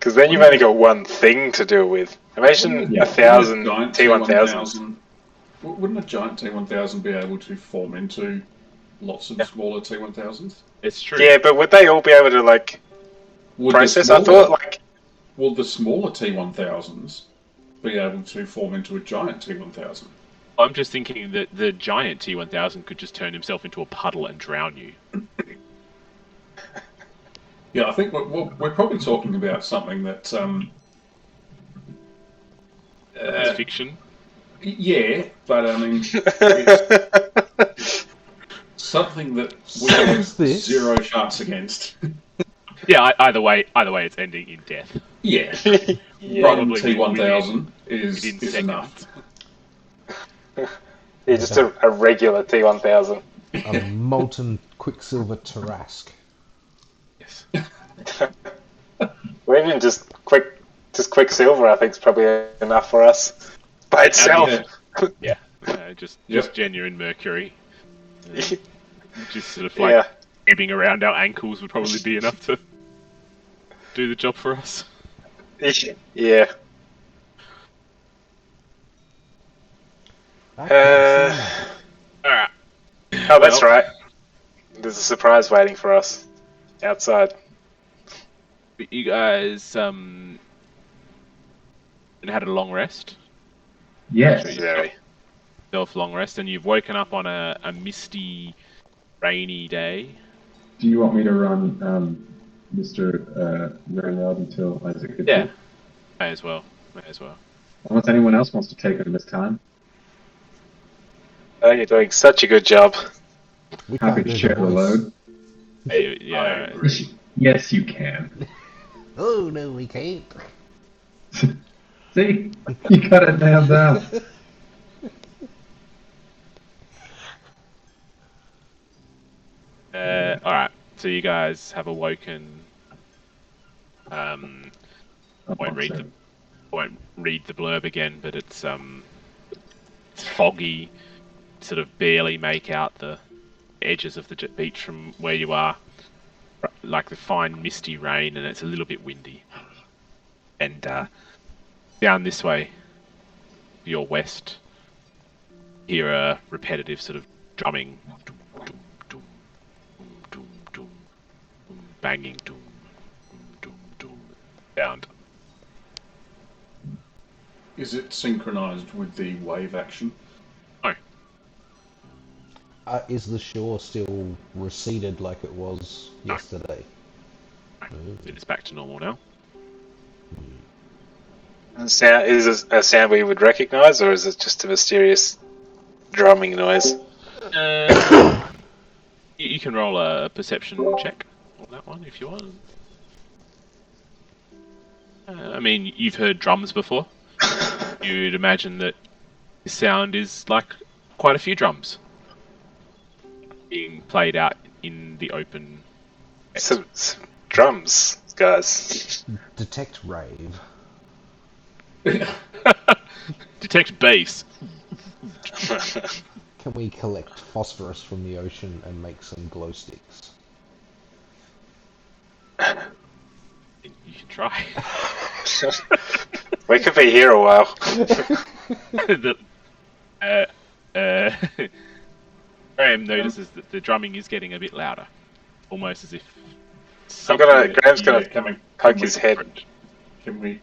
Because then you've only got one thing to deal with. Imagine 1,000 T1000s. Wouldn't a giant T1000 be able to form into lots of smaller T1000s? It's true. Yeah, but would they all be able to process? I thought Will the smaller T1000s be able to form into a giant T1000? I'm just thinking that the giant T1000 could just turn himself into a puddle and drown you. Yeah, I think we're probably talking about something that... It's fiction. Yeah, but I mean... it's something that we have zero chance against. Yeah, either way, it's ending in death. Yeah. One T1000 is enough. Yeah, just a regular T1000. A molten quicksilver Tarask. Yes. Or even just Quicksilver, I think, is probably enough for us by itself. Yeah. Just genuine mercury. Just sort of ebbing around our ankles would probably be enough to do the job for us. Yeah. Alright. Oh, that's right. There's a surprise waiting for us outside. You guys had a long rest? Yes. Very. Long rest, and you've woken up on a misty, rainy day. Do you want me to run Mr. Marineld until Isaac gets here? May as well. Unless anyone else wants to take him this time. Oh, you're doing such a good job. Happy to share the load. Yeah. Yes, you can. Oh, no, we can't. See? You got it nailed down. Alright, so you guys have awoken. I won't read the blurb again, but it's foggy. Sort of barely make out the edges of the beach from where you are, like the fine misty rain, and it's a little bit windy. And down this way, your west, hear a repetitive sort of drumming, banging, sound. Is it synchronized with the wave action? No. Is the shore still receded like it was yesterday? It's back to normal now. Is it a sound we would recognise, or is it just a mysterious drumming noise? You can roll a perception check on that one if you want. I mean, you've heard drums before. You'd imagine that this sound is like quite a few drums being played out in the open. Some drums, guys. Detect rave. Detect bass. Can we collect phosphorus from the ocean and make some glow sticks? You can try. We could be here a while. Graham notices that the drumming is getting a bit louder, almost as if Graham's gonna poke his head. Can we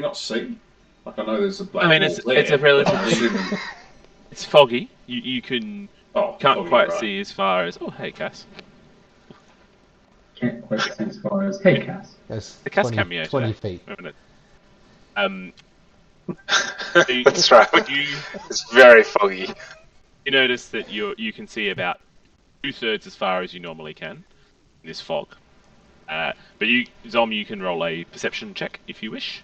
not see? Like, I know there's a black. I mean, it's a relatively. It's foggy. You can't quite see as far as. Oh, hey, Cass. Can't quite see as far as. Hey, Cass. Yes, The Cass cameo. 20 feet. That's right. It's very foggy. You notice that you can see about 2/3 as far as you normally can in this fog. But Zom, you can roll a perception check if you wish.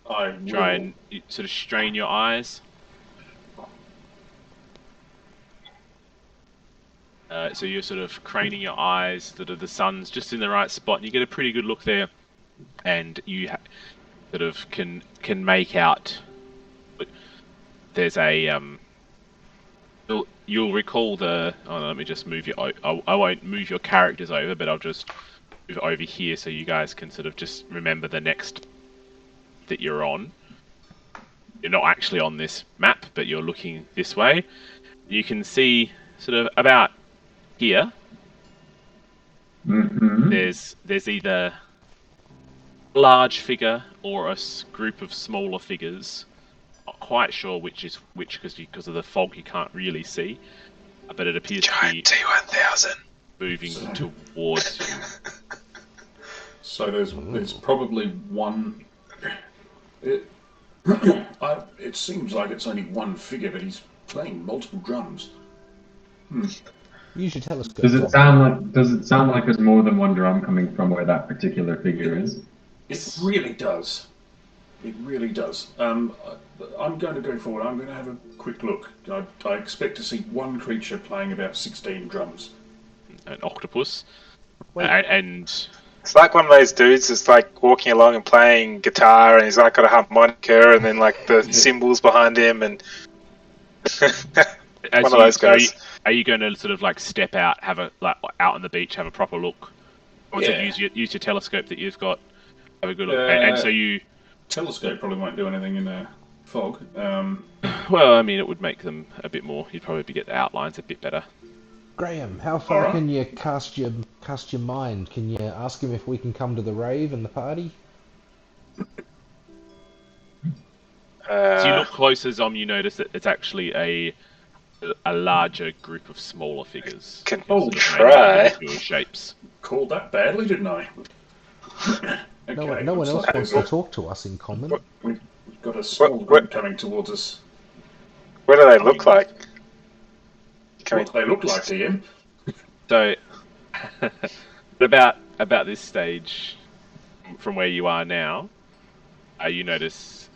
Try and sort of strain your eyes. So you're sort of craning your eyes, the sun's just in the right spot, and you get a pretty good look there, and you sort of can make out. There's a You'll recall the. Oh, let me just move you. I won't move your characters over, but I'll just move over here so you guys can sort of just remember the next that you're on. You're not actually on this map, but you're looking this way. You can see sort of about here. Mm-hmm. There's either a large figure or a group of smaller figures. Not quite sure which is which because of the fog you can't really see, but it appears to be Giant T1000. moving towards you. So there's probably one. It seems like it's only one figure, but he's playing multiple drums. Use your telescope. Does it Bob. sound like there's more than one drum coming from where that particular figure is? It really does. It really does. I'm going to go forward. I'm going to have a quick look. I expect to see one creature playing about 16 drums. An octopus. Wait. And It's like one of those dudes that's like walking along and playing guitar, and he's like got a harmonica, and then like the cymbals behind him, and one of those guys. Are you going to sort of like step out, have a like out on the beach, have a proper look? Once Yeah. use your telescope that you've got, have a good look. And so you, Telescope probably won't do anything in a fog. well, I mean, it would make them a bit more. You'd probably get the outlines a bit better. Graham, how far Alright. can you cast your mind? Can you ask him if we can come to the rave and the party? As you look closer, Zom, you notice that it's actually a larger group of smaller figures. Can Oh, try. Your shapes. Called that badly, didn't I? Okay, No one else looks like wants to talk to us in common. we've got a small What- group coming towards us. What do they look like? Can What do they look like to you? So, about this stage, from where you are now, you notice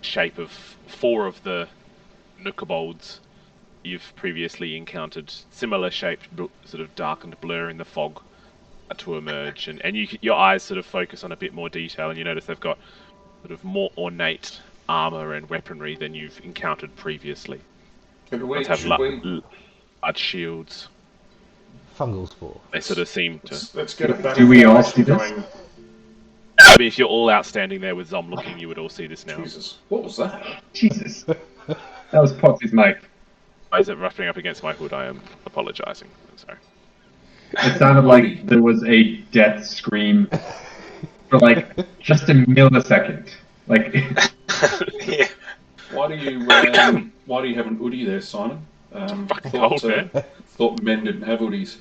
shape of 4 of the Nookabolds you've previously encountered, similar shaped, sort of darkened blur in the fog to emerge, and your eyes sort of focus on a bit more detail, and you notice they've got sort of more ornate armor and weaponry than you've encountered previously. Should They we, have should we large shields. Fungal spore. They sort of seem to. let's get a battle Do we all formation see this? going. I mean, if you're all out standing there with Zom looking, you would all see this now. Jesus, what was that? Jesus. That was Potsy's mic. Why is it rushing up against my hood? I am apologising. I'm sorry. It sounded like there was a death scream for like just a millisecond. Like, yeah. Why do you have an hoodie there, Simon? Fucking cold, man. Thought men didn't have hoodies.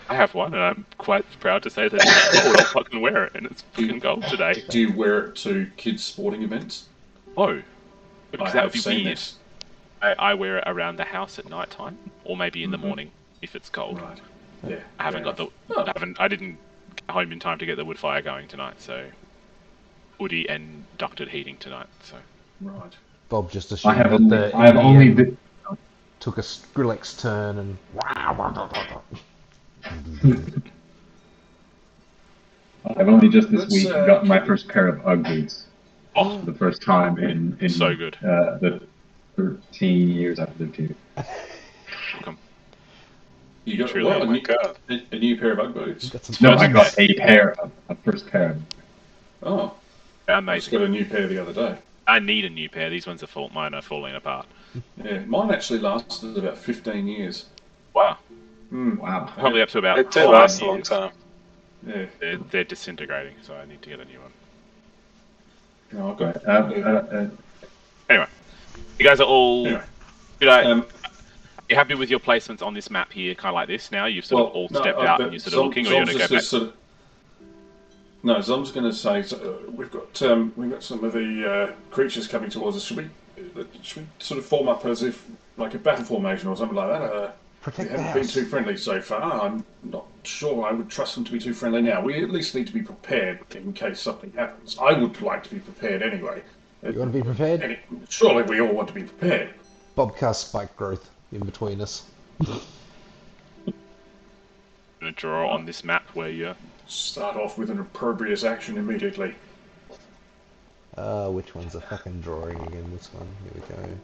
I have one, and I'm quite proud to say that it's cold. I'll fucking wear it, and it's fucking cold today. Do you wear it to kids' sporting events? Oh, because I that have would be seen weird. this. I wear it around the house at night time, or maybe in the morning if it's cold. Right. Yeah. I haven't got the. I didn't get home in time to get the wood fire going tonight, so hoodie and ducted heating tonight. So Right. Bob just I assumed have that only, the I have only EDM the, took a Skrillex turn and I've only just this Let's, week gotten my first pair of UGG boots oh, for the first time in so good. the 13 years I've lived here. Welcome. You got Truly, what, Oh a, my new, god. a new pair of UGG boots. got some No, First I got a pair, a first pair. Oh, I just Amazing. got a new pair the other day. I need a new pair. These ones are mine are falling apart. Yeah, mine actually lasted about 15 years. Wow. Wow. Probably up to about It do 5 last a long years. time. Yeah. They're disintegrating, so I need to get a new one. No, I've got. Right. Anyway, you guys are all. Anyway, Are you happy with your placements on this map here, kind of like this now? You've sort of all stepped out and you're sort of looking, or you're going to go back? No, Zom's going to say we've got some of the creatures coming towards us. Should we sort of form up as if like a battle formation or something like that? We protect the haven't been house. too friendly so far. I'm not sure I would trust them to be too friendly now. We at least need to be prepared in case something happens. I would like to be prepared anyway. You want to be prepared? Surely we all want to be prepared. Bob cast spike growth in between us. Going to draw on this map where you're. Start off with an opprobrious action immediately. Which one's a fucking drawing again? This one. Here we go.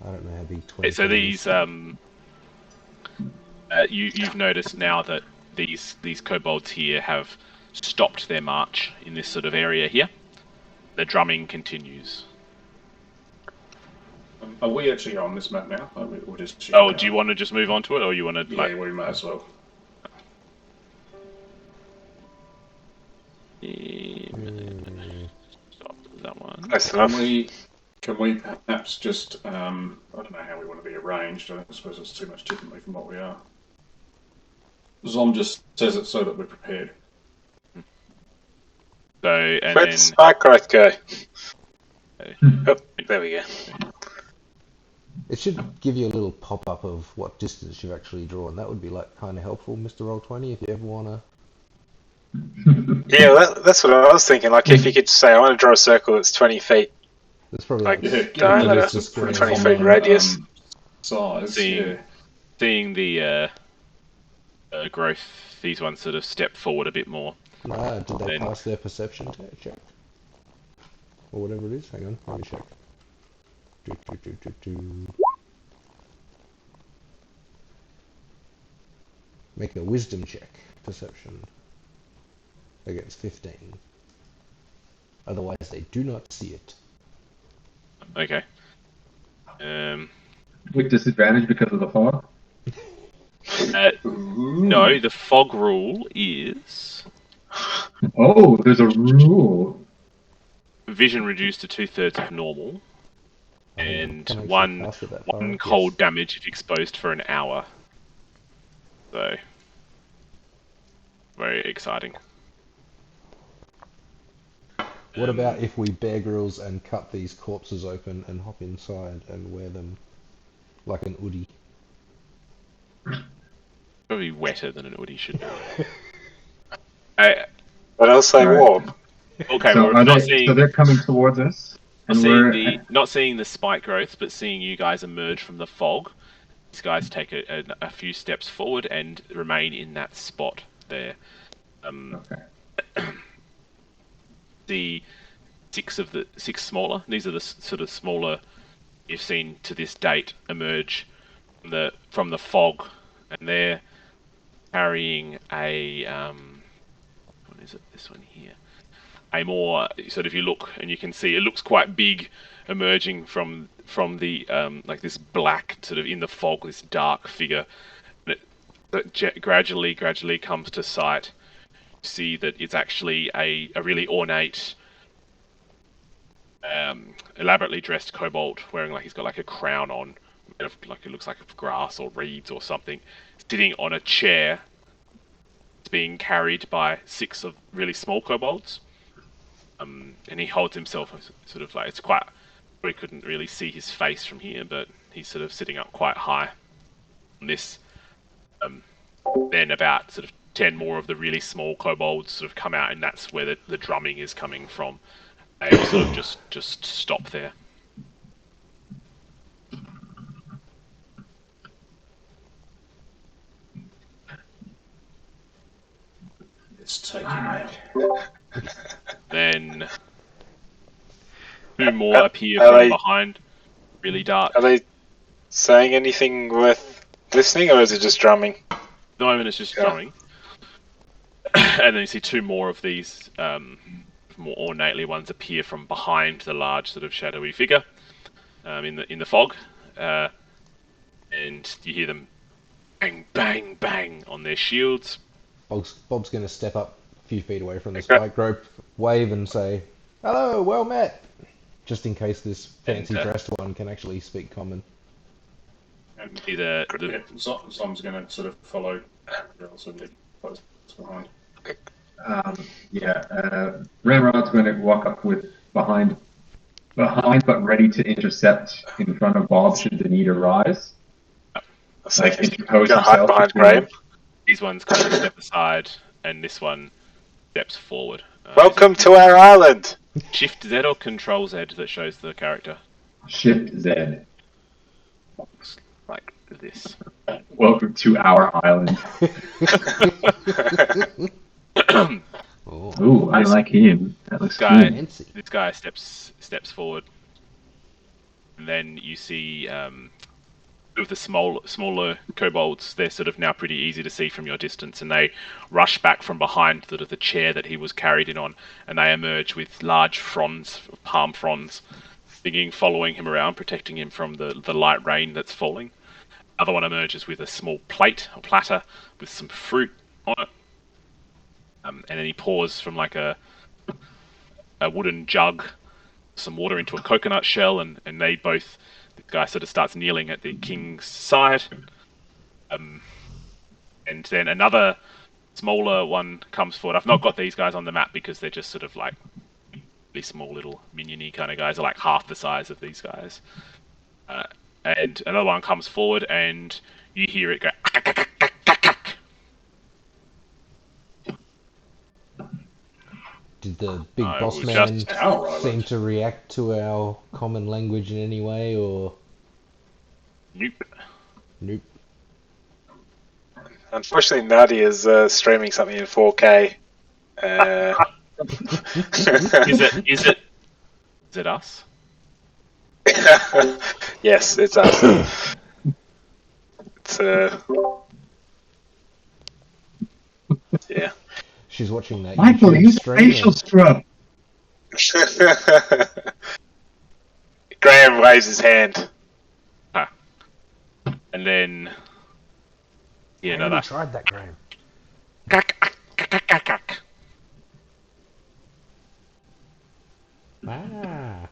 I don't know how big 20. So these you've noticed now that these kobolds here have stopped their march in this sort of area here. The drumming continues. Are we actually on this map now? Or just Oh, do you want to just move on to it, or you want to Yeah, we might as well. Stop that one. That's enough. Can we perhaps just I don't know how we want to be arranged. I suppose it's too much differently from what we are. Zom just says it so that we're prepared. So and Where'd then the spike growth go? Oh, there we go. It should give you a little pop-up of what distance you've actually drawn. That would be like kind of helpful, Mr. Roll20, if you ever want to. Yeah, that's what I was thinking. Like, if you could say, I want to draw a circle that's 20 feet. It's probably Like, like, Yeah, diameter, it's just 20 common, feet radius. Size. Seeing the growth, these ones sort of step forward a bit more. did they Then- pass their perception check? Or whatever it is. Hang on, let me check. Make a wisdom check. Perception. Against 15. Otherwise, they do not see it. Okay. With disadvantage because of the fog. No, the fog rule is Oh, there's a rule. vision reduced to 2/3 of normal, I think I and can actually one cast it that far. one Yes. cold damage if exposed for an hour. So, very exciting. What about if we Bear Grylls and cut these corpses open and hop inside and wear them like an hoodie? Probably wetter than an hoodie should be. But also Alright. warm. Okay, So, well, are not they, seeing so they're coming towards us. not And seeing we're not seeing the spike growth, but seeing you guys emerge from the fog. These guys take a few steps forward and remain in that spot there. okay. The six smaller. These are the sort of smaller you've seen to this date emerge from the fog, and they're carrying a what is it? This one here. A more sort of, you look and you can see it looks quite big, emerging from the like this black sort of in the fog, this dark figure that gradually comes to sight. You see that it's actually a really ornate, elaborately dressed kobold, wearing like he's got like a crown on, made of, like it looks like grass or reeds or something, sitting on a chair. It's being carried by 6 of really small kobolds. And he holds himself sort of like, it's quite, we couldn't really see his face from here, but he's sort of sitting up quite high on this. Then about sort of 10 more of the really small kobolds sort of come out, and that's where the drumming is coming from. They sort of just stop there. Let's take him out. Then 2 more appear are from they- behind, really dark. Are they saying anything worth listening, or is it just drumming? At the moment it's just Yeah. drumming. And then you see 2 more of these more ornately ones appear from behind the large sort of shadowy figure in the fog, and you hear them bang bang bang on their shields. Bob's going to step up a few feet away from the Okay. spike rope, wave and say, "Hello, well met," just in case this fancy And, dressed one can actually speak common. And See the Zom's going to sort of follow relatively close behind. Ramrod's going to walk up with behind, but ready to intercept in front of Bob should the need arise. It's like he's interpose gonna hide himself behind between- Graham. these ones kind of step aside, and this one steps forward. Welcome to our island. Shift Z or Control Z that shows the character, Shift Z. like this. Welcome to our island. Oh, Ooh, I like him. That looks Guy. good. fancy. This guy steps forward, and then you see 2 of the smaller kobolds, they're sort of now pretty easy to see from your distance, and they rush back from behind the chair that he was carried in on, and they emerge with large fronds, palm fronds, following him around, protecting him from the light rain that's falling. Other one emerges with a small platter with some fruit on it, and then he pours from like a wooden jug some water into a coconut shell, and they both. The guy sort of starts kneeling at the king's side, and then another smaller one comes forward. I've not got these guys on the map because they're just sort of like these small little minion-y kind of guys, are like half the size of these guys. And another one comes forward, and you hear it go. Did the big No, it boss was man just outright. seem to react to our common language in any way, or Nope. nope? Unfortunately, Nadia's streaming something in 4K. Is it us? Yes, it's us. It's yeah. She's watching that Michael, YouTube use stream. facial scrub. Graham waves his hand. And then I another. never tried that, Graham.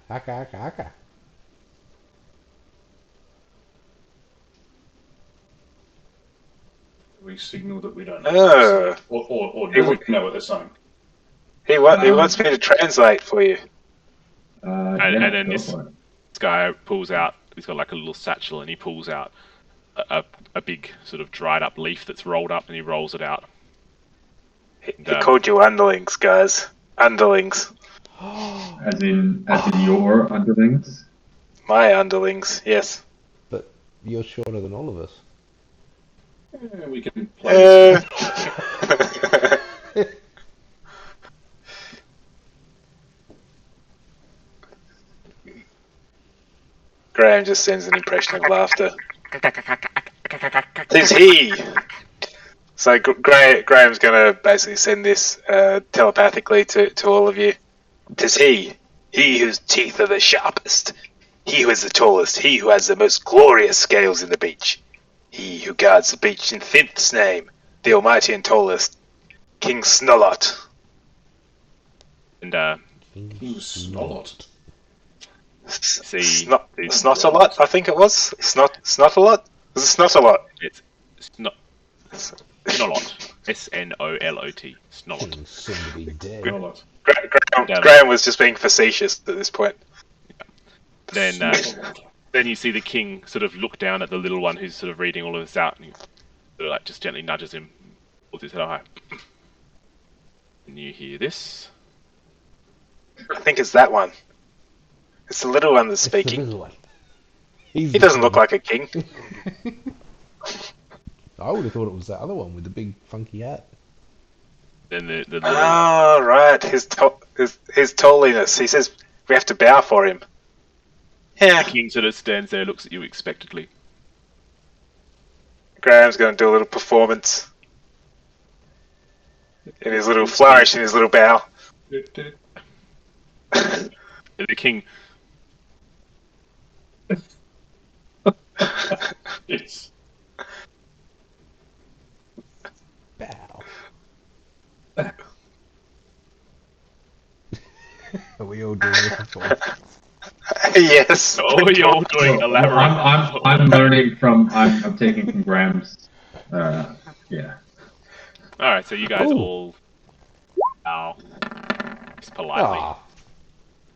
Haka. We signal that we don't know. Oh, Or do we know what they're saying? he wants me to translate for you. And then go this for it. guy pulls out. He's got like a little satchel, and he pulls out a big sort of dried up leaf that's rolled up, and he rolls it out. He called you underlings, guys. Underlings. As in your underlings. My underlings, yes. But you're shorter than all of us. Yeah, we can play this. Graham just sends an impression of laughter. Tis he! So Graham's going to basically send this telepathically to all of you. Tis he whose teeth are the sharpest, he who is the tallest, he who has the most glorious scales in the beach, he who guards the beach in Thynth's name, the almighty and tallest, King Snollot. And Who's Snollot? see, Snot-a-lot, I think it was. Snot-a-lot? Was it Snot-a-lot? it's Snolot. Snolot. Snolot. And soon to be dead. Snollot. Graham was just being facetious at this point. Then you see the king sort of look down at the little one who's sort of reading all of this out, and he sort of like just gently nudges him, pulls his head up high. And you hear this. I think it's that one. It's the little one that's It's the speaking. little one. He doesn't look like a king. I would have thought it was the other one with the big funky hat. Then the little Oh, right. His talliness. He says we have to bow for him. Yeah. king sort of stands there, looks at you expectantly. Graham's going to do a little performance. In his little flourish, in his little bow. And the king Yes. Bow. Are we all doing this before? Yes. oh, you're all doing elaborate. I'm learning from. I'm taking from Graham's. Yeah. All right, so you guys Ooh. all bow just politely Ah,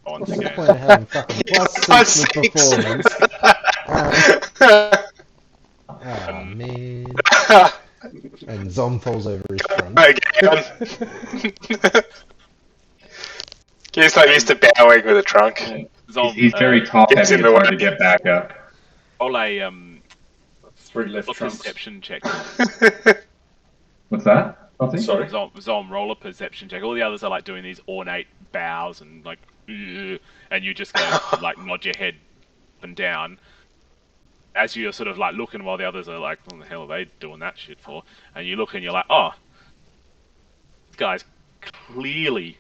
once what's the again. point of having fucking plus 6 with performance? Ah, man. And Zom falls over his trunk. He's not used to bowing with a trunk. Zom, He's very top gets heavy. in the It's hard way. to get back up. roll a 3 left a trunks. perception check. What's that? Something? Sorry. Zom, roll a perception check. All the others are like doing these ornate bows and like, "Ugh," and you just go like nod your head up and down. as you're sort of like looking while the others are like, what the hell are they doing that shit for? And you look and you're like, oh, these guys clearly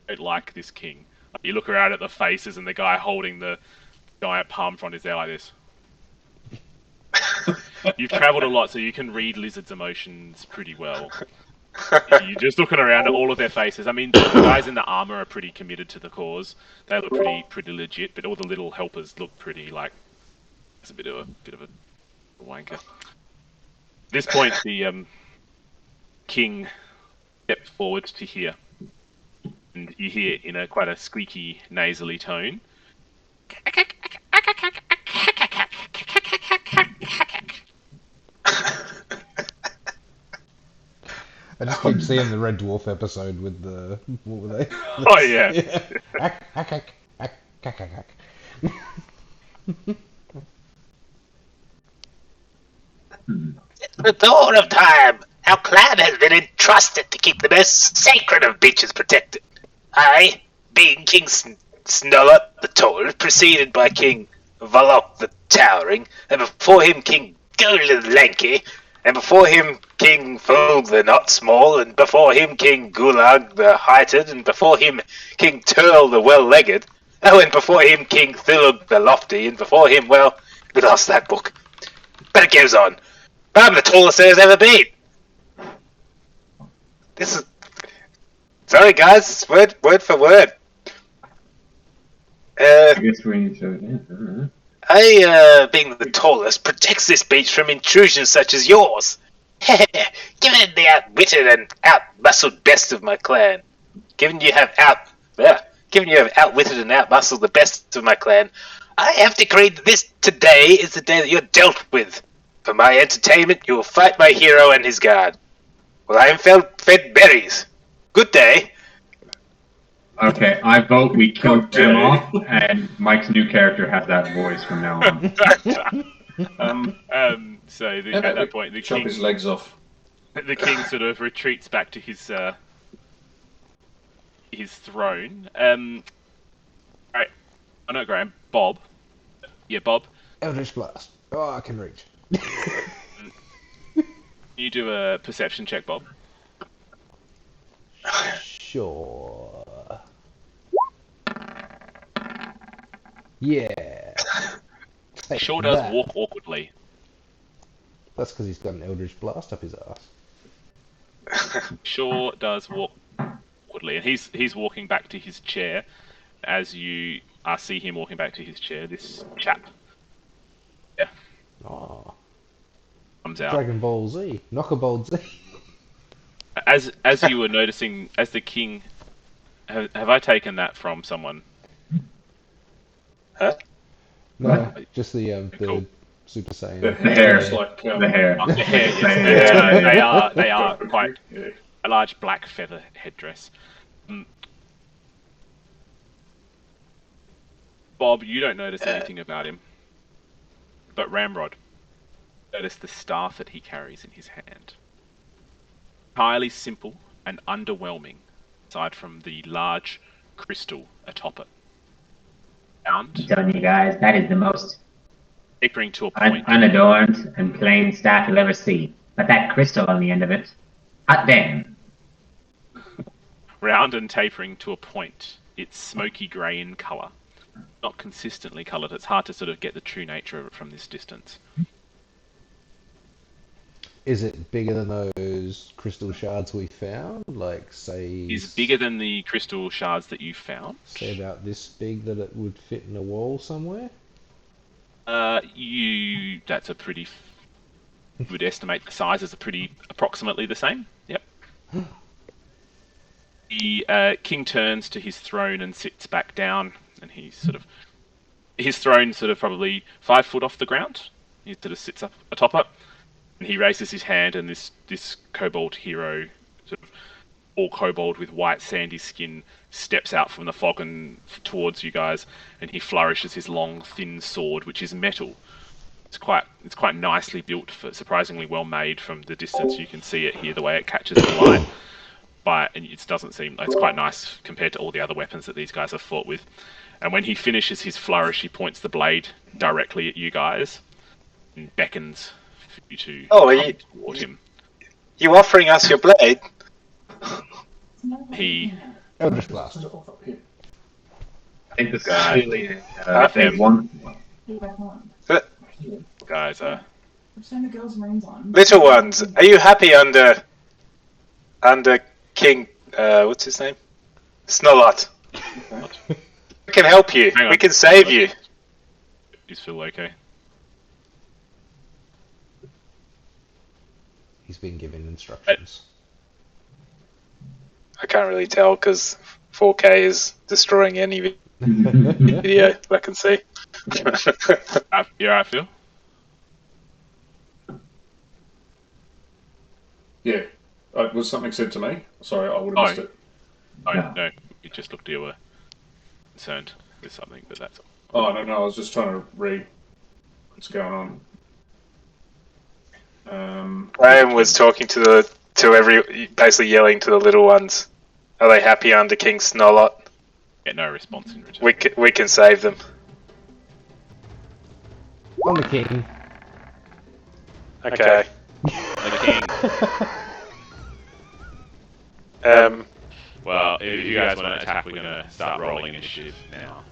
don't like this king. You look around at the faces and the guy holding the giant palm frond is there like this. You've travelled a lot, so you can read lizards' emotions pretty well. You're just looking around at all of their faces. I mean, the guys in the armor are pretty committed to the cause. They look pretty legit, but all the little helpers look pretty like it's a bit of a wanker. At this point, the king steps forward to hear, and you hear in a quite a squeaky, nasally tone. I just keep seeing the Red Dwarf episode with the what were they? Oh yeah. Hack, hack, hack, hack, hack, hack, hack. The dawn of time, our clan has been entrusted to keep the most sacred of beaches protected. I, being King Snolla the Tall, preceded by King Valok the Towering, and before him King Golden the Lanky, and before him King Fulg the Not Small, and before him King Gulag the Heighted, and before him King Turl the Well-Legged, oh, and before him King Thulug the Lofty, and before him, well, we lost that book. But it goes on. I'm the tallest there's ever been. This is... Sorry guys, word for word. I guess we need to... Being the tallest, protects this beach from intrusions such as yours. Given the outwitted and outmuscled best of my clan, given you have outwitted and outmuscled the best of my clan, I have decreed that this today is the day that you're dealt with. For my entertainment, you will fight my hero and his guard. Well, I am fed berries. Good day. Okay, I vote we kill them off, and Mike's new character has that voice from now on. So at that point, the chop king, his legs off. the king sort of retreats back to his throne. Right, oh no, Graham, Bob. Yeah, Bob. Eldritch Blast. Oh, I can reach. You do a perception check, Bob. Sure. Yeah. Take Sure does that. walk awkwardly. That's because he's got an Eldritch Blast up his ass. Sure does walk awkwardly, and he's walking back to his chair. As you see him walking back to his chair, this chap, Oh, comes out. Dragon Ball Z. Knockabolt Z. As you were noticing, as the king, have I taken that from someone? Huh? No, just the Cool. Super Saiyan. The hair. It's like, The hair. Oh, the hair, The hair. yes, they are quite a large black feather headdress. Bob, you don't notice anything about him, but Ramrod, notice the staff that he carries in his hand. Entirely simple and underwhelming, aside from the large crystal atop it. I'm telling you guys, that is the most Tapering to a point. unadorned and plain staff you'll ever see. But that crystal on the end of it, hot damn. Round and tapering to a point. It's smoky grey in colour. Not consistently coloured. It's hard to sort of get the true nature of it from this distance. Is it bigger than those crystal shards we found? Like, say... It's bigger than the crystal shards that you found. Say about this big that it would fit in a wall somewhere? That's a pretty... You would estimate the sizes are pretty approximately the same. Yep. The king turns to his throne and sits back down, and his throne sort of probably 5 foot off the ground. He sort of sits up atop it, and he raises his hand, and this kobold hero, sort of all kobold with white sandy skin, steps out from the fog and towards you guys, and he flourishes his long thin sword, which is metal. It's quite nicely built, surprisingly well made from the distance. You can see it here, the way it catches the light. And it doesn't seem, it's quite nice compared to all the other weapons that these guys have fought with. And when he finishes his flourish, he points the blade directly at you guys, and beckons for you to Oh, come toward him. You offering us your blade? He Eldritch Blast. Send it off up here. I think this is God. really them. one. guys are Little ones, are you happy under King? What's his name? Snollot. We can help you. Hang on. We can save you. is Phil okay? He's been given instructions. I can't really tell because 4K is destroying any video I can see. You alright, Phil? Yeah. Was something said to me? Sorry, I would have missed it. Oh, No. no, you just looked you were concerned with something, but that's all. Oh, no, I was just trying to read what's going on. Graham was talking to basically yelling to the little ones. Are they happy under King Snollot? Get no response in return. We can save them. On the king. Okay. The king. Well, if you guys want to attack, we're going to start rolling initiative now.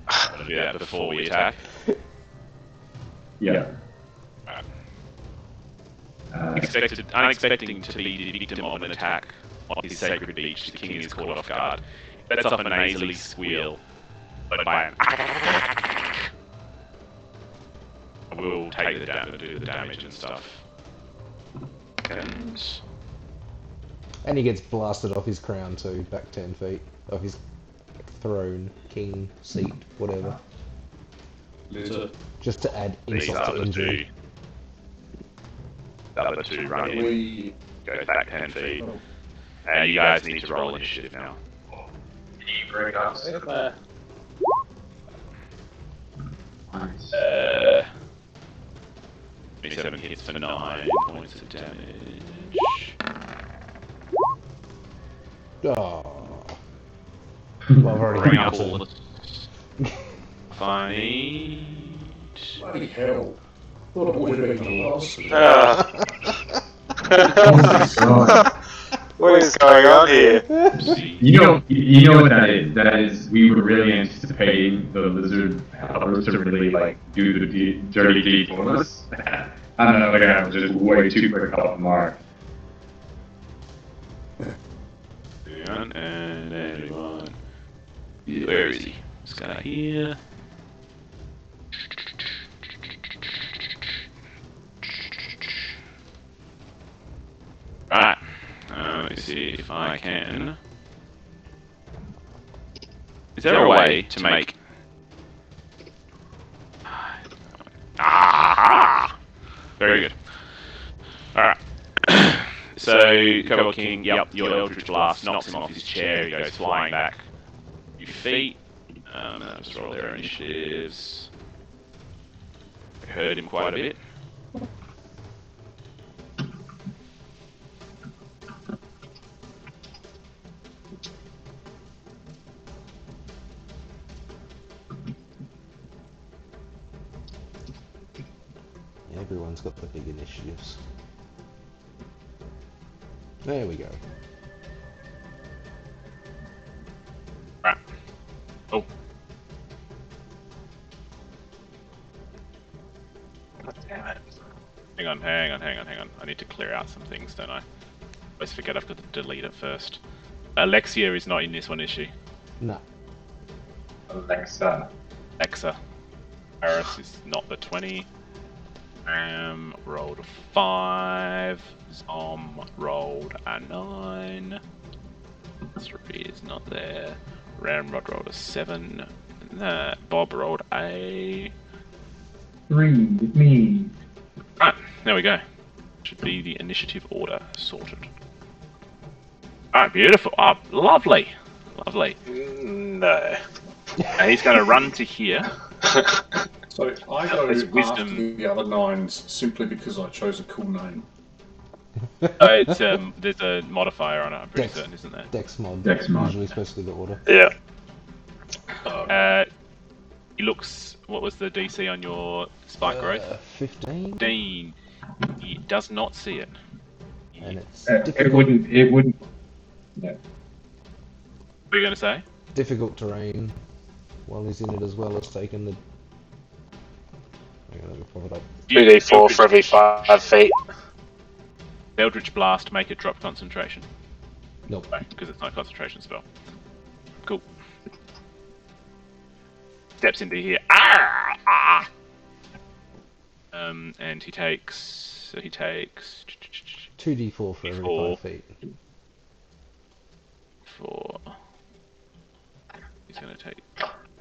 I'm going to do that before we attack. Yeah. Unexpecting to be the victim of an attack on his sacred beach, the king is caught off guard. Lets off a nasally squeal, but by an we'll take the damage, do the damage and stuff. And he gets blasted off his crown too, back 10 feet. Off his throne, king, seat, whatever. Just to add These insult to other injury. two. The other two run in, We. goes back 10 feet. And you guys need to roll initiative now. Uh, 27 hits for 9 points of damage. Oh. Well, I've already Bring got up all to. the... Find... Bloody hell. Thought it would have been the last. What is going on here? You know what that is? That is, we were really anticipating the lizard powers to really like do the dirty deed for us. I don't know, like I was just way too quick off the mark. And anyone... Where is he? This guy here. Right. Let me see if I can. Is there a way to make... Ah! Very good. Alright. So, Cobalt King, yep, your Eldritch Blast knocks him off his chair, he goes flying back a few feet. Let's roll their initiatives. Hurt him quite a bit. Everyone's got the big initiatives. There we go. Right. Oh. Damn it. Hang on. I need to clear out some things, don't I? Always forget I've got to delete it first. Alexia is not in this one, is she? No. Alexa. Alexa. Paris is not the 20. Rolled a 5. Zom rolled a 9. 3 is not there. Ramrod rolled a 7. Bob rolled a... 3 with me. Right, there we go. Should be the initiative order sorted. Alright, beautiful. Oh, lovely. Lovely. No. Now he's going to run to here. So I go There's after wisdom. the other 9s simply because I chose a cool name. It's there's a modifier on it, I'm pretty Dex. certain, isn't there? Dex mod. Dex mod. Usually supposed to be the order. Yeah. He looks. What was the DC on your spike growth? 15, 15. He does not see it. and it's It difficult, wouldn't. Yeah. What are you going to say? difficult terrain while he's in it, as well as taking the. Hang on, let me pop it up. 2d4 for every 5 feet. Eldritch Blast, make it drop concentration. Nope. Because it's not a concentration spell. Cool. Steps into here. And he takes. So he takes 2d4 for every 4. 5 feet. 4. He's gonna take.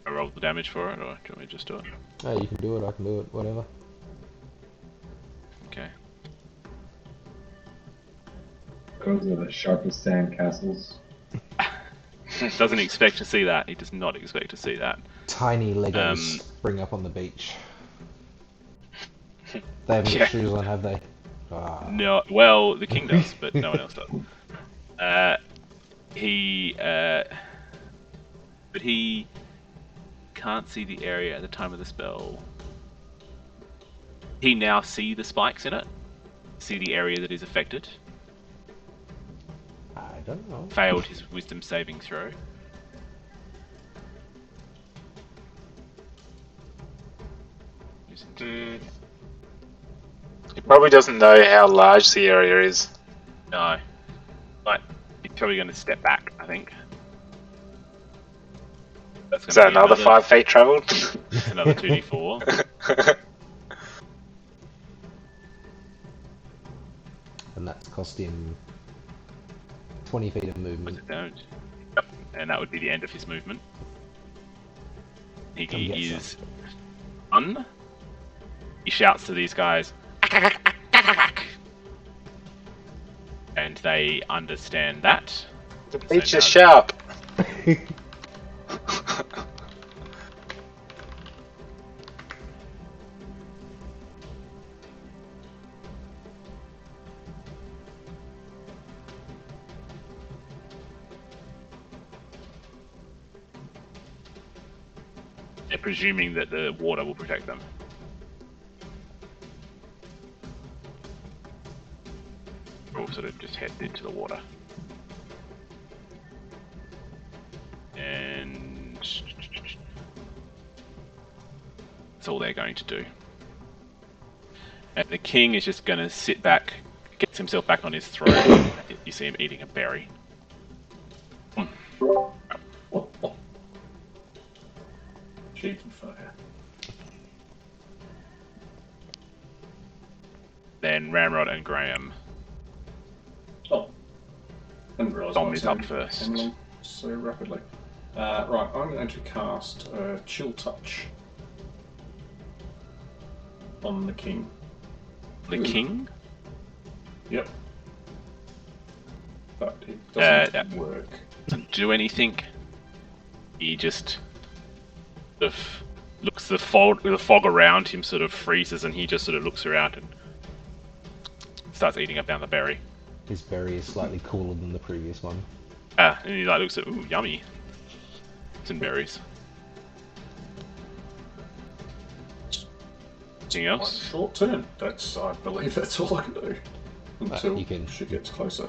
I roll the damage for it, or do you want me to just do it? Oh, you can do it, I can do it, whatever. Okay. Those are the sharpest sand castles. Doesn't expect to see that. He does not expect to see that. Tiny Legos spring up on the beach. They haven't Yeah. got shoes on, have they? Ah. No, well, the king does, but no one else does. But he can't see the area at the time of the spell. He now see the spikes in it. See the area that is affected. I don't know. Failed his wisdom saving throw. He probably doesn't know how large the area is. No. But he's probably going to step back, I think. That's Is that another 5 feet travelled? That's another 2d4. And that's cost him 20 feet of movement. Don't. Yep. And that would be the end of his movement. He Come get is done. He shouts to these guys. And they understand that. The beach So is now- sharp. They're presuming that the water will protect them. We'll sort of just head into the water. And that's all they're going to do. And the king is just going to sit back, gets himself back on his throne. You see him eating a berry. Cheap and fire. Then Ramrod and Graham. Oh. Didn't realise Dom my is turn up first. came along so rapidly. Right, I'm going to cast Chill Touch on the king. The king? Yep. But it doesn't that- work. Doesn't do anything. He just sort of looks the fog around him sort of freezes, and he just sort of looks around and starts eating up down the berry. His berry is slightly cooler than the previous one. And he like looks at, ooh, yummy. Some berries. Anything else? Short turn. I believe that's all I can do until you can- she gets closer.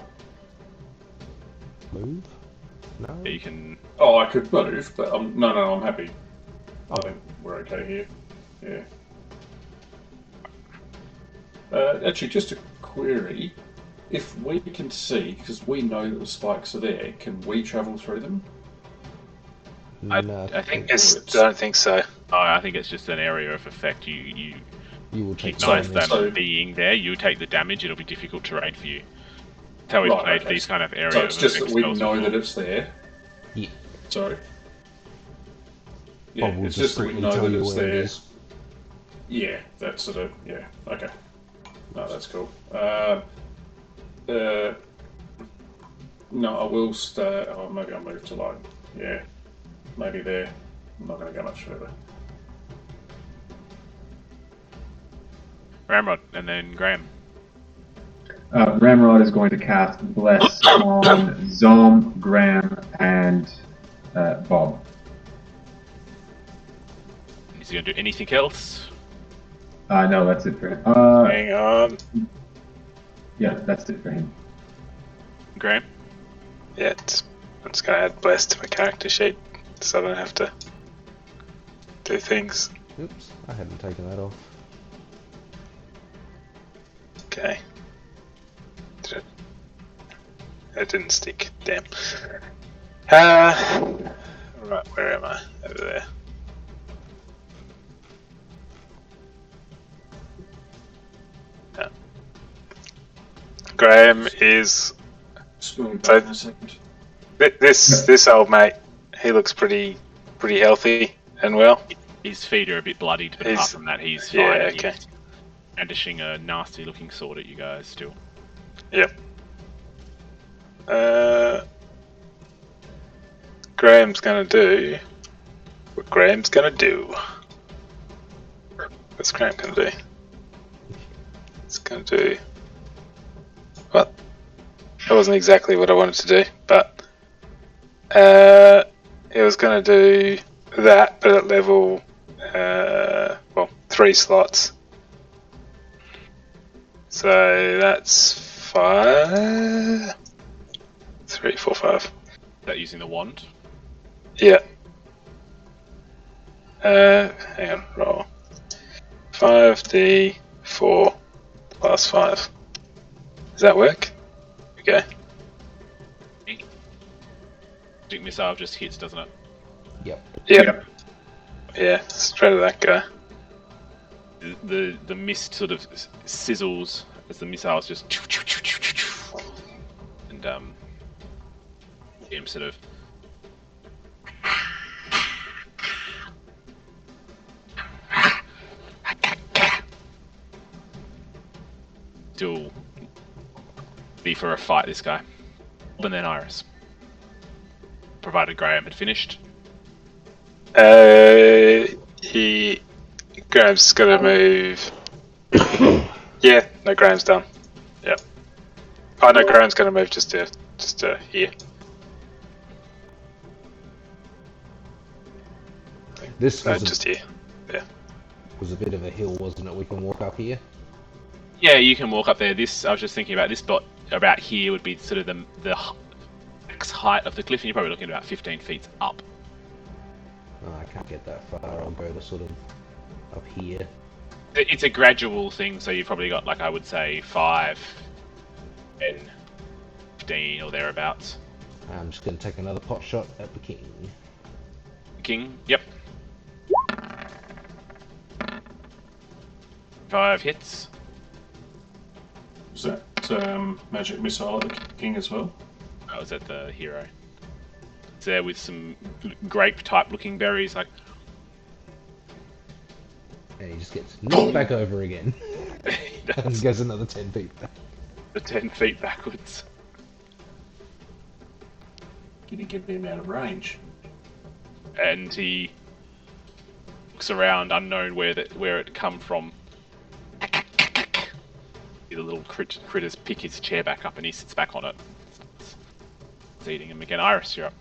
Move? No? Yeah, you can. Oh, I could move, but no, I'm happy. I think we're okay here. Yeah. Actually, just a query. If we can see, because we know that the spikes are there, can we travel through them? No, I think Don't think so. Oh, I think it's just an area of effect. You you will take ignite damage. them So- being there. You take the damage. It'll be difficult terrain for you. That's how we've Right, played okay. these kind of areas. So it's just of that we spells know before. that it's there. Yeah. Sorry. Yeah, Bob will it's just that we discreetly know tell that you it's where it there. is. Yeah, that's sort of, yeah, okay. No, that's cool. No, I will stay. Oh, maybe I'll move to like, yeah, maybe there. I'm not going to go much further. Ramrod and then Graham. Ramrod is going to cast Bless on Zom, Graham, and Bob. Is he going to do anything else? No, that's it for him. Hang on. Yeah, that's it for him. Graham? Yeah, I'm just gonna add bless to my character sheet so I don't have to do things. Oops, I hadn't taken that off. Okay. It didn't stick. Damn. Right, where am I? Over there. Yeah. Graham is Just going back in a second. this old mate. He looks pretty healthy and well. His feet are a bit bloodied, but apart He's- from that, he's yeah, fine. okay. He's brandishing a nasty-looking sword at you guys still. Yep. Graham's gonna do what Graham's gonna do. What's Graham gonna do? It's gonna do what? That wasn't exactly what I wanted to do, but it was gonna do that, but at level 3 slots. So that's 5, 3, 4, 5. Is that using the wand? Yeah. Hang on, roll. 5d4 plus 5. Does that work? Okay. Magic missile just hits, doesn't it? Yep. Yep. Yeah, straight at that guy. The mist sort of sizzles as the missiles just and him sort of still be for a fight, this guy. And then Iris, provided Graham had finished. Graham's gonna move. Yeah, no, Graham's done. Yep. Oh no, Graham's gonna move just to here. This No, was, just here. was a bit of a hill, wasn't it? We can walk up here. Yeah, you can walk up there. This I was just thinking about this spot about here would be sort of the max height of the cliff, and you're probably looking at about 15 feet up. Oh, I can't get that far. I'll go to sort of up here. It's a gradual thing, so you've probably got, like, I would say 5, 10, 15 or thereabouts. I'm just going to take another pot shot at the king. King, yep. 5 hits. Was that magic missile at the king as well? I was at the hero. It's there with some grape type looking berries, like And he just gets knocked back over again. he And does goes another 10 feet back. the 10 feet backwards. Can you get him out of range? And he looks around, unknown where it come from. The little critters pick his chair back up, and he sits back on it. It's eating him again. Iris, you're up.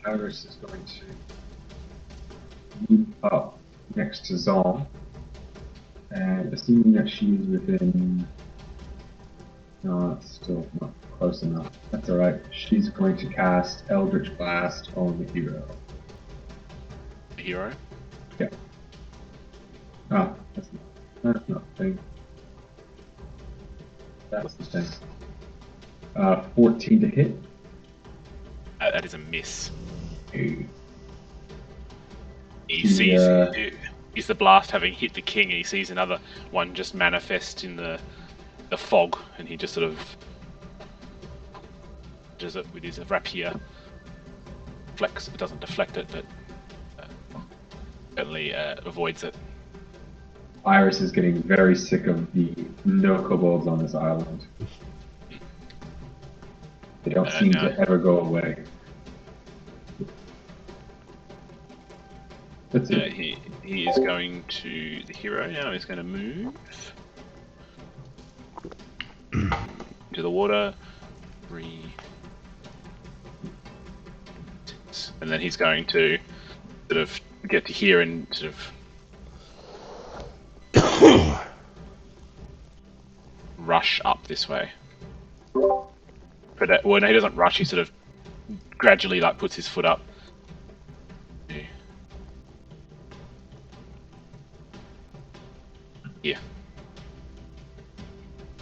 Iris is going to move up next to Zom, and assuming that she's within. No, that's still not close enough. That's alright. She's going to cast Eldritch Blast on the hero. The hero. Ah, that's not the thing. That's the thing. 14 to hit. That is a miss. Hey. He sees Yeah. is the blast having hit the king, and he sees another one just manifest in the fog, and he just sort of does it with his rapier. Flex. It doesn't deflect it, but certainly avoids it. Iris is getting very sick of the no kobolds on this island. They don't seem no. to ever go away. That's it. He is going to the hero now. He's going to move into the water. 3, 6, and then he's going to sort of get to hear and sort of rush up this way. But when he doesn't rush, he sort of gradually like puts his foot up. Yeah.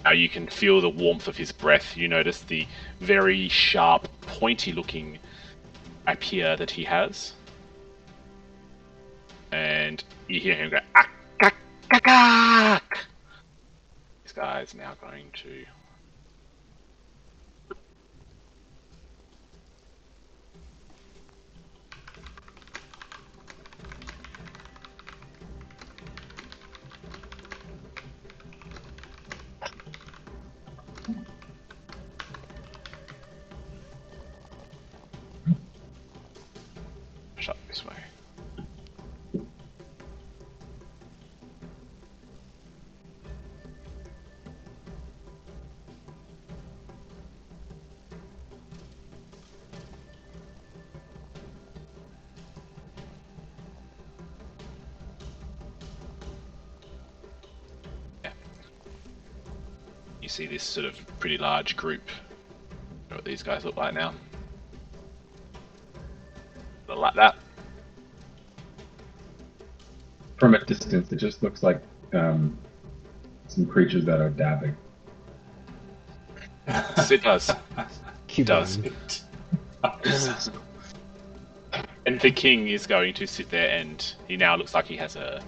Now you can feel the warmth of his breath. You notice the very sharp, pointy-looking rapier that he has, and you hear him go, "Ah, ah, ah, ah." This guy is now going to. Up this way. Yeah. You see this sort of pretty large group. You know what these guys look like now? Look like that. From a distance, it just looks like some creatures that are dabbing. Yes, it does. Keep Does. on. And the king is going to sit there, and he now looks like he has a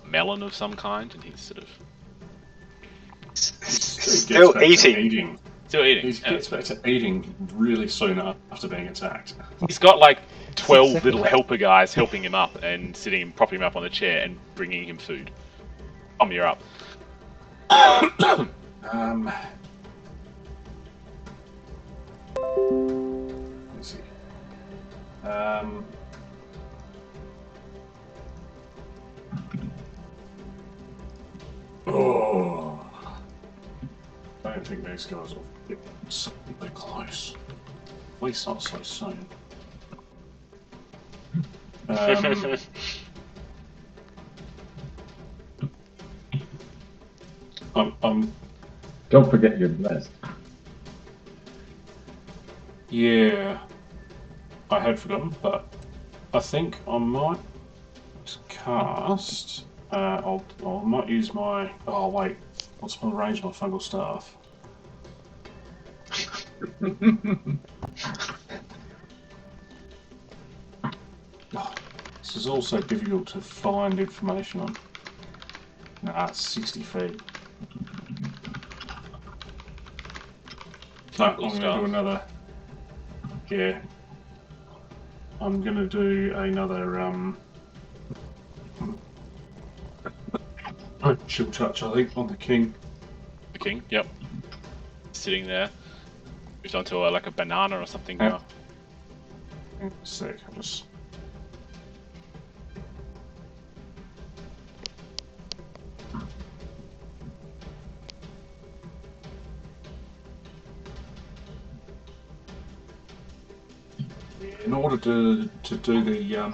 melon of some kind, and he's sort of Still eating. still eating. He gets back to eating really soon after being attacked. He's got like 12 little helper guys helping him up and propping him up on the chair and bringing him food. Tom, you're up. Let's see. Oh, I don't think these guys will get something close. At least not so soon. I'm Don't forget your blessed. Yeah, I had forgotten, but I think I might cast. I might use my. Oh wait, what's my range? My fungal staff. Oh, this is also difficult to find information on. Nah, it's 60 feet. No, I'm going to do another. Yeah. I'm going to do another chill touch, I think, on the king. The king, yep. Sitting there. Moved onto like a banana or something now. Hang on a sec, I'll just. In order to do the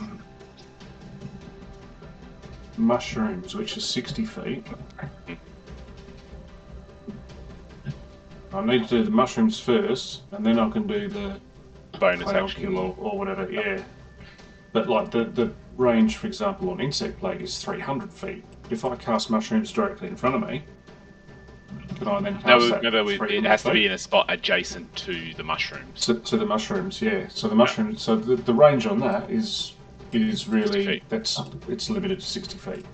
mushrooms, which is 60 feet, I need to do the mushrooms first, and then I can do the Bonus fail action. kill or whatever. Yeah, but like the range, for example, on insect plague is 300 feet. If I cast mushrooms directly in front of me, can I then cast No, that? remember, it 300 has to feet? be in a spot adjacent to the mushrooms. To the mushrooms, yeah. So the mushrooms, so the range on that is really feet. it's limited to 60 feet.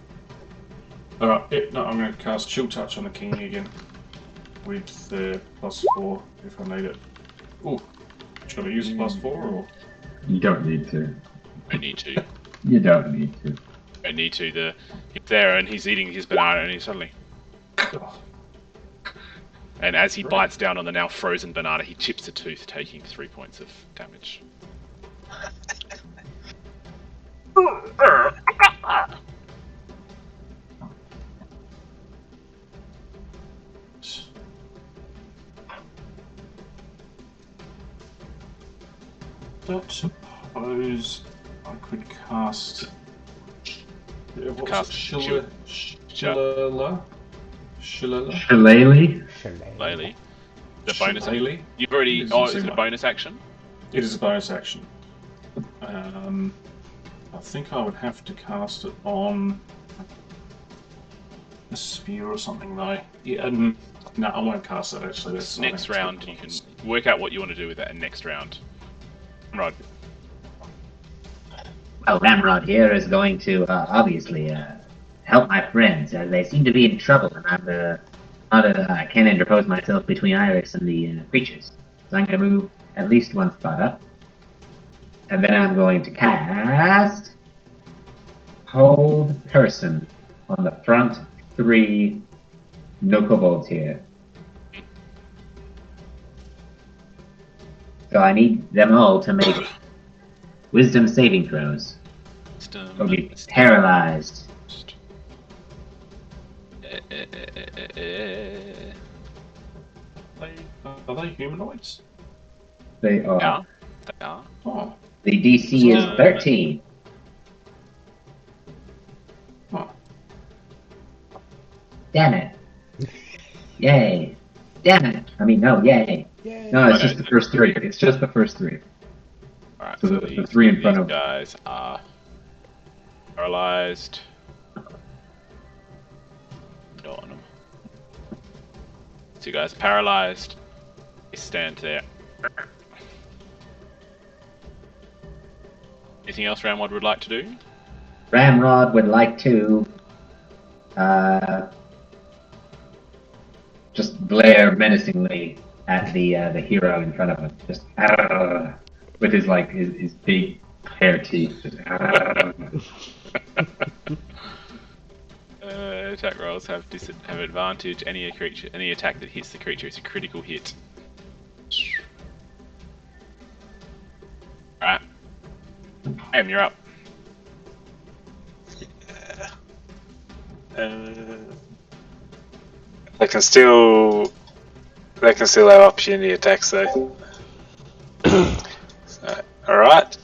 All right, yeah, no, I'm going to cast Chill Touch on the king again with the +4 if I need it. Oh, should I use the +4 or? You don't need to. I need to. You don't need to. I need to. He's there and he's eating his banana and he suddenly. Oh, And as he bites down on the now frozen banana, he chips a tooth, taking 3 points of damage. don't suppose I could cast. What's Cast it? Shillelagh? Shillelagh? Shillelagh. Laylee. The bonus. Shillelagh? You've already. It's Oh, the is same it a one. bonus action? It is a bonus action. I think I would have to cast it on a sphere or something though. Yeah, no, I won't cast that actually. That's Next round, you can work out what you want to do with that. Next round, Rod. Well, Ramrod here is going to obviously help my friends as they seem to be in trouble, and I can't interpose myself between Iris and the creatures. So I'm going to move at least one spot up, and then I'm going to cast Hold Person on the front 3 Nokobolds here. So I need them all to make Wisdom saving throws. They'll be paralyzed. Are they humanoids? They are. Yeah, they are. Oh. The DC is 13. Oh. Damn it. Yay. Damn it. I mean, no, yay. Yay. No, it's just the first 3. It's just the first 3. Alright, So the 3 in front these of guys are paralyzed. Not on them. Two guys paralyzed. They stand there. Anything else Ramrod would like to do? Ramrod would like to just glare menacingly at the hero in front of him. Just with his his big hair teeth. Just, Attack rolls have advantage. Any attack that hits the creature is a critical hit. Alright. You're up. They can still have opportunity attacks though. So, alright.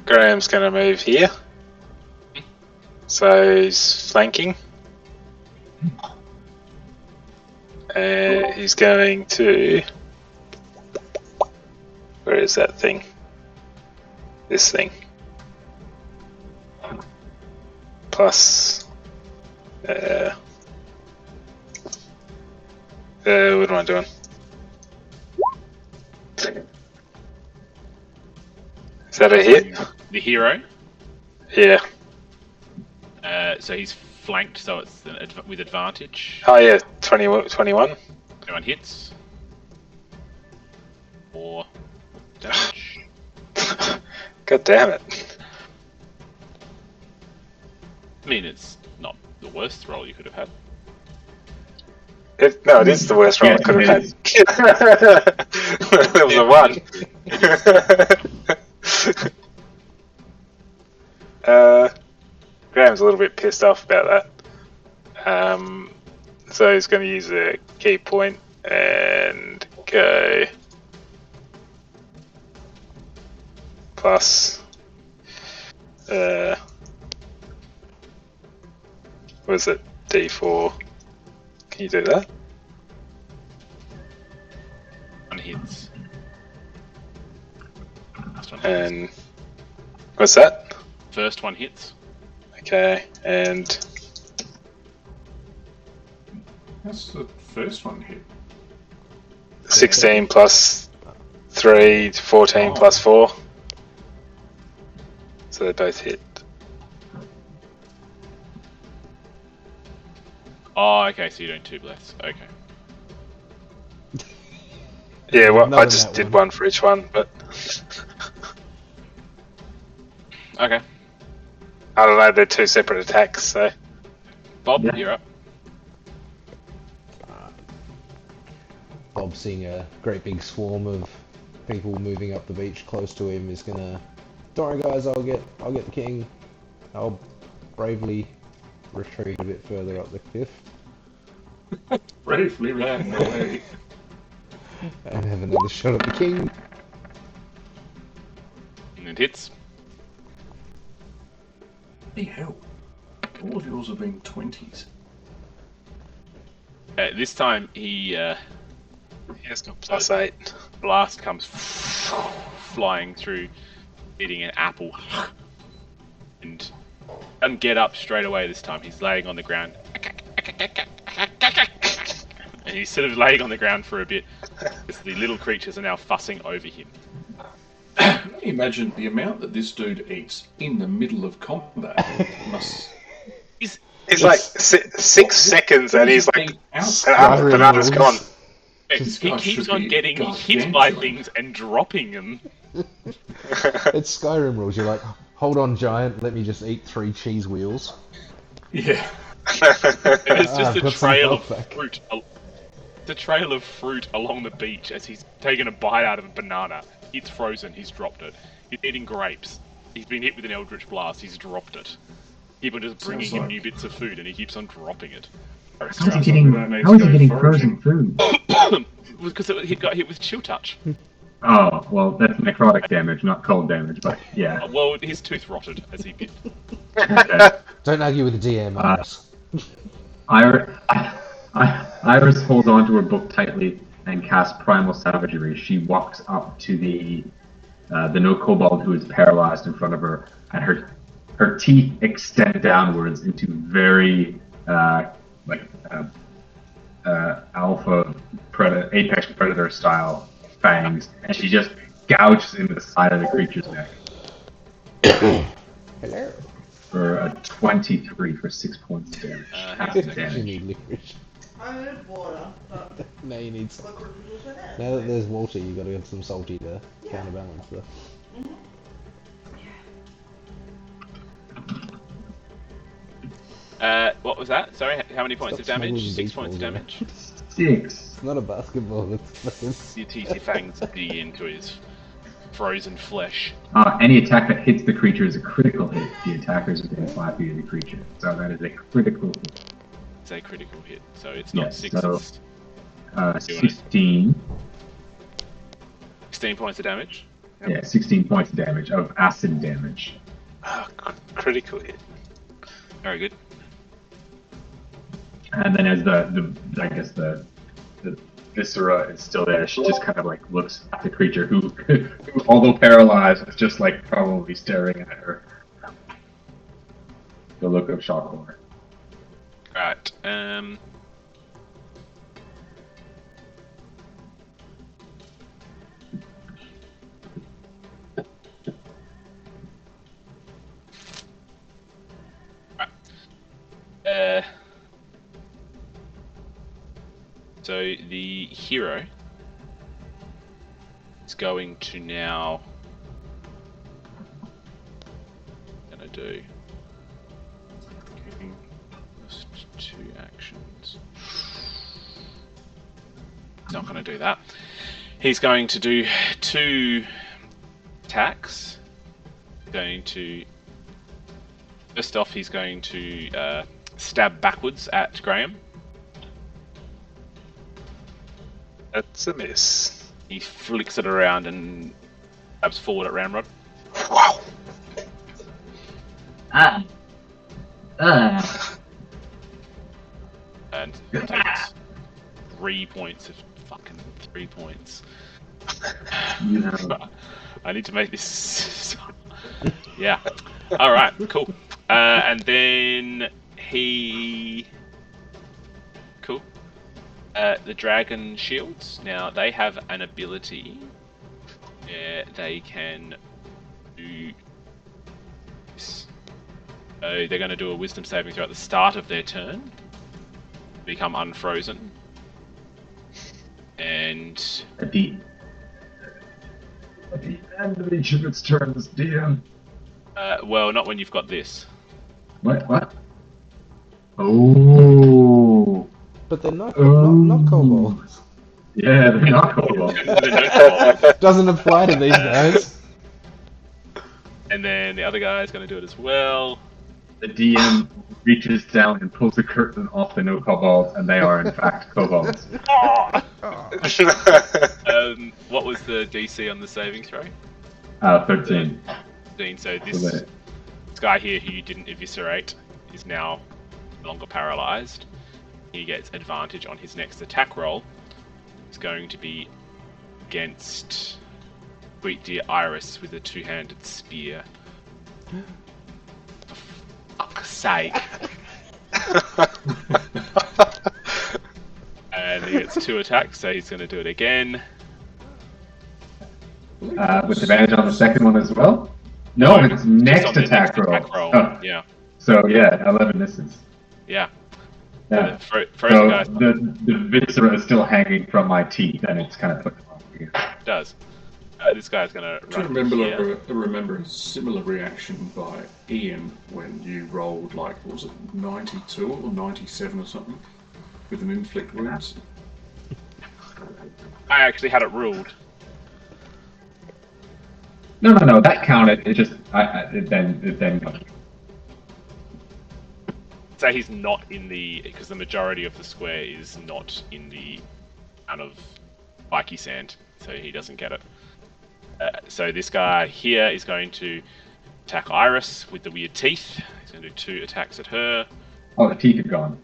Graham's gonna move here. So he's flanking. And he's going to... Where is that thing? This thing. Plus... what am I doing? Is that a hit? The hero. Yeah. So he's flanked, so it's with advantage. Oh yeah, 21. Anyone hits. Or damage. God damn it. I mean, it's not the worst roll you could have had. No, it is the worst roll I could have had. It was a 1. Graham's a little bit pissed off about that. So he's going to use a key point and go plus. What is it? D4. Can you do that? One hits. First one hits. And what's that? First one hits. Okay, and That's the first one hit. 16 plus 3, 14 plus 4. So they both hit. Oh, okay, so you're doing 2 bless. Okay. Yeah, well, Not I on just that did one. one for each one, but Okay. I don't know, they're 2 separate attacks, so. Bob, Yeah. you're up. Bob, seeing a great big swarm of people moving up the beach close to him, is gonna. Don't worry, guys. I'll get the king. I'll bravely retreat a bit further up the cliff Bravely ran away. and have another shot at the king. It hits. Hey, hell. All of yours have been 20s. This time he He's got +8. blast comes flying through, eating an apple, and doesn't get up straight away this time. He's laying on the ground, and he's sort of laying on the ground for a bit as the little creatures are now fussing over him. Can you imagine the amount that this dude eats in the middle of combat? Must... He's like 6 seconds and he's like, Outside. banana's gone. He This guy keeps should on be getting hit by gargantuan. things and dropping them. It's Skyrim rules. You're like, hold on, giant. Let me just eat 3 cheese wheels. Yeah. There's just I've a got some trail of health back. fruit. The trail of fruit along the beach as he's taken a bite out of a banana. It's frozen. He's dropped it. He's eating grapes. He's been hit with an eldritch blast. He's dropped it. People just bringing Sounds him like- new bits of food, and he keeps on dropping it. How's he Sounds like getting, we don't need how to is he go getting foraging. frozen food? Because he got hit with chill touch. Oh, well, that's necrotic damage, not cold damage, but yeah. Well, his tooth rotted as he bit. Okay. Don't argue with the DM, Iris. Iris holds onto her book tightly and casts Primal Savagery. She walks up to the no kobold who is paralyzed in front of her, and her teeth extend downwards into very alpha apex predator style fangs, and she just gouges into the side of the creature's neck Hello. for a 23 for 6 points of damage. Half the You damage. need licorice. I need water, but Now you need. licorice was in it. Now that there's water, you got to have some salty to counterbalance the. What was that? Sorry, how many points Stop of damage? smuggling 6 beach points of balls in damage. 6. It's not a basketball. It's fucking. Your teethy fangs dig into his frozen flesh. Any attack that hits the creature is a critical hit. The attackers within 5 feet of the creature. So that is a critical hit. It's a critical hit, so it's not Yes, 6, so- it's 16. 16 points of damage. Yeah, 16 points of damage, of acid damage. Critical hit. Very good. And then as the viscera is still there, she just kind of like looks at the creature who although paralyzed, is just like probably staring at her. The look of shock horror. Right. So the hero is going to now do just 2 actions. Not going to do that. He's going to do 2 attacks. First off, he's going to stab backwards at Graham. That's a miss. He flicks it around and stabs forward at Ramrod. Wow. And takes 3 points of fucking 3 points. You know, I need to make this. Yeah. All right. Cool. And then he. Cool. The dragon shields. Now they have an ability. They can do. This. So they're going to do a wisdom saving throw at the start of their turn. Become unfrozen. And at the end of each of its turns, DM. well, not when you've got this. What? Oh. But they're not kobolds. Yeah, they're not kobolds. Doesn't apply to these guys. And then the other guy is going to do it as well. The DM reaches down and pulls the curtain off the no kobolds, and they are in fact kobolds. What was the DC on the saving throw? 13. So So this that- guy here who you didn't eviscerate is now no longer paralyzed. He gets advantage on his next attack roll. It's going to be against Sweet Dear Iris with a two-handed spear. For fuck's sake. And he gets 2 attacks, so he's going to do it again. with advantage on the second one as well? No, it's Just next on the attack next roll. attack roll. Oh, Yeah, so yeah, 11 misses. yeah. Yeah. The So frozen guy the viscera is still hanging from my teeth, and it's kind of put them on here. does. This guy's going to I run remember, here. remember a similar reaction by Ian when you rolled like, what was it, 92 or 97 or something with an inflict wounds. I actually had it ruled. No, that counted. It just, it then. Say he's not in the, because the majority of the square is not in the amount of spiky sand, so he doesn't get it. So this guy here is going to attack Iris with the weird teeth. He's going to do 2 attacks at her. Oh, the teeth are gone.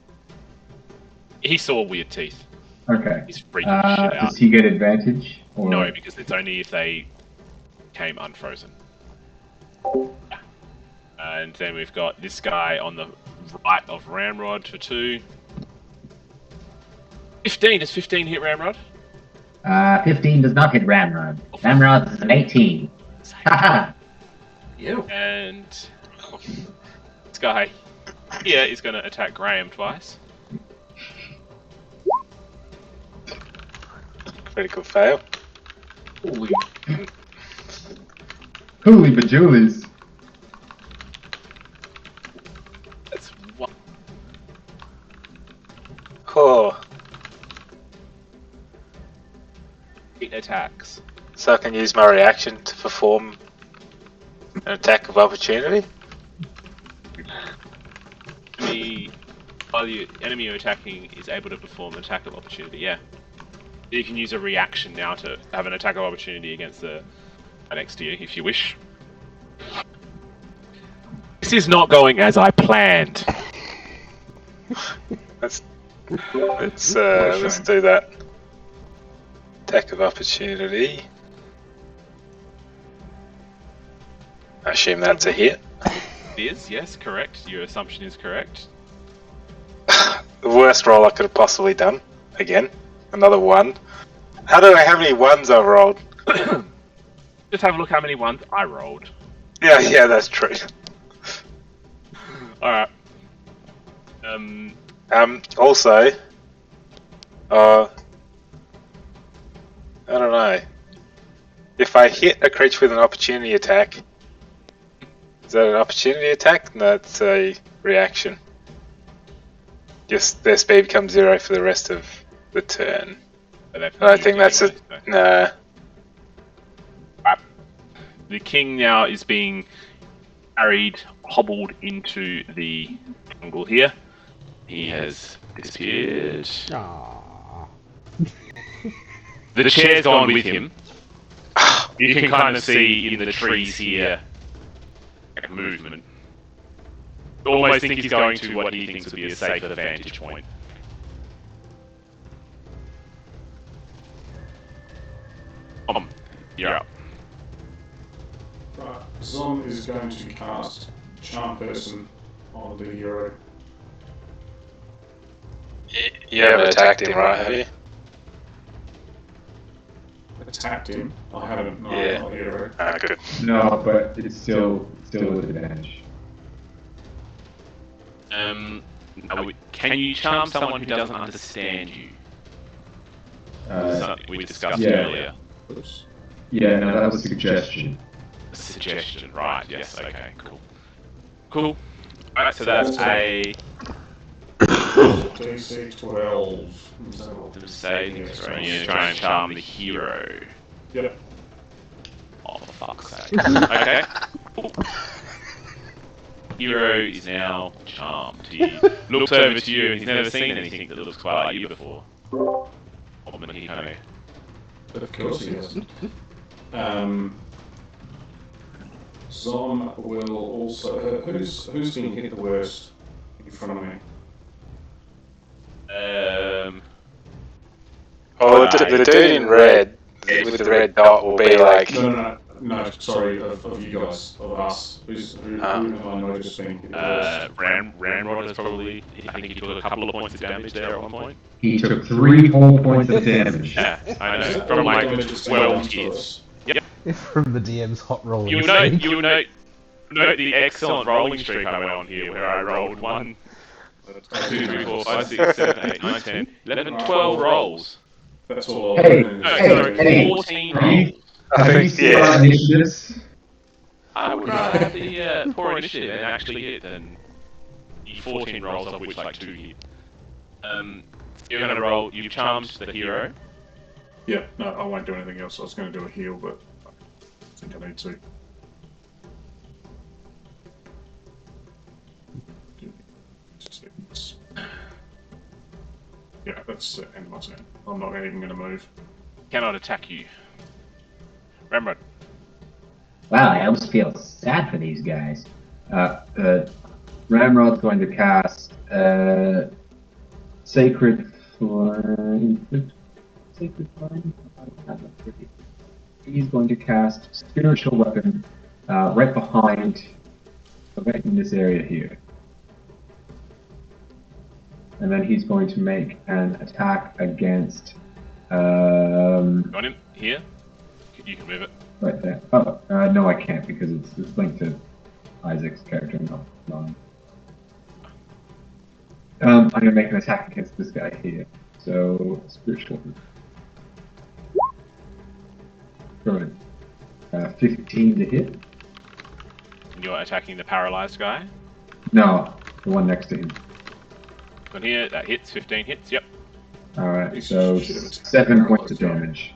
He saw weird teeth. Okay. He's freaking the shit out. Does he get advantage? Or... No, because it's only if they came unfrozen. And then we've got this guy on the right of Ramrod for 2. 15. Does 15 hit Ramrod? 15 does not hit Ramrod. Ramrod is an 18. Haha. Yeah. And this guy here is going to attack Graham twice. Critical fail. Holy. Holy bajulies. That's 1. Oh, 8 attacks. so I can use my reaction to perform an attack of opportunity. While the enemy you're attacking is able to perform an attack of opportunity, yeah. You can use a reaction now to have an attack of opportunity against the guy next to you, if you wish. This is not going as I planned. Let's do that. Attack of opportunity. I assume that's a hit. It is, yes, correct. Your assumption is correct. The worst roll I could have possibly done. Again, another 1. How many 1s I've rolled? Just have a look how many ones I rolled. Yeah, that's true. Alright. Also, I don't know. If I hit a creature with an opportunity attack, is that an opportunity attack? No, it's a reaction. Just their speed becomes 0 for the rest of the turn. But they've I don't think that's anyway, it. so. Nah. The king now is being carried, hobbled into the jungle here. He has disappeared. Aww. The chair's gone with him. You can kind of see in the trees here movement. Almost think he's going to what he thinks would be a safer vantage point. You're up. Right. Zon is going to cast Charm Person on the hero. You haven't attacked him, right? Have you? Attacked him. I haven't. No, Yeah. not the hero. Ah, good. No, but it's still with advantage. Can you charm someone who doesn't understand you? Something we discussed yeah. earlier. Oops. Yeah, no, that was a suggestion. A suggestion, right? Yes. Okay. Cool. Alright, so that's a DC 12. Is that all? saving throw. You're gonna try and charm the hero. Yep. Oh, for fuck's sake. Okay. Cool. Hero is now charmed. He looks over to you and he's never seen anything that looks quite like you before. Of course he hasn't. Zom will also. Who's going to hit the worst in front of me? Oh, the dude in red with the red dot will be like. No. Sorry, of you guys, of us. Who have I noticed being hit the worst? Ramrod is probably. I think he took a couple of points of damage there at one point. He took 3 whole points of damage. Yeah, I know. That From like damage is 12 to hits. us. From the DM's hot rolling. You note the excellent rolling streak I went on here, where I rolled 1, 2, 3, 4, 5, 6, 7, 8, 9, 10, 11, 12 rolls. That's all. Hey, No, sorry, 14 rolls. I think Yeah. initiatives. I would rather have the poor initiative and actually hit than the 14 rolls of which like 2 hit. You're gonna roll. You've charmed the hero. Yeah, no, I won't do anything else. I was going to do a heal, but I think I need to. Yeah, that's the end of my turn. I'm not even going to move. Cannot attack you. Remember, Wow, I almost feel sad for these guys. Ramrod's going to cast Sacred Flame. Sacred Flame? He's going to cast Spiritual Weapon right behind, right in this area here. And then he's going to make an attack against. got him here. You can move it. Right there. Oh, no, I can't because it's linked to Isaac's character, not mine. I'm going to make an attack against this guy here. So, spiritual. Right. 15 to hit. And you're attacking the paralyzed guy. No, the one next to him. Got here. That hits. 15 hits. Yep. Alright, so 7 points of damage.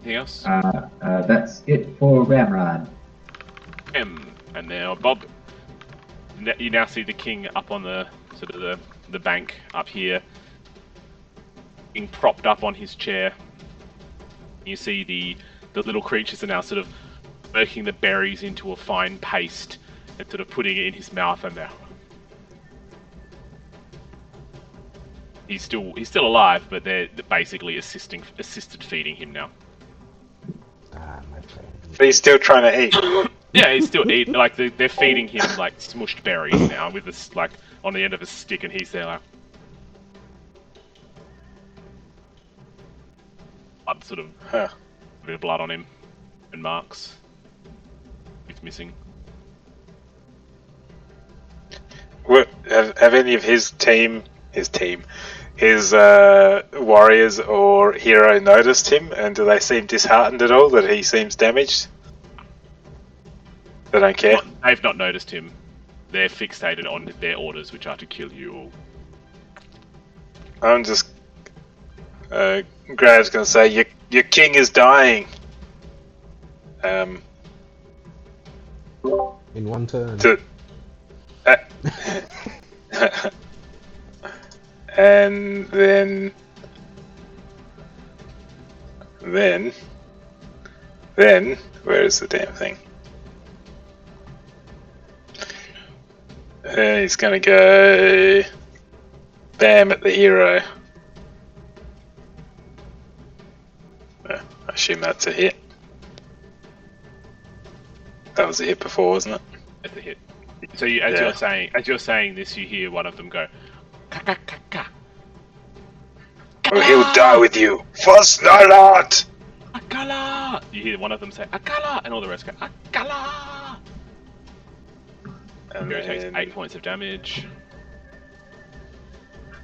Anything else? That's it for Ramrod. And now Bob. You now see the king up on the sort of the bank up here, being propped up on his chair. You see the little creatures are now sort of working the berries into a fine paste and sort of putting it in his mouth, and now he's still alive, but they're basically assisted feeding him now. Ah, my friend. But he's still trying to eat. Yeah, he's still eating. Like they're feeding him like smushed berries now with this like on the end of a stick, and he's there like blood, sort of Huh. a bit of blood on him and marks. He's missing. What, have any of his warriors or hero noticed him, and do they seem disheartened at all that he seems damaged? They don't care. They've not noticed him. They're fixated on their orders, which are to kill you all. I'm just. Grav's gonna say your king is dying. In one turn. And then where is the damn thing? He's gonna go bam at the hero. I assume that's a hit. That was a hit before, wasn't it? At the hit. So as you're saying this, you hear one of them go, "Ka ka ka ka." Or he'll die with you. First night out. Akala! You hear one of them say, Akala! And all the rest go, Akala! And Hero takes then 8 points of damage.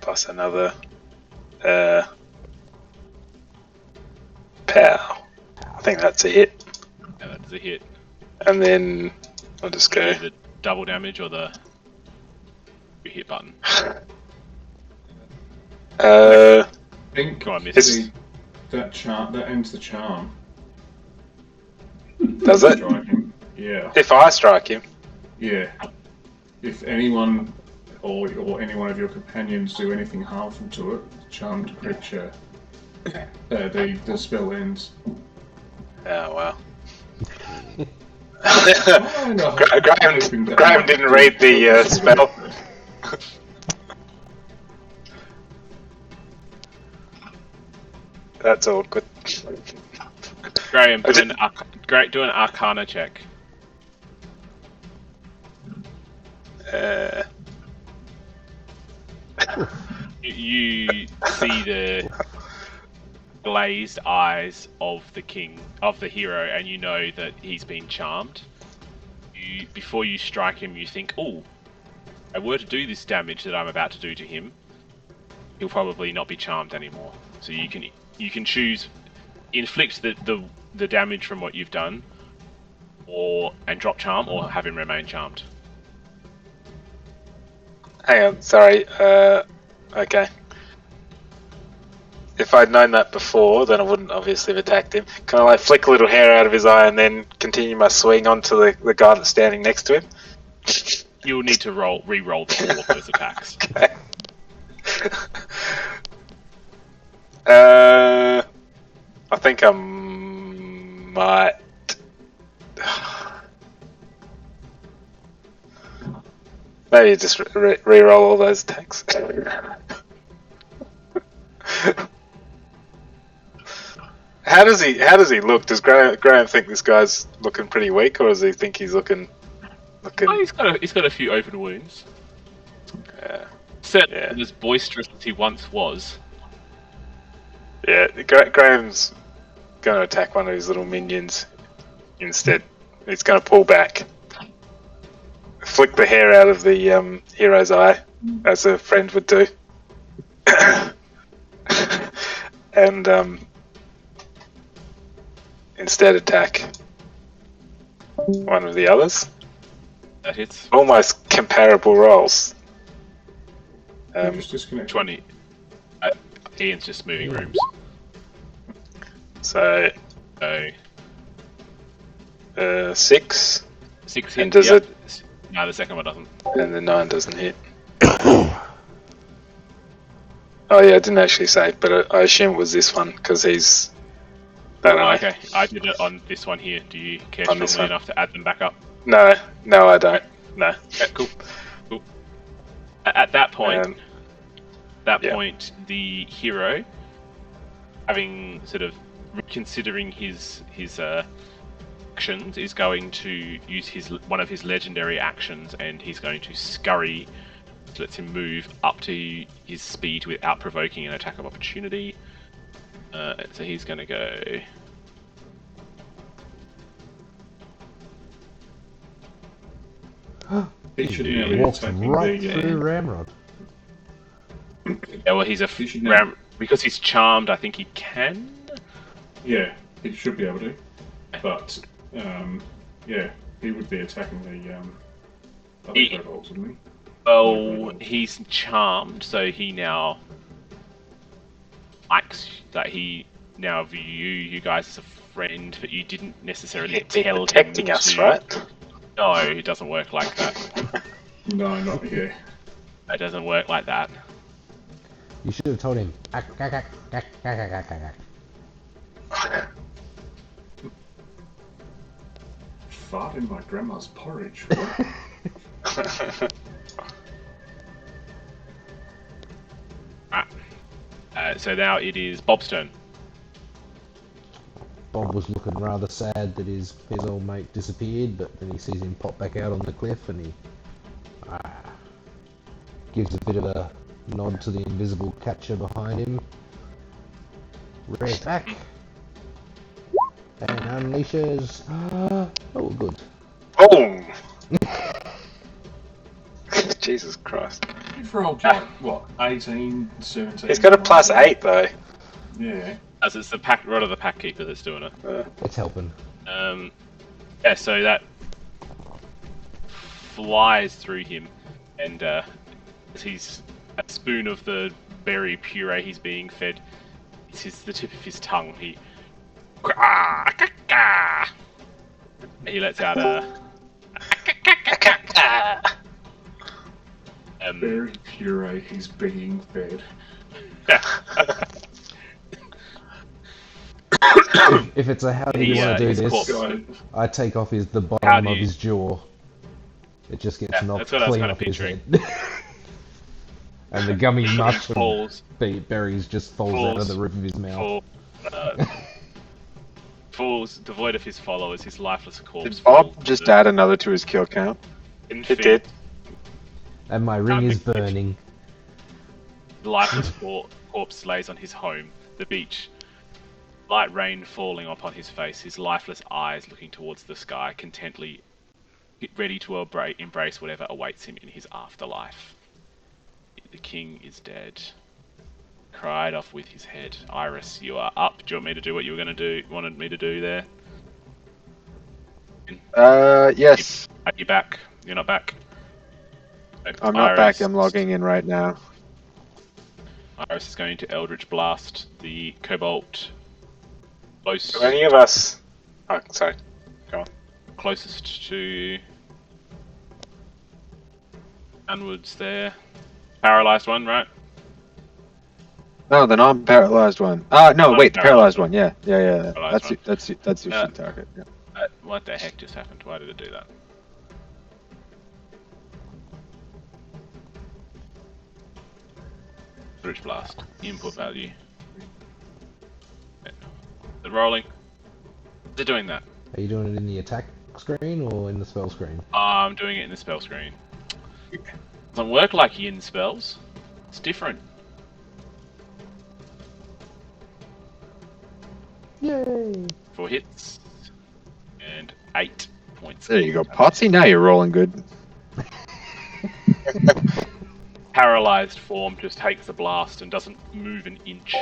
plus another pow. I think that's a hit. And that's a hit. And then I'll just go. The double damage or the hit button. I think Go on, miss. It's- that ends the charm. Does it? Strike him. Yeah. If I strike him. Yeah. If anyone or any one of your companions do anything harmful to it, charmed creature, the spell ends. Oh wow. Oh, no. Graham didn't read the spell. That's awkward. Graham, do an Arcana check. You see the glazed eyes of the hero, and you know that he's been charmed. Before you strike him, you think, "Oh, if I were to do this damage that I'm about to do to him, he'll probably not be charmed anymore." So you can choose inflict the damage from what you've done, and drop charm, or have him remain charmed. Hang on, sorry. Okay. If I'd known that before, then I wouldn't obviously have attacked him. Can I flick a little hair out of his eye and then continue my swing onto the guy that's standing next to him? You'll need to re-roll all of those attacks. Okay. I think I might. Maybe just re-roll all those attacks. How does he look? Does Graham think this guy's looking pretty weak, or does he think he's looking? Oh, he's got a few open wounds. Certainly as boisterous as he once was. Yeah, Graham's going to attack one of his little minions instead. He's going to pull back, flick the hair out of the hero's eye, as a friend would do, and instead attack one of the others. That hits. Almost comparable rolls. Just disconnect. 20. Ian's just moving rooms. So 6. 6 And hits. does it? No, the second one doesn't. And the 9 doesn't hit. Oh yeah, I didn't actually say, but I assume it was this one because he's. Don't know. Okay, I did it on this one here. Do you care On this strongly one. enough to add them back up? No, I don't. No. Okay, cool. At that point, Yeah. point, the hero, having sort of reconsidering his actions, is going to use one of his legendary actions, and he's going to scurry, which lets him move up to his speed without provoking an attack of opportunity. So he's going to go. He should Yeah, now be Walked attacking right the. through Ramrod. Yeah, well, he's because he's charmed. I think he can. Yeah, he should be able to. But yeah, he would be attacking the other kobolds, wouldn't he? Well, he's charmed, so he now likes that he now view you guys as a friend, but you didn't necessarily He'd be tell him protecting us, to... right? No, it doesn't work like that. No, not here. It doesn't work like that. You should have told him. Fart in my grandma's porridge. So now it is Bob's turn. Bob was looking rather sad that his old mate disappeared, but then he sees him pop back out on the cliff and he gives a bit of a nod to the invisible catcher behind him. Rear attack. And unleashes. Oh, good. Boom! Jesus Christ. You've rolled like, what, 18, 17? He's got a +8 though. Yeah. As it's the rod of the pack keeper that's doing it. It's helping. Yeah, so that flies through him, and as he's a spoon of the berry puree he's being fed, it's the tip of his tongue. He lets out a Berry puree, he's being fed. If it's a how do you He, want to do his this, corpse. Got it. I take off the How bottom do of you- his jaw. It just gets Yeah, knocked that's what I was clean kinda off his picturing. head. And the gummy mushroom falls, berries just falls out of falls, the roof of his mouth. falls devoid of his followers. His lifeless corpse. Did Bob falls just to add another to his kill count? the It did. And my ring is burning. The lifeless corpse lays on his home, the beach. Light rain falling upon his face, his lifeless eyes looking towards the sky, contently ready to embrace whatever awaits him in his afterlife. The king is dead. Cried off with his head. Iris, you are up. Do you want me to do what you were going to do? Wanted me to do there? Yes. Are you back? You're not back. I'm not back. I'm logging in right now. Iris is going to Eldritch Blast the Cobalt close, Do any of us... Oh, sorry. closest to Unwoods there. Paralyzed one, right? No, the non-paralyzed one. No, wait, the paralyzed Non-paralyzed one. Yeah. Paralyzed That's your Yeah. shit target. Yeah. What the heck just happened? Why did it do that? Eldritch Blast. Input value. The rolling. Is it doing that? Are you doing it in the attack screen or in the spell screen? I'm doing it in the spell screen. Doesn't work like yin spells. It's different. Yay! 4 hits. And 8 points. There you go, Potsy. Now you're rolling good. Paralyzed form just takes the blast and doesn't move an inch.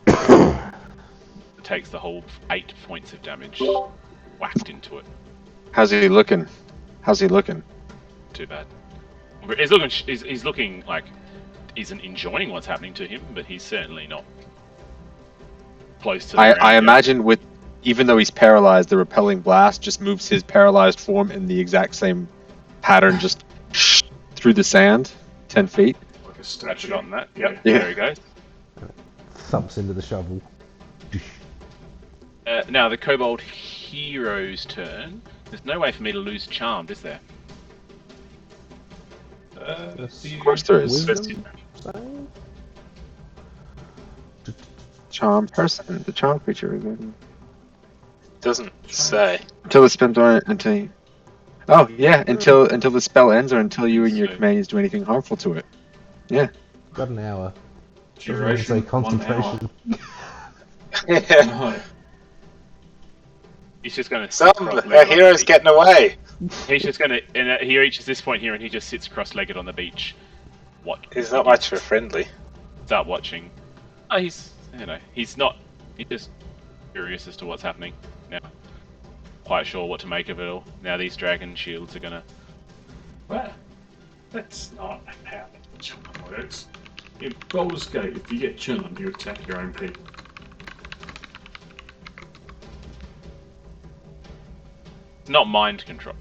It takes the whole 8 points of damage whacked into it. How's he looking? Too bad. He's looking like isn't enjoying what's happening to him, but he's certainly not close to the ground I yet. imagine with, even though he's paralyzed, the repelling blast just moves his paralyzed form in the exact same pattern, just through the sand, 10 feet. Like a I've statue. forgotten that. Yep, Yeah. there he goes. Thumps into the shovel. Now the Kobold Hero's turn. There's no way for me to lose Charmed, is there? Of course there is. Wisdom save? Charm person, the charm creature. Doesn't say. Until it spends on it, until you... Oh, yeah, until the spell ends or until you and your So- companions do anything harmful to it. Got an hour. Doesn't even Duration, say 1 hour. concentration. No. He's just going to. Our hero's getting away. He's just going to. And he reaches this point here, and he just sits cross-legged on the beach. What? He's not much for friendly. Start watching. Oh, he's he's not. He's just curious as to what's happening now. Quite sure what to make of it all. Now these dragon shields are gonna. Well, that's not how charm works. In Baldur's Gate, if you get charmed, you attack your own people. It's not mind control.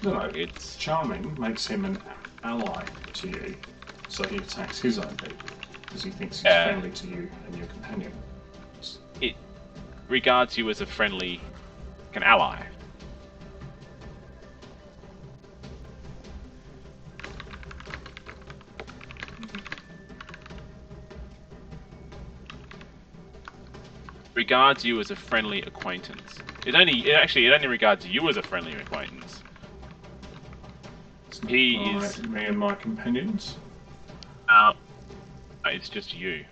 No, It's charming makes him an ally to you, so he attacks his own people because he thinks he's friendly to you and your companion. it regards you as a friendly, an ally. Regards you as a friendly acquaintance. It only regards you as a friendly acquaintance. It's not He like is- me and my companions. It's just you.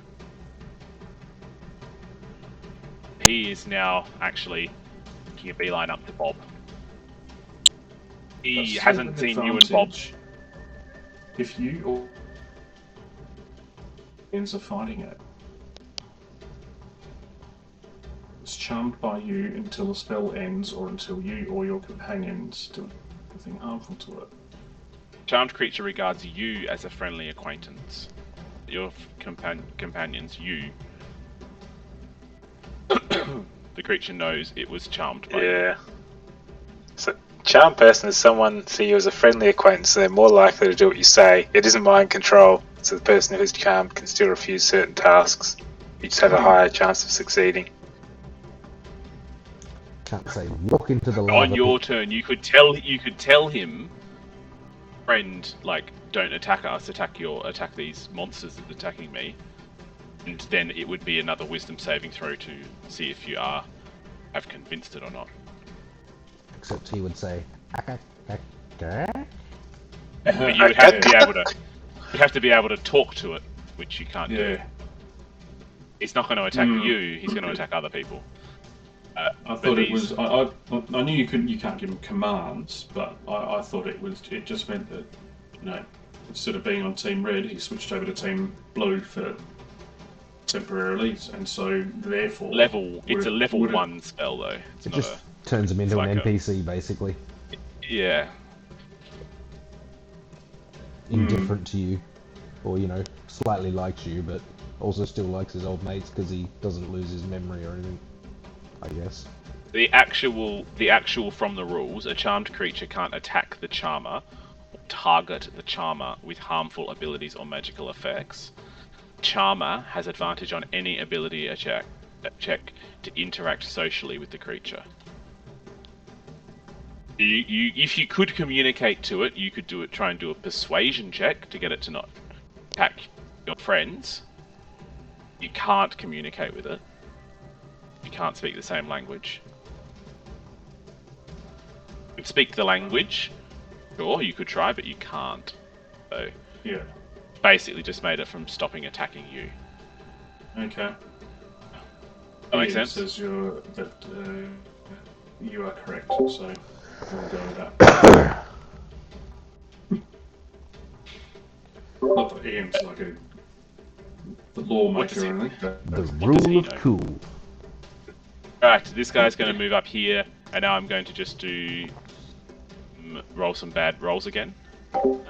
He is now actually making a beeline up to Bob. He That's hasn't still an seen you and Bob. advantage if you or ends are fighting it. It's charmed by you until the spell ends or until you or your companions do anything harmful to it. Charmed creature regards you as a friendly acquaintance. Your companions, you. The creature knows it was charmed by you. Yeah. So charm person is someone see you as a friendly acquaintance, so they're more likely to do what you say. It isn't mind control, so the person who's charmed can still refuse certain tasks. You just have a higher chance of succeeding. Can't say walk into the lava. On your turn, you could tell him, friend, like, don't attack us, attack these monsters that are attacking me, and then it would be another wisdom saving throw to see if you have convinced it or not. Except he would say, But you would have to be able to talk to it, which you can't do. It's not going to attack you. He's going to attack other people. I thought it was. I knew you can't give him commands, but I thought it just meant that, instead of being on Team Red, he switched over to Team Blue for temporarily, and so therefore it's a level 1 spell though. It just turns him into an NPC basically. Yeah. Indifferent to you, or slightly likes you, but also still likes his old mates because he doesn't lose his memory or anything, I guess. The actual from the rules, a charmed creature can't attack the charmer or target the charmer with harmful abilities or magical effects. Charmer has advantage on any ability check to interact socially with the creature. If you could communicate to it, you could try and do a persuasion check to get it to not attack your friends. You can't communicate with it. You can't speak the same language. You can speak the language. Sure, you could try, but you can't. So yeah, basically just made it from stopping attacking you. Okay. That makes sense. Says you are correct, so we'll go with that. Not that Ian's like the lawmaker or anything. The rule of cool. Alright, this guy's going to move up here, and now I'm going to just roll some bad rolls again. So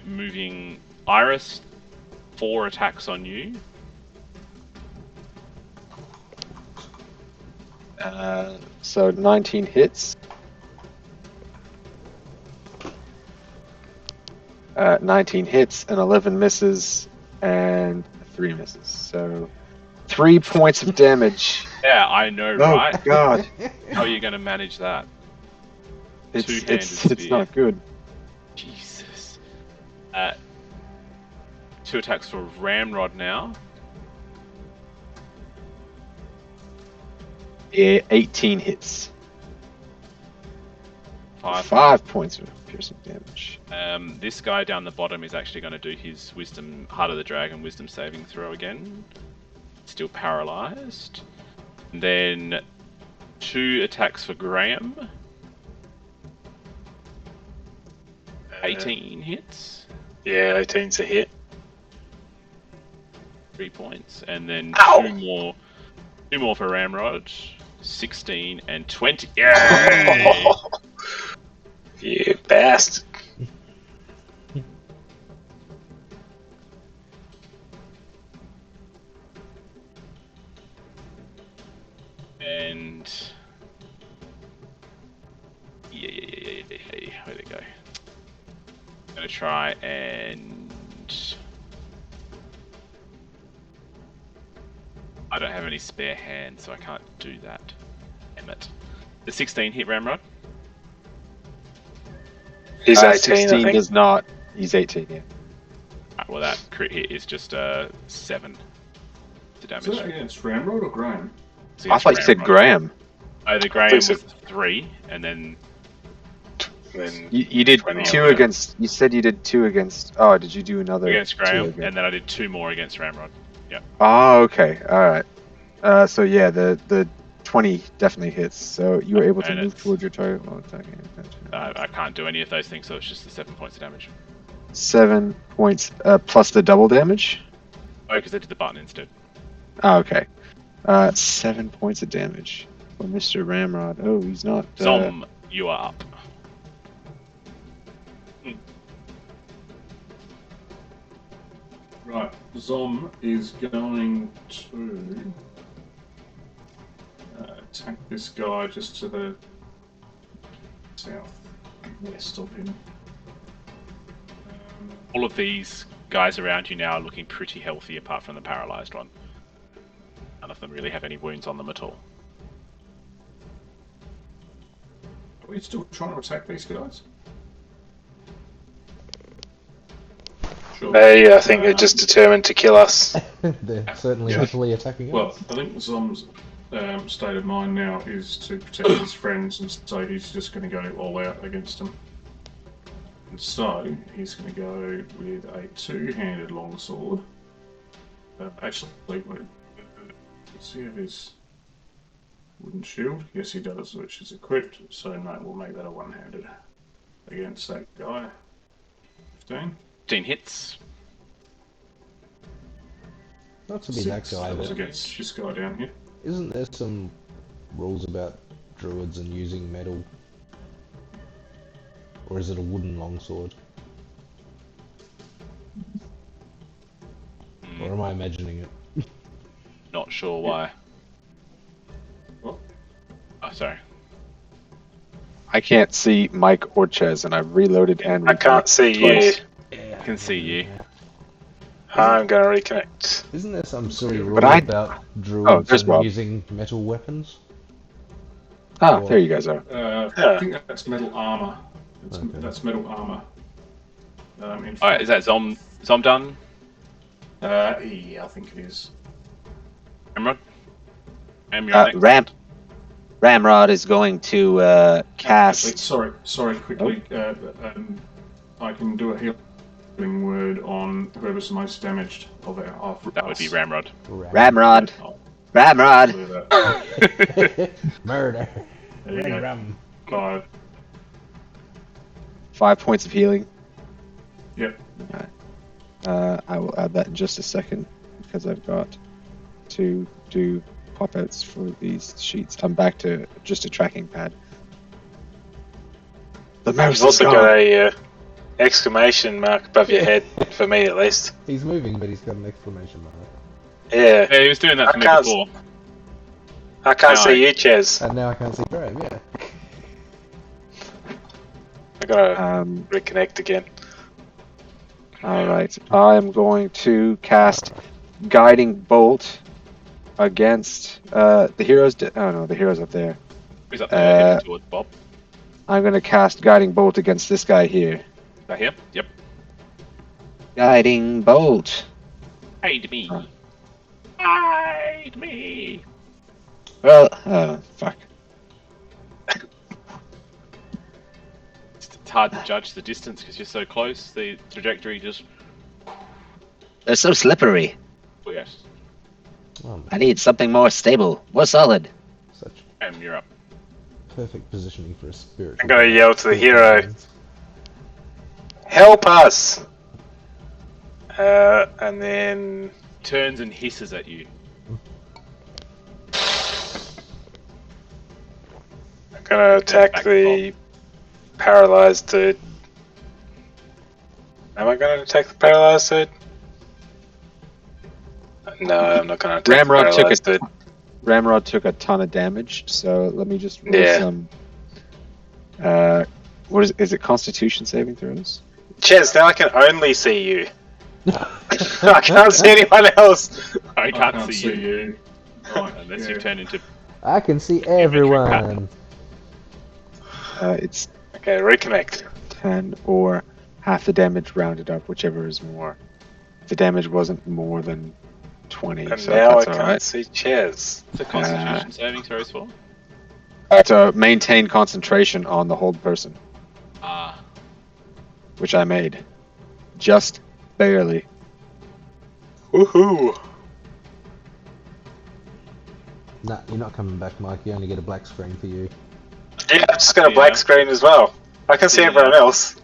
moving Iris, 4 attacks on you. So 19 hits. 19 hits and 11 misses and 3 misses. So 3 points of damage. Yeah, I know, Oh right? God, How are you going to manage that? it's not good. Jesus. 2 attacks for Ramrod now. Yeah, 18 hits. 5 points of piercing damage. This guy down the bottom is actually going to do his Wisdom, Heart of the Dragon Wisdom saving throw again. Still paralyzed. And then 2 attacks for Graham. 18 hits. Yeah, 18's a hit. 3 points. And then Ow! 2 more for Ramrod. 16 and 20. Yay! You bastard. And yeah. Where'd it go? I'm gonna try and I don't have any spare hands, so I can't do that. Damn it. The 16 hit Ramrod. He's 18, 16 I think. does not. He's 18, yeah. Right, well, that crit hit is just 7 to damage. Is that against Ramrod or Graham? It's I thought you said Ramrod. Graham. Oh, the Graham was 3, and then Then You did 20 2 on that. against. You said you did 2 against. Oh, did you do another? against 2 Graham, against- and then I did 2 more against Ramrod. Oh, okay. All right. So yeah, the 20 definitely hits. So you were able to And move it's- towards your target while attacking. I can't do any of those things, so it's just the 7 points of damage. 7 points plus the double damage. Oh, because I did the button instead. Oh, okay. 7 points of damage for Mr. Ramrod. Oh, he's not. Zom, you are up. Right, Zom is going to attack this guy just to the south west of him. All of these guys around you now are looking pretty healthy, apart from the paralysed one. None of them really have any wounds on them at all. Are we still trying to attack these guys? Sure. They, I think, are just determined to kill us. They're certainly Yeah. happily attacking Well, us. I think Zom's state of mind now is to protect his friends, and so he's just going to go all out against them. And so he's going to go with a two-handed longsword. Actually, wait, does he have his wooden shield? Yes, he does, which is equipped. So no, we'll make that a one-handed against that guy. 15. 15 hits. Not to be that guy, That was but against this guy down here. isn't there some rules about druids and using metal? Or is it a wooden longsword? Or am I imagining it? Not sure why. What? Oh, sorry. I can't see Mike or Ches, and I've reloaded and I can't see you. twice. I can see you. I'm going to reconnect. Isn't there some silly rule But I- about druids there's and Rob. using metal weapons? Ah, there you guys are. I think that's metal armor. Okay. That's metal armor. Alright, is that Zom done? Yeah, I think it is. Ramrod? You're next. Ramrod is going to Actually, cast. sorry, quickly. I can do a healing word on whoever's the most damaged of our. That would be Ramrod. Ramrod. I'll Ramrod. do that. Murder. There you go. Ram. 5. 5 points of healing. Yep. I will add that in just a second because I've got to do pop-outs for these sheets. I'm back to just a tracking pad. The mouse You've is also gone. got a exclamation mark above your head, for me at least. He's moving, but he's got an exclamation mark. Yeah. Yeah, he was doing that for I me can't- before. I can't No, see you, Ches. And now I can't see Graham, yeah. I gotta Um, reconnect again. Alright, I'm going to cast Guiding Bolt against the heroes. Oh no, the hero's up there. He's up there heading towards Bob. I'm going to cast Guiding Bolt against this guy here. Right here? Yep. Guiding bolt. Aid me. Aid me. Well, Fuck. It's hard to judge the distance because you're so close. The trajectory just. they're so slippery. Oh, yes. Oh, I need something more stable, more solid. such You're up. perfect positioning for a spiritual. I'm gonna yell to the hero. being. Help us! And then Turns and hisses at you. I'm gonna attack Back the paralyzed dude. Am I gonna attack the paralyzed dude? No, I'm not gonna attack Ramrod the took paralyzed it. dude. Ramrod took a ton of damage, so let me just roll Yeah. some. What is it? Constitution saving throws? Ches, now I can only see you. I can't see anyone else. I can't see you. you. Right, Unless yeah. you've turned into. I can see everyone. It's Okay, reconnect. 10 or half the damage rounded up, whichever is more. The damage wasn't more than 20, And so now I that's can't alright. see Ches. The Constitution saving throws for? To maintain concentration on the hold person, Ah. which I made. Just barely. Woohoo! Nah, you're not coming back, Mike. You only get a black screen for you. Yeah, I've just got a black Yeah. screen as well. I can see Yeah. everyone else.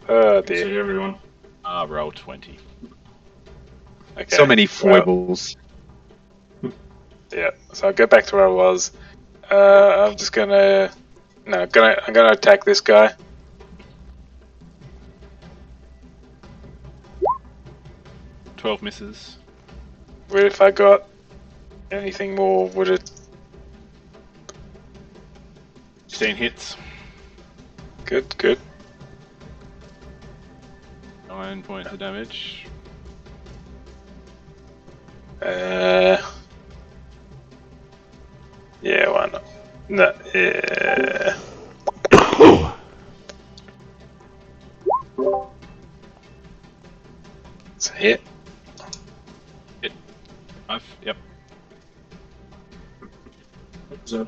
Oh See dear. everyone. Roll 20. Okay. So many well, foibles. yeah. So I'll go back to where I was. I'm just gonna. No, I'm gonna attack this guy. – 12 misses. What if I got anything more? Would it? 16 hits. Good, good. 9 points of damage. Yeah, why not? No, yeah. It's a hit. Yep. So,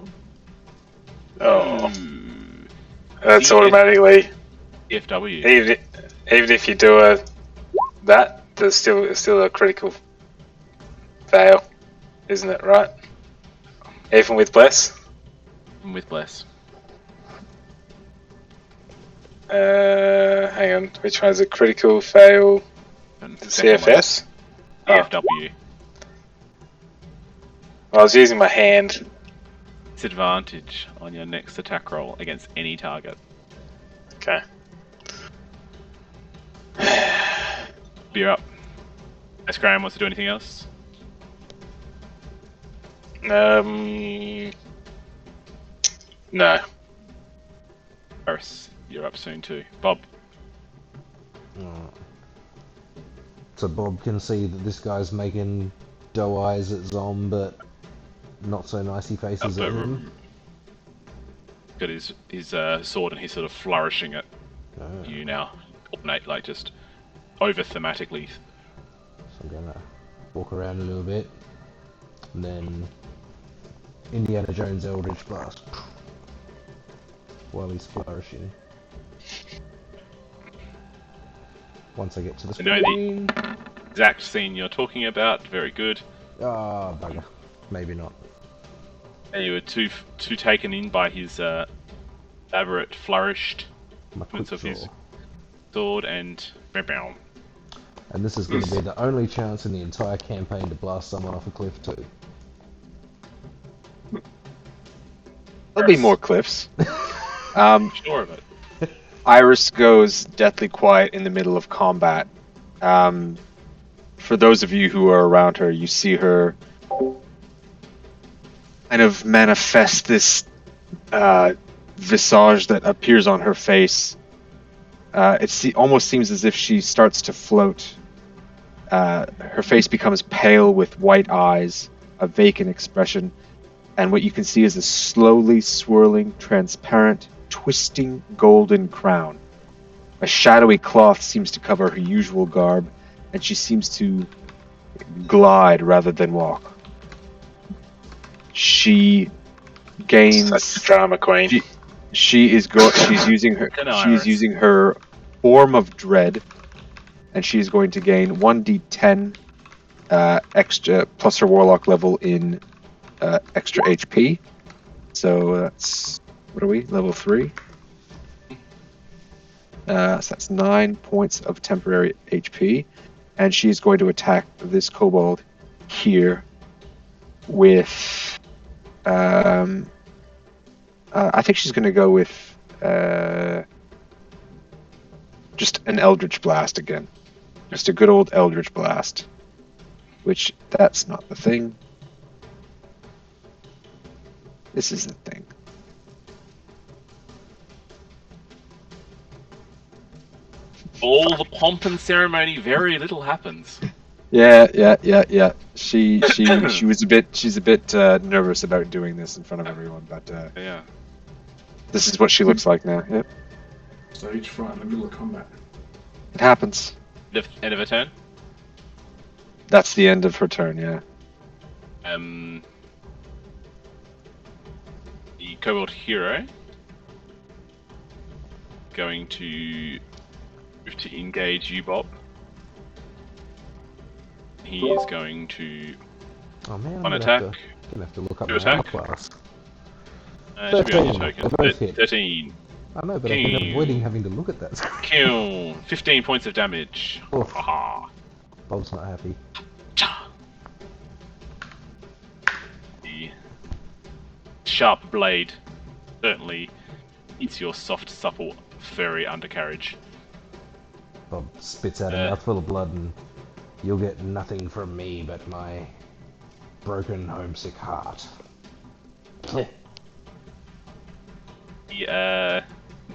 Oh, Ooh. that's The- automatically. FW. Even if you do that, there's still a critical fail, isn't it? Right? Even with bless. With bless. Hang on. Which one's a critical fail? And The second one, CFS. Oh, FW. I was using my hand. Disadvantage on your next attack roll against any target. Okay. You're up. As Graham wants to do anything else? No. Paris, you're up soon too. Bob. So Bob can see that this guy's making doe eyes at Zom, but not so nicey faces at him. Got his sword and he's sort of flourishing it. Oh. You now, ornate, like just over thematically. So I'm gonna walk around a little bit, and then Indiana Jones Eldritch Blast while he's flourishing. Once I get to the I know screen. the exact scene you're talking about. Very good. Ah, bugger. Maybe not. And you were too taken in by his elaborate flourished My movements quick of his draw. sword and. And this is going to be the only chance in the entire campaign to blast someone off a cliff too. There'll be more cliffs. Sure of it. Iris goes deathly quiet in the middle of combat. For those of you who are around her, you see her kind of manifest this visage that appears on her face. It almost seems as if she starts to float. Her face becomes pale with white eyes, a vacant expression, and what you can see is a slowly swirling, transparent, twisting golden crown. A shadowy cloth seems to cover her usual garb, and she seems to glide rather than walk. She gains Such a drama queen. She's using her form of dread, and she's going to gain 1d10 extra plus her warlock level in extra HP. So that's, what are we? Level 3. So that's 9 points of temporary HP, and she's going to attack this kobold here with I think she's going to go with just an Eldritch Blast again. Just a good old Eldritch Blast. Which, that's not the thing. This is the thing. All the pomp and ceremony, very little happens. Yeah. She's a bit nervous about doing this in front of everyone, but Yeah. this is what she looks like now. Yep. stage fright in the middle of combat. It happens. End of a turn. That's the end of her turn, yeah. The Kobold Hero going to move to engage you, Bob. He is going to Oh man, I'm one gonna attack. gonna have to look up Two my attack. armor class. Should be on your 13. token. They both hit. 13. I know, but I've been avoiding having to look at that. Kill. 15 points of damage. Oof. Haha. Bob's not happy. The sharp blade certainly eats your soft, supple, furry undercarriage. Bob spits out a mouthful of blood, and you'll get nothing from me but my broken, homesick heart. The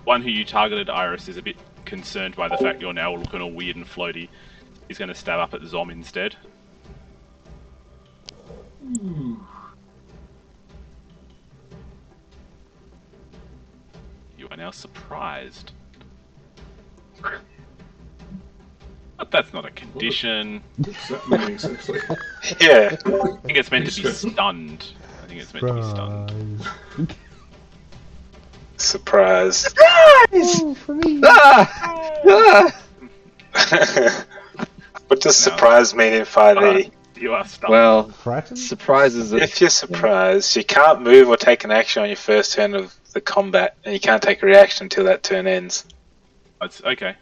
one who you targeted, Iris, is a bit concerned by the fact you're now looking all weird and floaty. He's going to stab up at Zom instead. You are now surprised. But that's not a condition. What's that mean exactly? Yeah. I think it's meant to be stunned. I think it's meant to be stunned. Surprise. Oh, for me. What does surprise mean in 5e? You are stunned. Well, Frightened? surprises. If you're surprised, you can't move or take an action on your first turn of the combat, and you can't take a reaction until that turn ends. It's okay.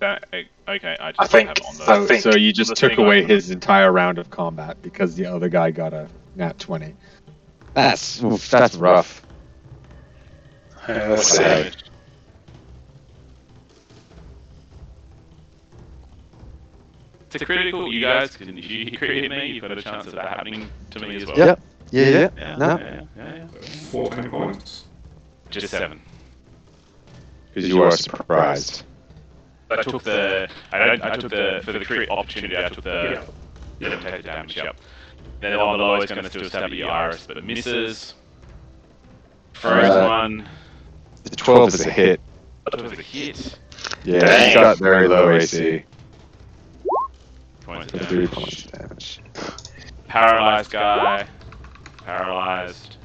Okay, I just I think- have it on the. I think- So you just the took thing away open. his entire round of combat because the other guy got a nat 20. That's rough. Let's see. damage. It's a critical. You guys, can if you crit hit me, you've got a chance of that happening to me as well. Yep. Yeah. Yeah, No. yeah. 4 hit points. Just 7. Because you are surprised. I took the. I took the for the crit opportunity. I took the. Let him take the damage. Yep. Then on the low is going to still stab at your Iris, but it misses. Froze one. The 12 is a hit. That was a hit. Yeah, Dang. he's got very low AC. Points of 3 damage. points of damage. Paralyzed guy. Paralyzed.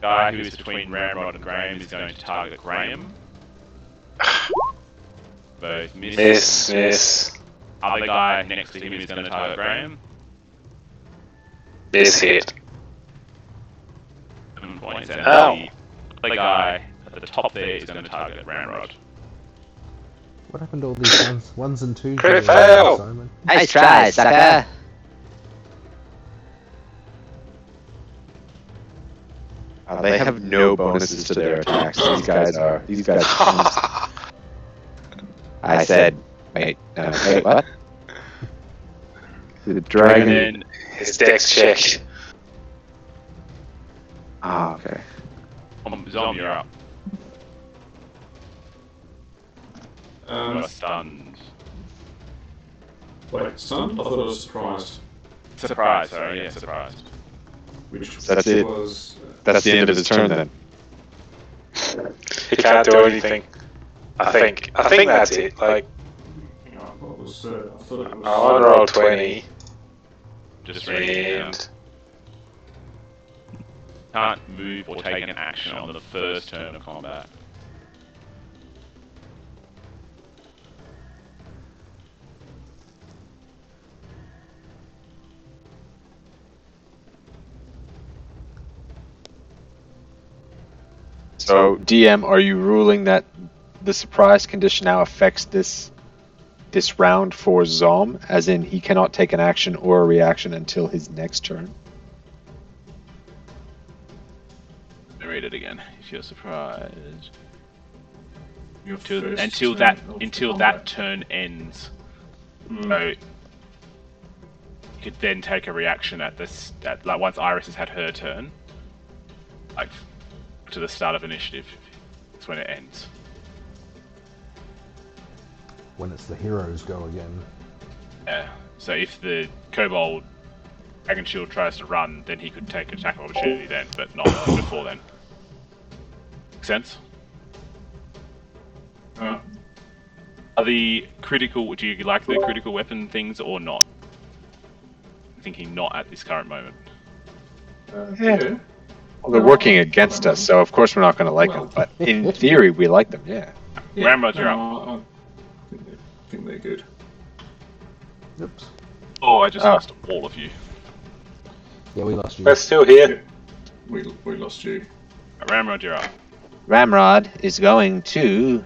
Guy who is between Ramrod and Graham is going to target Graham. Both miss. Miss. Other guy next to him is going to target Graham. Miss hit. 7 points. And Ow. the other guy at the top there is going to target Ramrod. What happened to all these ones and twos? Crit you fail. Simon? Nice try, sucker. They have no bonuses to their attacks. These guys are. These guys. I said. Wait. No. Wait. What? The And dragon. then His dex check. Ah, okay. Zom, you're up. You Um, are stunned. wait, stunned? I thought it was surprised. Surprised, sorry, yeah, surprised. Which That's it. was... That's the end of his turn then. He can't do anything. I think that's it. Like, hang on, what was... I thought it was... I'll roll 20 Just reading it now. and Can't move or take an action on the first turn of combat. So, DM, are you ruling that the surprise condition now affects this round for Zom, as in he cannot take an action or a reaction until his next turn? Let me read it again. If you're surprised, Your until first until turn that of until combat. that turn ends. Mm. So you could then take a reaction at this, at like once Iris has had her turn, like to the start of initiative. That's when it ends. When it's the heroes go again. Yeah. So if the Kobold Dragon Shield tries to run, then he could take attack of opportunity then, but not before then. Make sense? Are the critical? Do you like the critical weapon things or not? I'm thinking not at this current moment. Yeah. Well, they're working against us, so of course we're not going to like them. But in theory, we like them. Yeah. Ramrod, you're up. I think they're good. Oops. Oh, I just lost all of you. Yeah, we lost you. we're still here. We lost you. Ramrod, you're up. Ramrod is going to.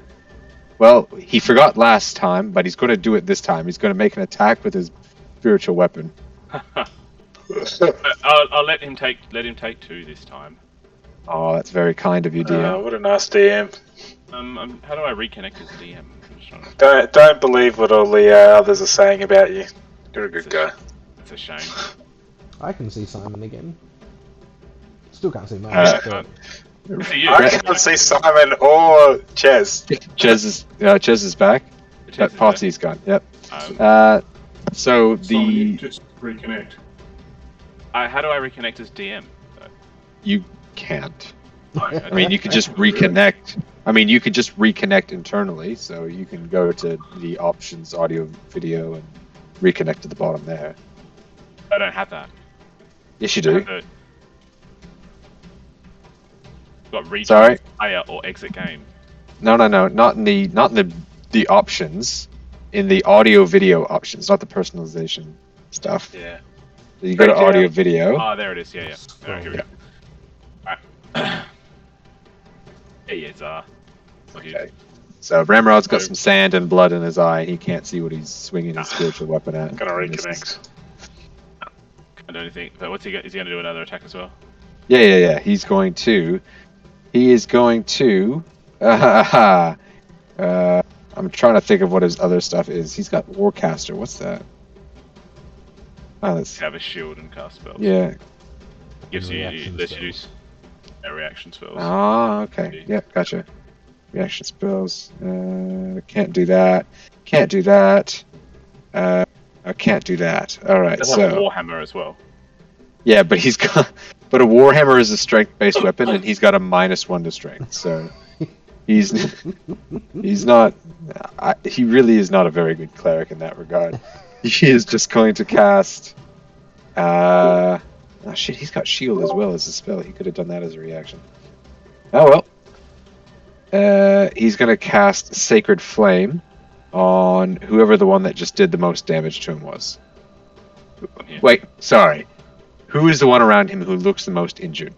Well, he forgot last time, but he's going to do it this time. He's going to make an attack with his spiritual weapon. I'll let him take 2 this time. Oh, that's very kind of you, DM. What a nice DM. How do I reconnect as DM? I'm just trying to- Don't believe what all the others are saying about you. You're a good guy. It's a shame. I can see Simon again. Still can't see Mike. Uh, but Good for you. I can't see Simon or Ches. Ches is back. It But is, Potsy's gone. Yep. isn't it? So Simon, you the just reconnect. How do I reconnect as DM? you can't. I I mean, you could just reconnect. I mean, you could just reconnect internally. So you can go to the options, audio, video, and reconnect to the bottom there. I don't have that. Yes, you I do. have the- got rejoin Sorry. player or exit game. No, not in the options. In the audio, video options, not the personalization stuff. Yeah. You go to Right there. audio, video. Oh, there it is. Yeah. Alright, here we go. Alright. Okay. So Ramrod's got some sand and blood in his eye. He can't see what he's swinging his spiritual weapon at. Gonna He misses. reconnect. I don't think. But what's he got? Is he going to do another attack as well? Yeah. He is going to. I'm trying to think of what his other stuff is. He's got Warcaster. What's that? Oh, that's Have a shield and cast spells. yeah. Gives you Reaction lets you spells. do reaction spells. Oh, okay. Yep, gotcha. Reaction spells. Can't do that. Can't do that. I can't do that. All right. Does have a So warhammer as well. yeah, but he's got. But a Warhammer is a strength-based weapon, and he's got a -1 to strength. So he's not. He really is not a very good cleric in that regard. He is just going to cast. Oh shit! He's got shield as well as a spell. He could have done that as a reaction. Oh well. He's going to cast Sacred Flame on whoever the one that just did the most damage to him was. Yeah. Wait, sorry. Who is the one around him who looks the most injured?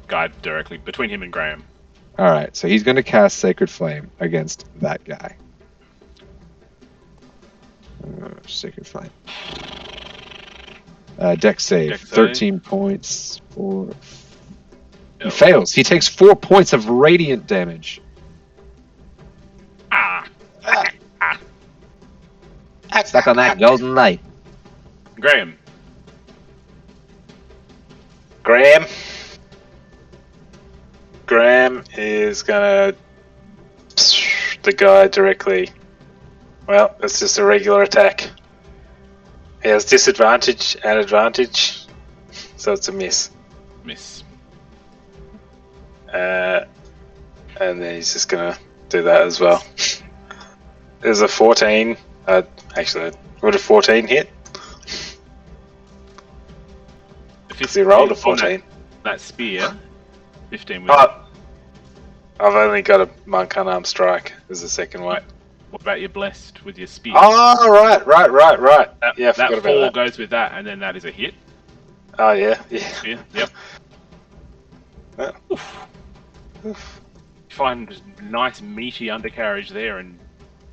Guide directly between him and Graham. Alright, so he's going to cast Sacred Flame against that guy. Sacred Flame. Dex save. Dex save. 13 points. 4. He Oh. fails. He takes 4 points of radiant damage. Ah! Stuck on that golden light. Graham. Graham is gonna the guy directly. Well, it's just a regular attack. He has disadvantage and advantage, so it's a miss. Miss. And then he's just gonna do that as well. There's a 14. Actually, would a 14 hit? Because he rolled a 14. That spear. 15 with Oh, I've only got a monk unarmed strike as the second one. What about your blessed with your spear? Oh, right. That, Yeah, I that forgot 4 about that. goes with that, and then that is a hit. Oh, yeah. Spear. Yep. Yeah. Oof. Find nice meaty undercarriage there and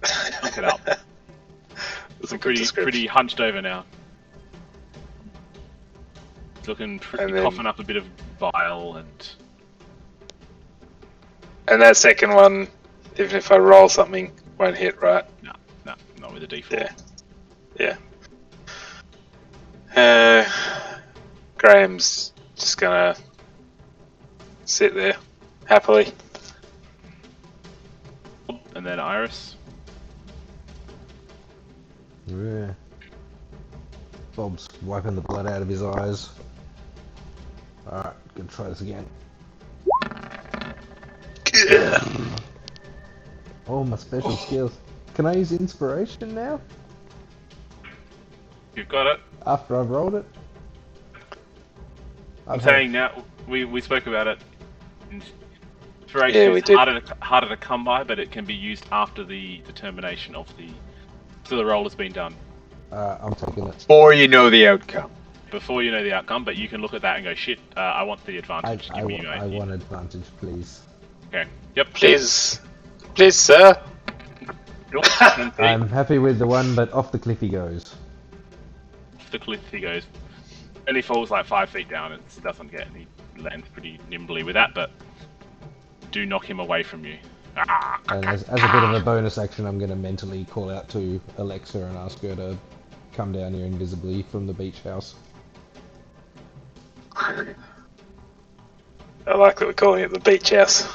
hook it up. That's a good pretty description. hunched over now. He's looking pretty And then- coughing up a bit of bile and And that second one, even if I roll something, won't hit, right? no, not with a D4. Yeah. Graham's just gonna sit there happily. And then Iris. Yeah. Bob's wiping the blood out of his eyes. Alright, gonna try this again. Oh, my special skills. Can I use inspiration now? You've got it. After I've rolled it? I'm saying now we spoke about it. Inspiration Yeah, we is did. harder to come by, but it can be used after the determination of the roll has been done. I'm taking it. Or you know the outcome. Before you know the outcome, but you can look at that and go, shit, I want the advantage. I want advantage, please. Okay. Yep. Please, sir. Nope. I'm happy with the one, but off the cliff he goes. Off the cliff he goes. Only falls like 5 feet down. It doesn't get. He lands pretty nimbly with that, but do knock him away from you. Ah. And as a bit of a bonus action, I'm going to mentally call out to Alexa and ask her to come down here invisibly from the beach house. I like that we're calling it the beach house.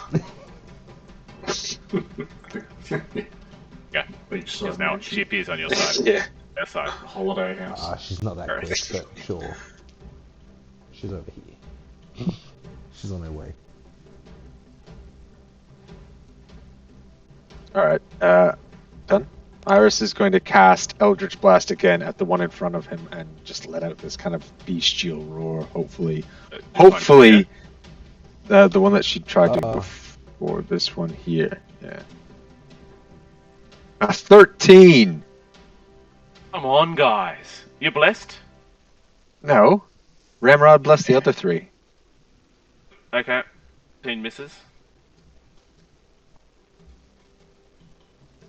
Yeah. Beach Yes, now ship is on your side. Yeah. Their side. Holiday house. Ah, she's not that Alright. quick, but sure. She's over here. She's on her way. Alright, done. Iris is going to cast Eldritch Blast again at the one in front of him and just let out this kind of bestial roar, hopefully. This Hopefully, one the one that she tried to Uh. before this one here. Yeah. A 13! here. Come on, guys. You blessed? No. Ramrod bless the other 3. Okay. 10 misses.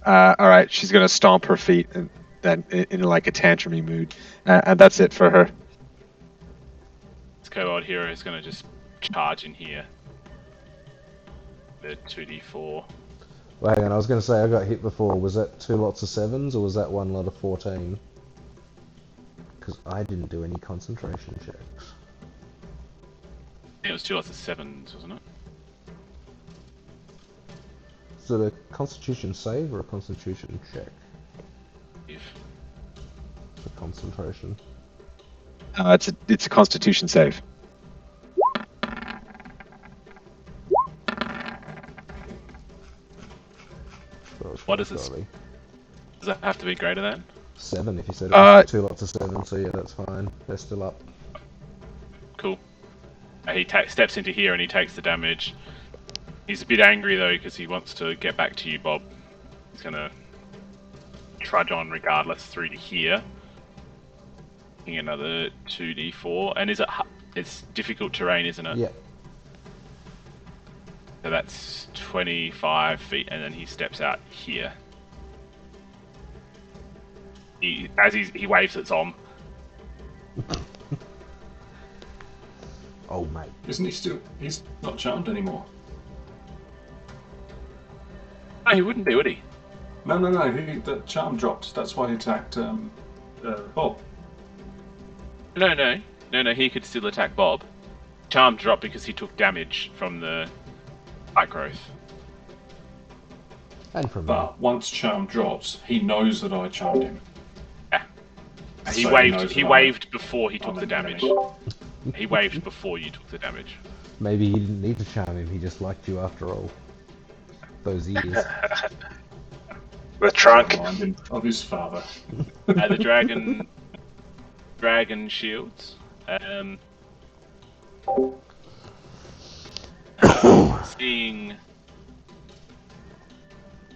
Alright, she's gonna stomp her feet and then in like a tantrumy mood. And that's it for her. This Kobold hero is going to just charge in here. The 2d4. Well, hang on, I was going to say I got hit before. Was that 2 lots of 7s or was that 1 lot of 14? Because I didn't do any concentration checks. It was 2 lots of 7s, wasn't it? Is it a constitution save or a constitution check? If For concentration. It's a Constitution save. What is this? Does that have to be greater than? 7 if you said it was 2 lots of 7, so yeah, that's fine. They're still up. Cool. He steps into here and he takes the damage. He's a bit angry though because he wants to get back to you, Bob. He's gonna trudge on regardless through to here. Taking another 2d4, and it's difficult terrain, isn't it? Yeah. So that's 25 feet, and then he steps out here. He waves at Zom. Oh, mate. Isn't he still? He's not charmed anymore. No, he wouldn't be, would he? No. The charm dropped. That's why he attacked Bob. No, he could still attack Bob. Charm dropped because he took damage from the light growth. And from me. But once charm drops, he knows that I charmed him. Yeah. He So knows he that waved before he took I'm the an damage. enemy. He waved before you took the damage. Maybe he didn't need to charm him, he just liked you after all. Those years. The trunk. Remind him of his father. The dragon shields. Seeing,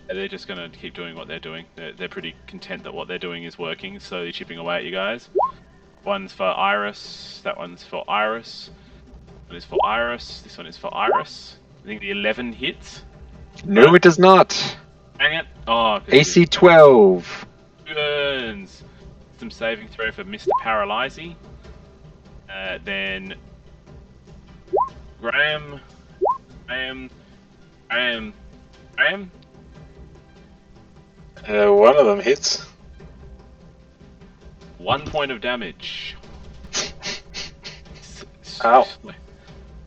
they're just gonna keep doing what they're doing. They're pretty content that what they're doing is working, slowly chipping away at you guys. One's for Iris. That one's for Iris. One is for Iris. This one is for Iris. I think the 11 hits. No, it does not. Dang it! Oh, AC 12. burns. Some saving throw for Mr. Paralyzy. Then Graham. One of them hits. 1 point of damage. Ow.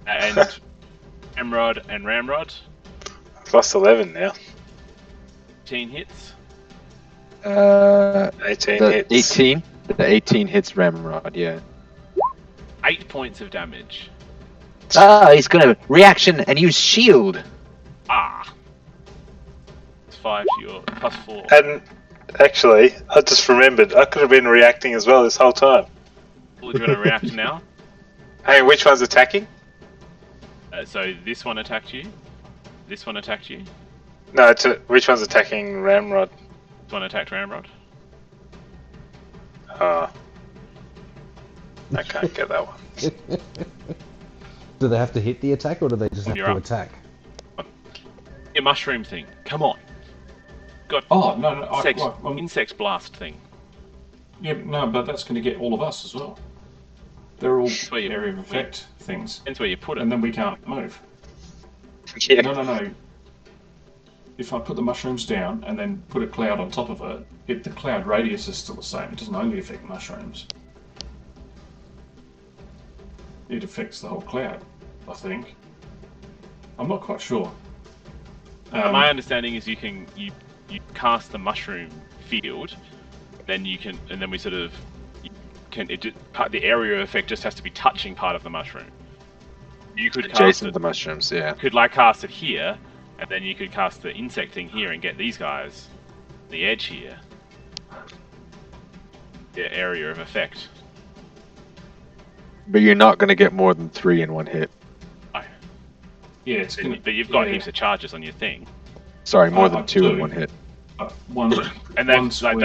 And Ramrod. I've lost 11 now. 18 hits. 18 The hits. 18. The 18 hits Ramrod, yeah. 8 points of damage. Ah, he's gonna reaction and use shield. Ah. It's 5 to your plus 4. And actually, I just remembered, I could have been reacting as well this whole time. Well, do you want to react now? Hey, which one's attacking? So this one attacked you. This one attacked you. No, which one's attacking Ramrod? This one attacked Ramrod. Oh. I can't get that one. Do they have to hit the attack or do they just have You're to up. attack? Your mushroom thing. Come on. Got Oh no! insects blast thing. Yeah, no, but that's going to get all of us as well. They're all where you- area of effect things, Depends where you put it. and then we can't move. Yeah. No. If I put the mushrooms down and then put a cloud on top of it, the cloud radius is still the same. It doesn't only affect mushrooms. It affects the whole cloud, I think. I'm not quite sure. My understanding is you cast the mushroom field, then you can, and then we sort of the area effect just has to be touching part of the mushroom. You could cast Adjacent it, to the mushrooms, yeah. could like cast it here, and then you could cast the insect thing here and get these guys, the edge here, the area of effect. But you're not going to get more than 3 in one hit. Yeah, it's gonna, But you've got heaps of charges on your thing. Sorry, more I than 2 in do. one hit. one, And then one like square.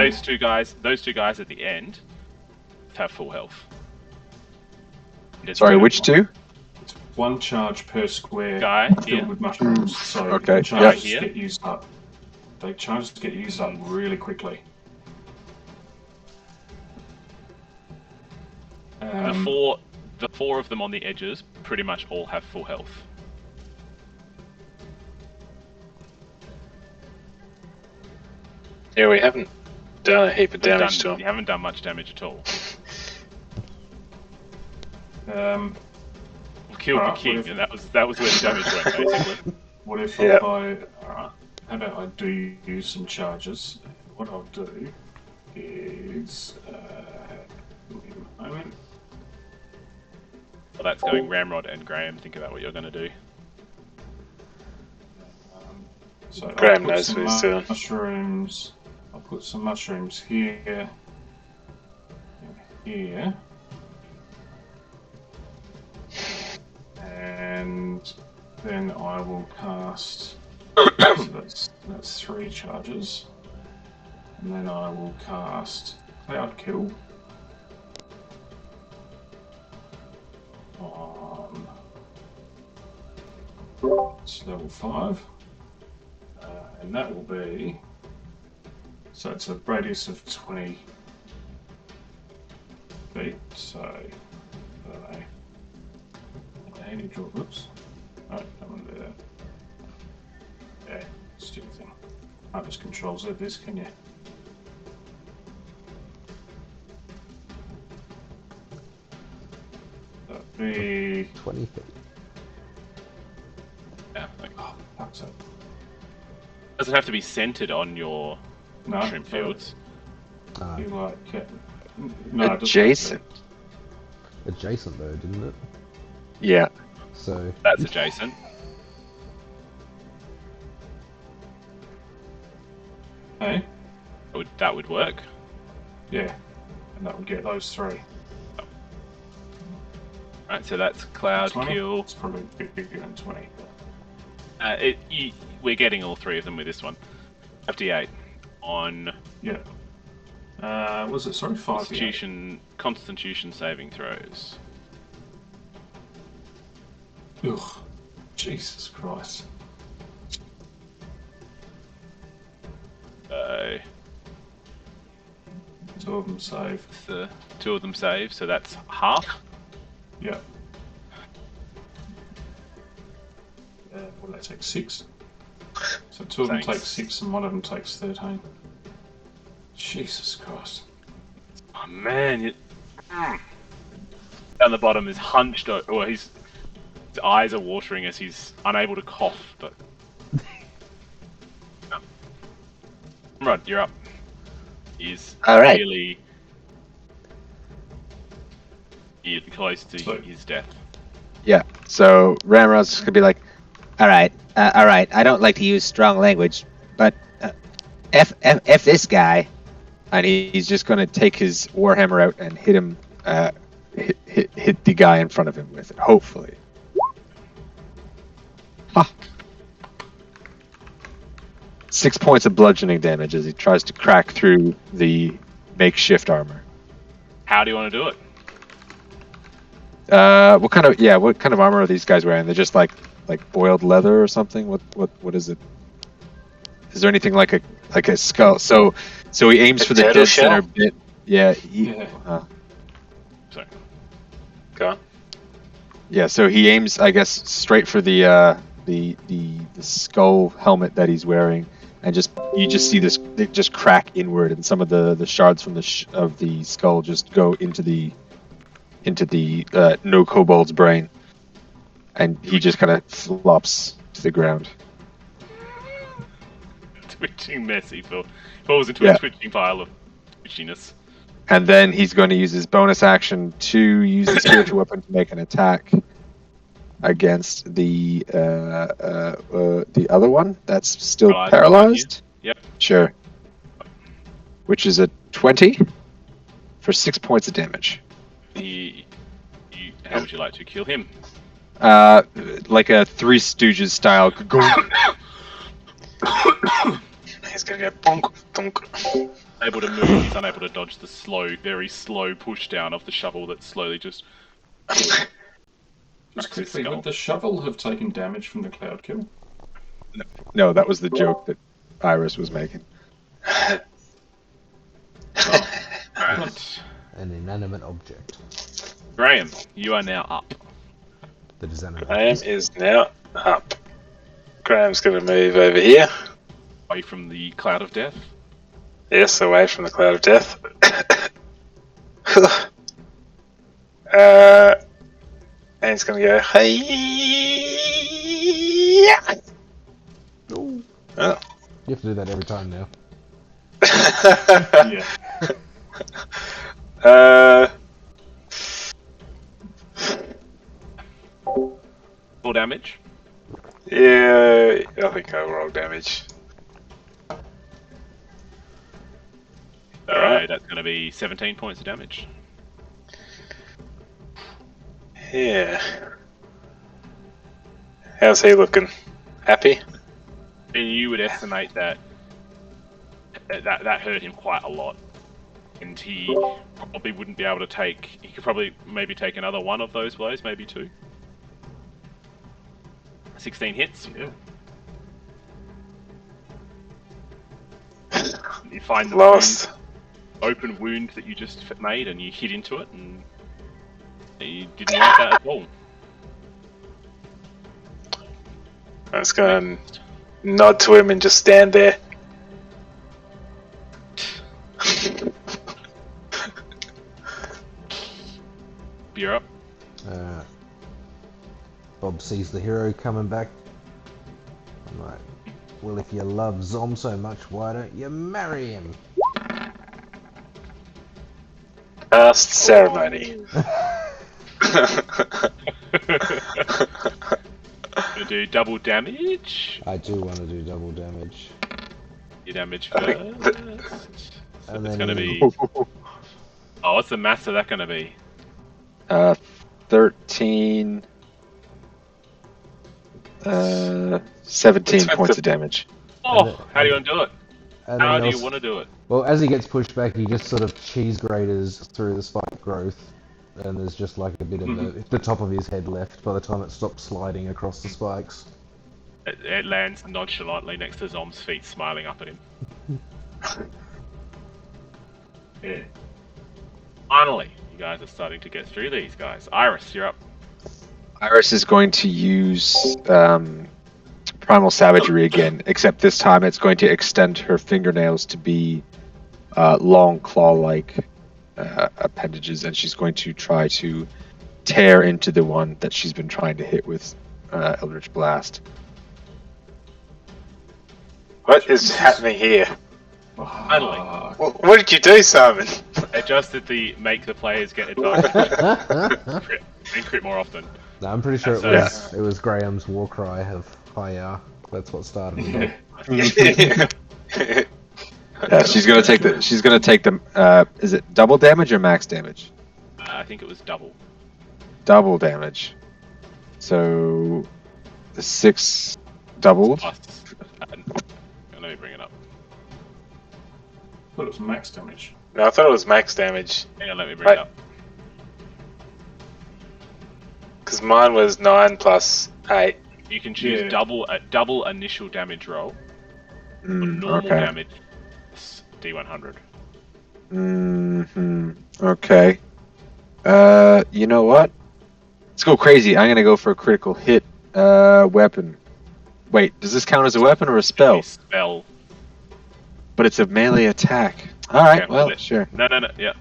those two guys at the end have full health. It's Sorry, better which than 2? It's 1 charge per square Guy filled here. with mushrooms. So Okay, the charges yeah. get used up. They charges get used up really quickly. The four of them on the edges pretty much all have full health. Yeah, we haven't done a heap of damage to You him. haven't done much damage at all. Killed the Alright, king, what if- and that was where the damage went basically. What if Yeah. alright, how about I do use some charges? What I'll do is, give me a moment. Well, that's going Ramrod and Graham. Think about what you're going to do. So Graham I'll put knows some what he's doing. mushrooms. I'll put some mushrooms here, and here, and then I will cast. So that's 3 charges, and then I will cast Cloud Kill on. It's level 5. And that will be, so it's a radius of 20 feet, so, I don't know, handy draw, whoops, no, don't want to do that, yeah, stupid thing, can't just control Z this, can you? That'd be, 20 feet. Yeah. Like, oh, fuck's sake. does it have to be centered on your No, mushroom fields? You like, no, it doesn't have to be. Adjacent. Adjacent though, didn't it? Yeah. So That's adjacent. Hey? That would work. Yeah, and that would get those 3. Right, so that's Cloud 20? Kill. It's probably a bit bigger than 20. We're getting all 3 of them with this one. 58 on Yeah. Was it, sorry, 5? Constitution saving throws. Ugh. Jesus Christ. So 2 of them save. the 2 of them save, so that's half. Yeah. Will they take 6? So 2 of them take Thanks. 6 and 1 of them takes 13. Jesus Christ. Oh man, down the bottom is hunched, or his eyes are watering as he's unable to cough. But Rod, you're up. He's All right. really close to So- his death. Yeah. So Ramrod's just going to be like, All right. I don't like to use strong language, but F this guy. and he's just going to take his Warhammer out and hit him, hit the guy in front of him with it, hopefully. Ha! 6 points of bludgeoning damage as he tries to crack through the makeshift armor. How do you want to do it? What kind of armor are these guys wearing? They're just like boiled leather or something? What is it? Is there anything like a skull? So he aims A for the turtle dead center shell? bit. Yeah. Yeah. Sorry. Go on. Yeah, so he aims, I guess, straight for the skull helmet that he's wearing, and you just see this, they just crack inward, and some of the shards from of the skull just go into the no kobold's brain, and he just kind of flops to the ground. Twitching mess. He falls into Yeah. a twitching pile of twitchiness. And then he's going to use his bonus action to use the spiritual weapon to make an attack against the other one that's still Paralyzed. paralyzed. Yep. Sure. Which is a 20 for 6 points of damage. How would you like to kill him? Like a Three Stooges style. He's gonna go bonk, donk. Able to move, he's unable to dodge the very slow push down of the shovel that slowly just. Just Cracks his quickly, skull. would the shovel have taken damage from the cloud kill? No, that was the joke that Iris was making. Alright. An inanimate object Graham, you are now up. that is animated. Graham is now up. Graham's gonna move over here. Away from the cloud of death. Yes, away from the cloud of death. And he's gonna go, hey. No. Oh. You have to do that every time now. Yeah. Full damage. Yeah, I think I roll damage. Alright, that's going to be 17 points of damage. Yeah. How's he looking? Happy? And you would estimate that hurt him quite a lot. And he probably wouldn't be able to take... He could probably maybe take another one of those blows, maybe two. 16 hits. Yeah. You find the Lost. open wound that you just made and you hit into it and you didn't like that at all. I'm just gonna nod to him and just stand there. You're up. Bob sees the hero coming back. I'm like, well, if you love Zom so much, why don't you marry him? Past ceremony. Gonna do double damage. I do want to do double damage. Your damage I first. think So And it's then gonna be. you- Oh, what's the mass of that gonna be? 13. 17 points of damage. Oh, how do you want to do it? and How then do you also- want to do it? Well, as he gets pushed back, he just sort of cheese graters through the spike growth, and there's just like a bit of the top of his head left by the time it stops sliding across the spikes. It lands nonchalantly next to Zom's feet, smiling up at him. Yeah. Finally, you guys are starting to get through these guys. Iris, you're up. Iris is going to use Primal Savagery again, except this time it's going to extend her fingernails to be long claw-like appendages, and she's going to try to tear into the one that she's been trying to hit with Eldritch Blast. What is happening here? Finally. What did you do, Simon? Adjusted the make the players get advantage and crit more often. No, I'm pretty sure it was Graham's war cry of Hiya. That's what started it. Yeah, she's gonna take the. Is it double damage or max damage? I think it was double. Double damage. So the 6 doubled. Plus, let me bring it up. I thought it was max damage. No, I thought it was max damage. Hang on, let me bring Right. it up. Because mine was 9 plus 8. You can choose Yeah. double initial damage roll or normal Okay. damage D100. Okay. You know what? Let's go crazy. I'm gonna go for a critical hit. Weapon. Wait, does this count as a weapon or a spell? Spell. But it's a melee attack. All right. Okay, Well, well, sure. No, yeah.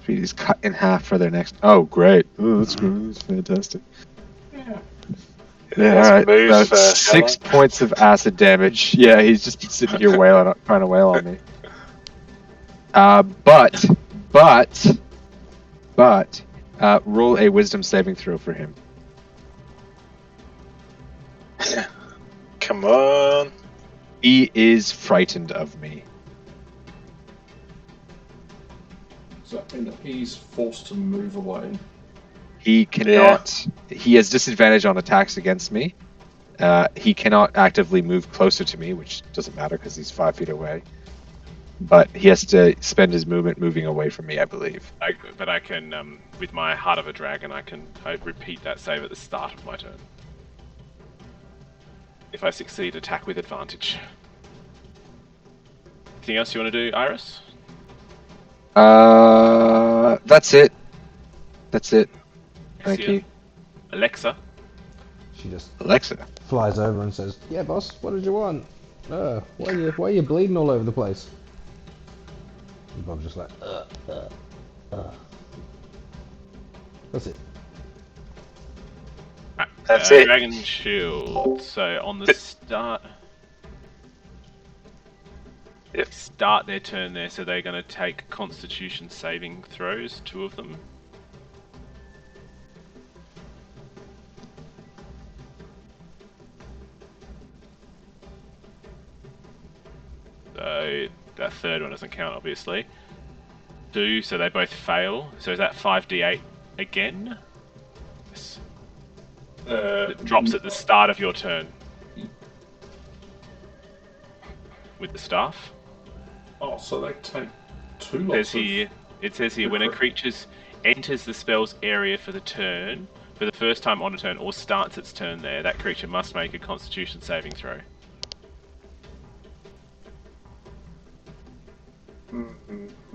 He's cut in half for their next. Oh, great. Oh, that's fantastic. Yeah. Let's Alright, move for 6 how points of acid damage. Yeah, he's just been sitting here trying to wail on me. But, roll a wisdom saving throw for him. long? Come on. He is frightened of me. Does that mean that he's forced to move away? He cannot. He has disadvantage on attacks against me. He cannot actively move closer to me, which doesn't matter because he's 5 feet away. But he has to spend his movement moving away from me, I believe. But I can, with my Heart of a Dragon, I repeat that save at the start of my turn. If I succeed, attack with advantage. Anything else you want to do, Iris? That's it. That's it. Thank Alexia? you. Alexa? She just Alexa. flies over and says, "Yeah, boss. What did you want? Why are you bleeding all over the place?" And Bob's just like, That's it. That's it. Dragon Shield. So on the start... Yep. Start their turn there, so they're going to take Constitution saving throws, 2 of them. So that third one doesn't count, obviously. 2, so they both fail. So is that 5d8 again? Yes. It drops at the start of your turn. With the staff. Oh, so they take 2 It says lots of... here, when a creature enters the spell's area for the turn, for the first time on a turn, or starts its turn there, that creature must make a Constitution saving throw.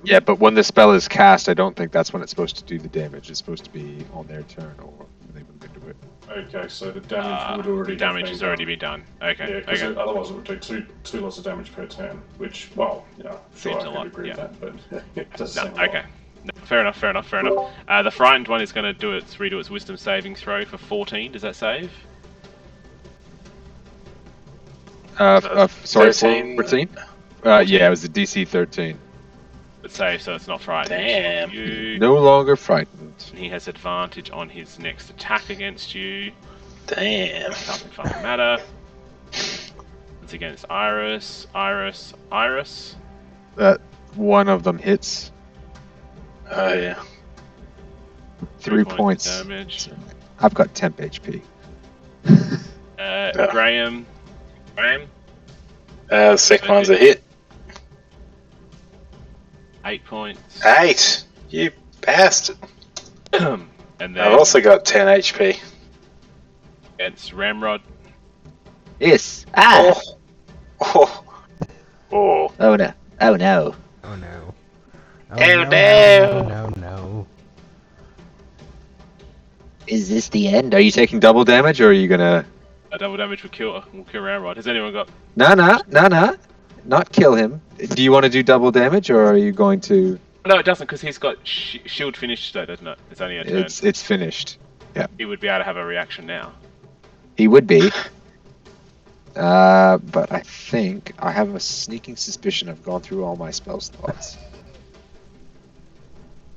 Yeah, but when the spell is cast, I don't think that's when it's supposed to do the damage. It's supposed to be on their turn or when they move into it. Okay, so the damage would already The damage have has been already done. been done. Okay, Yeah, because okay. otherwise it would do two lots of damage per turn, which, well, yeah, sure, Seems I a could lot, agree with yeah. that, but it does No, seem a lot. okay. No, fair enough. The frightened one is going to redo its wisdom saving throw for 14. Does that save? Sorry, 13. 14? Yeah, it was a DC 13. But save, so it's not frightened. Damn. You. No longer frightened. He has advantage on his next attack against you. Damn. Doesn't fucking matter. It's against Iris. One of them hits. Oh, yeah. 3 points. damage. I've got temp HP. Graham. The second one's a hit. 8 points. 8! You bastard. And then I've also got 10 HP. against Ramrod. Yes. Ah. Oh. Oh. Oh no. Oh no. Oh no. no. No. Is this the end? Are you taking double damage or are you gonna... Double damage will kill Ramrod. Has anyone got... No. Not kill him. Do you want to do double damage or are you going to... No, it doesn't, because he's got shield finished though, doesn't it? It's only a turn. It's finished. He would be able to have a reaction now. He would be. But I think I have a sneaking suspicion I've gone through all my spell slots.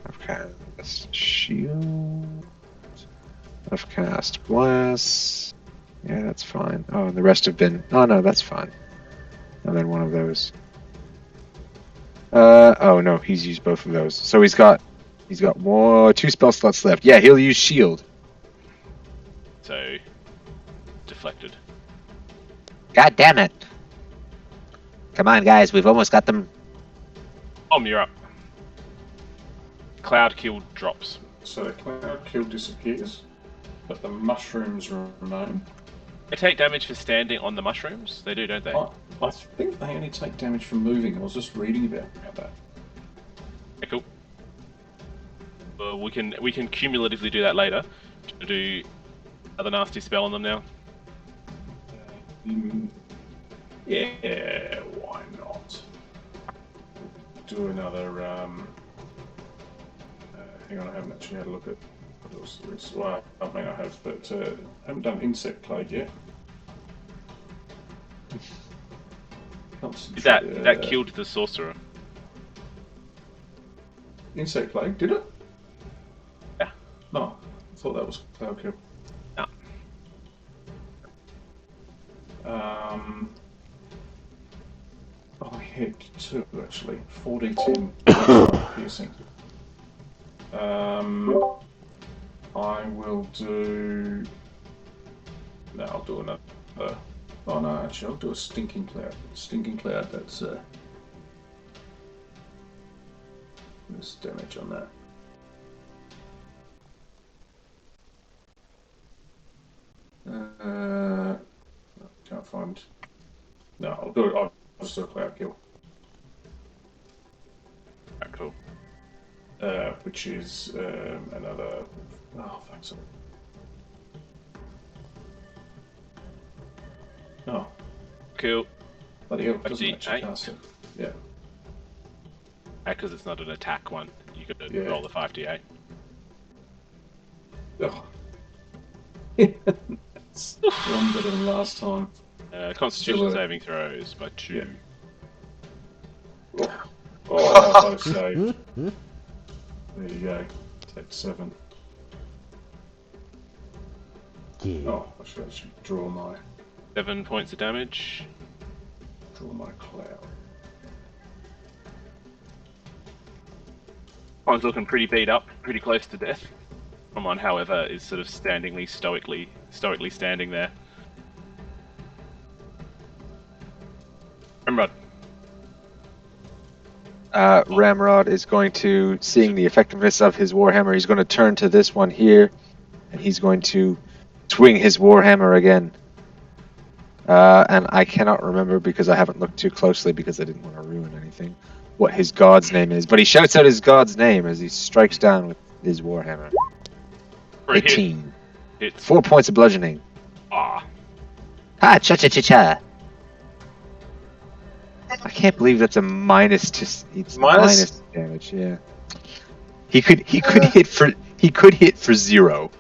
I've cast shield. I've cast bless. Yeah, that's fine. Oh, and the rest have been... Oh no, that's fine. And then one of those. Oh no, he's used both of those. So he's got 2 spell slots left. Yeah, he'll use shield. So, deflected. God damn it. Come on, guys. We've almost got them. You're up. Cloud kill drops. So the cloud kill disappears, but the mushrooms remain. They take damage for standing on the mushrooms. They do, don't they? I think they only take damage from moving. I was just reading about that. Okay, cool. Well, we can cumulatively do that later. To do another nasty spell on them now. Yeah, why not? Do another. Hang on, I haven't actually had a look at What else there is? Well, I mean I have, but I haven't done Insect Plague yet. That killed the sorcerer. Insect Plague, did it? Yeah. No, I thought that was Cloud Kill. No. I had 2 actually. 4d10 piercing. I will do. No, I'll do another. Oh no, actually, I'll do a Stinking Cloud. Stinking Cloud, that's. There's damage on that. Can't find. No, I'll do it. I'll just do a Cloud Kill. Cool. Which is another. Oh, thanks. Oh, Cool. bloody hell! It doesn't 58. actually cast it. Yeah. Because it's not an attack one. You could Yeah. roll the 5d8. Oh. It's one better than last time. Constitution Still a- saving throws by 2. Yeah. Oh, both saved. There you go. Take 7. Yeah. Oh, I should actually draw my 7 points of damage. cloud. One's looking pretty beat up, pretty close to death. Someone, however, is sort of stoically standing there. Ramrod. Ramrod is going to, seeing the effectiveness of his Warhammer, he's going to turn to this one here, and he's going to swing his Warhammer again. And I cannot remember because I haven't looked too closely because I didn't want to ruin anything, what his god's name is. But he shouts out his god's name as he strikes down with his Warhammer. For a hit. 18. Hits. 4 points of bludgeoning. Ah. Ah, cha-cha-cha-cha. I can't believe that's a minus to it's Minus? damage. Yeah. He could hit for 0.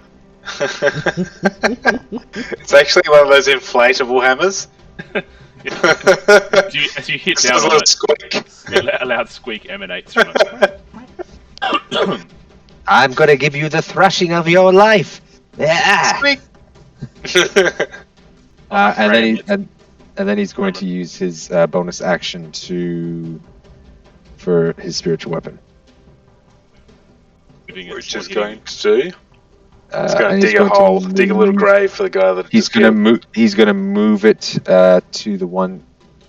It's actually one of those inflatable hammers. As you hit It's down just a on little it, squeak. a loud squeak emanates from it. I'm gonna give you the thrashing of your life. Yeah. Squeak. And then he's going to use his bonus action for his spiritual weapon. Which is going to do. He's And going to he's dig a going to hole, dig a little move- grave for the guy that. He's going to move. He's going to move it to the one.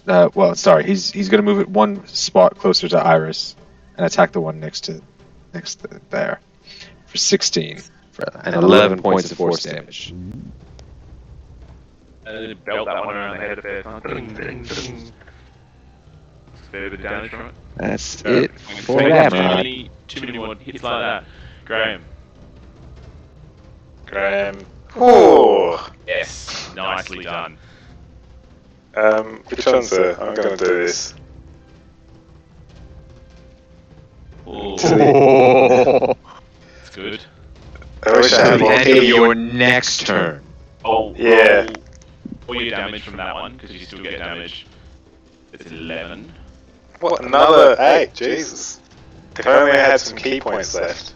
Well, sorry. He's going to move it one spot closer to Iris and attack the one next to there for 16 and 11 points of force damage. Belt that one around the head a bit. Ding, ding, ding. Fair bit of damage from it. That's So, it I'm for gonna that. take too many more hits like that. Graham. Graham. Oh. Yes. Nicely done. Which one's the? I'm going to do this. Ooh. Oh. That's good. I wish I had more. Until your next turn. Oh, Yeah. All your damage from that one, because you still get damage. It's 11. What, another 8? Jesus. If only I had some key points left.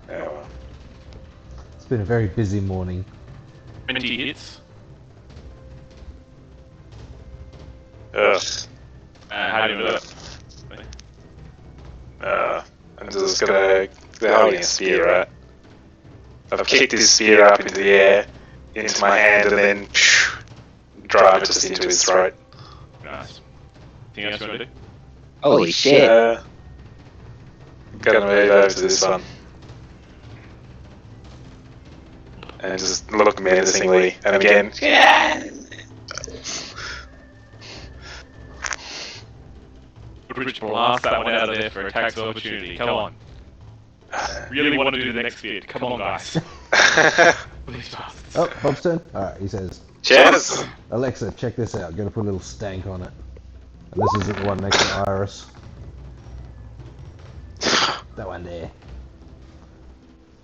Oh well. It's been a very busy morning. 20 hits. Ugh. How do you do it? I'm just gonna. They're holding a spear, right? I've kicked this spear up into the air, into my hand, and then drive it just into his throat. Nice. Anything else you want to do? Holy shit. Gonna move over to this one. And just look menacingly, and again. Rich blast that one out of there for attacks of opportunity. Come on. Really want to do the next bit. Come on, guys. These bastards. Oh, Bob's turn. Alright, he says, Cheers! Alexa, check this out. Gonna put a little stank on it. And this isn't the one next to Iris. That one there.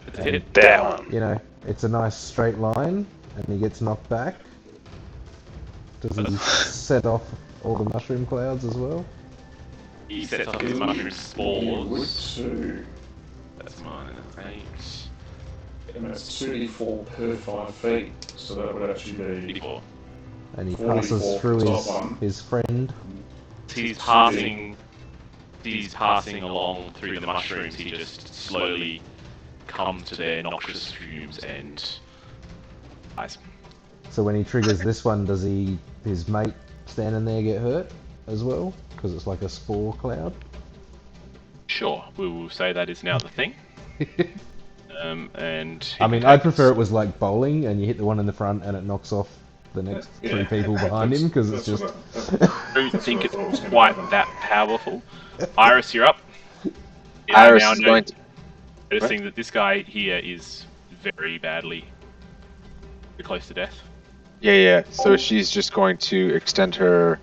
It's a hit. That one. You know, it's a nice straight line, and he gets knocked back. Does he set off all the mushroom clouds as well? He sets off his mushroom spores. 2. That's mine. 8. And that's 2d4 per 5 feet. So that would actually be 54. And he 44 passes through for the top one. his friend. He's passing along through the mushrooms. He just slowly comes to their noxious fumes and dies. So when he triggers this one, does his mate standing there get hurt as well? Because it's like a spore cloud? Sure, we will say that is now the thing. And I mean, I'd prefer it was like bowling, and you hit the one in the front and it knocks off the next 3 people behind him, because it's just... I don't think it's quite that powerful. Iris, you're up. Iris now is going to... noticing that this guy here is very badly close to death. Yeah. So she's just going to extend her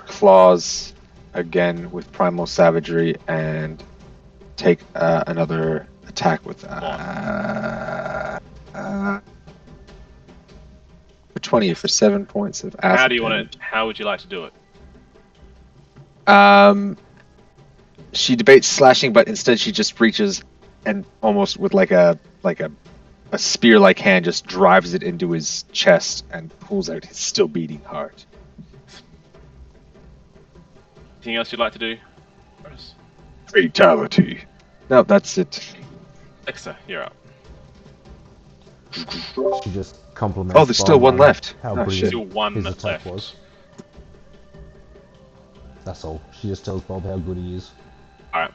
claws again with primal savagery and take another attack with 20 for 7 points of acid. How do you want to? How would you like to do it? She debates slashing, but instead she just reaches and almost with like a spear-like hand just drives it into his chest and pulls out his still beating heart. Anything else you'd like to do? Fatality. No, that's it. Alexa, you're up. She just compliments Oh, there's still Bob one on left. How Oh, brilliant shit. Still one his that's attack left. was. That's all. She just tells Bob how good he is. Alright.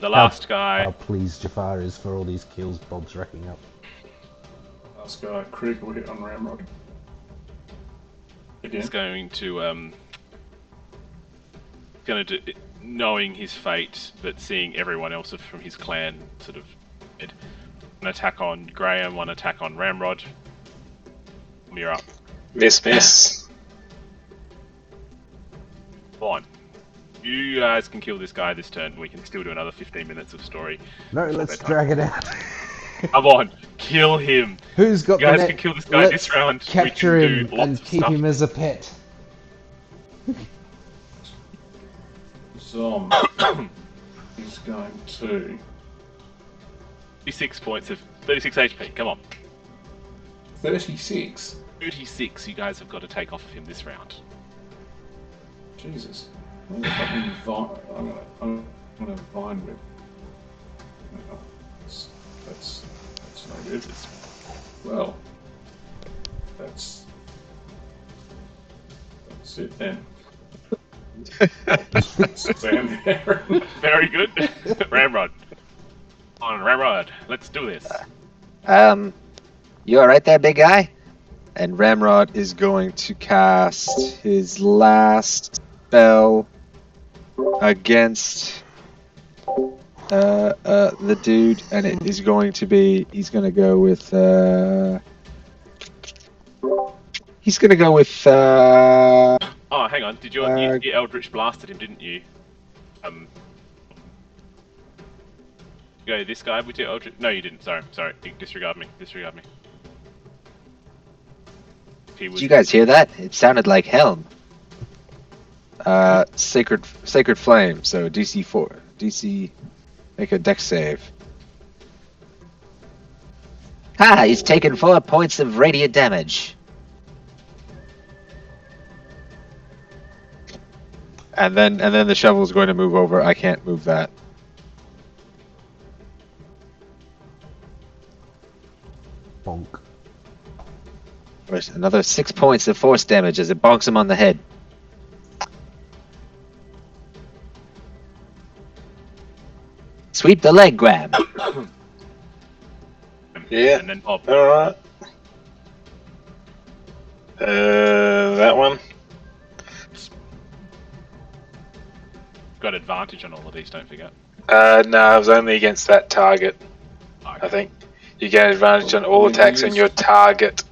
The last guy. How pleased Jafar is for all these kills Bob's racking up. last guy, critical hit on Ramrod. Again. He's going to do, knowing his fate, but seeing everyone else from his clan sort of dead. One attack on Graham, one attack on Ramrod. You're up. Miss. Fine. You guys can kill this guy this turn. We can still do another 15 minutes of story. No, let's drag it out. Come on, kill him. Who's got You the guys net? can kill this guy Let's this round. capture we can him do lots and of keep stuff. him as a pet. Zom is going to 36 points of 36 HP. Come on. 36. 36. You guys have got to take off of him this round. Jesus. I'm gonna vine with. No, that's no good. Well, that's it then. Stand there. Very good. Ramrod. On Ramrod. Let's do this. You alright there, big guy? And Ramrod is going to cast his last spell against the dude, and it is going to be, he's going to go with Oh, hang on. Did you Eldritch blasted him, didn't you? Go this guy with your Eldritch. No, you didn't. Sorry. Disregard me. Did you guys hear that? It sounded like Helm. Sacred Flame, so DC 4. DC, make a dex save. Ha! He's taken 4 points of radiant damage. And then the shovel is going to move over. I can't move that. Bonk. Right, another 6 points of force damage as it bonks him on the head. Sweep the leg grab. Yeah. And then Bob. Alright. That one. Got advantage on all of these, don't forget. No, it was only against that target. I think you get advantage on all attacks on your target.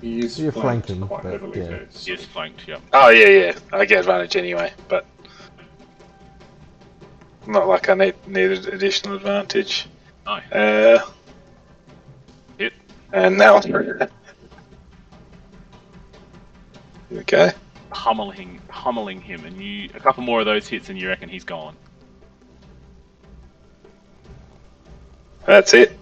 He is You're flanked flanking, quite but heavily yeah. there, so- Yes, flanked, yep. Oh yeah. I get advantage anyway, but not like I needed additional advantage. No. And now. Okay. Hummeling him, and a couple more of those hits, and you reckon he's gone. That's it.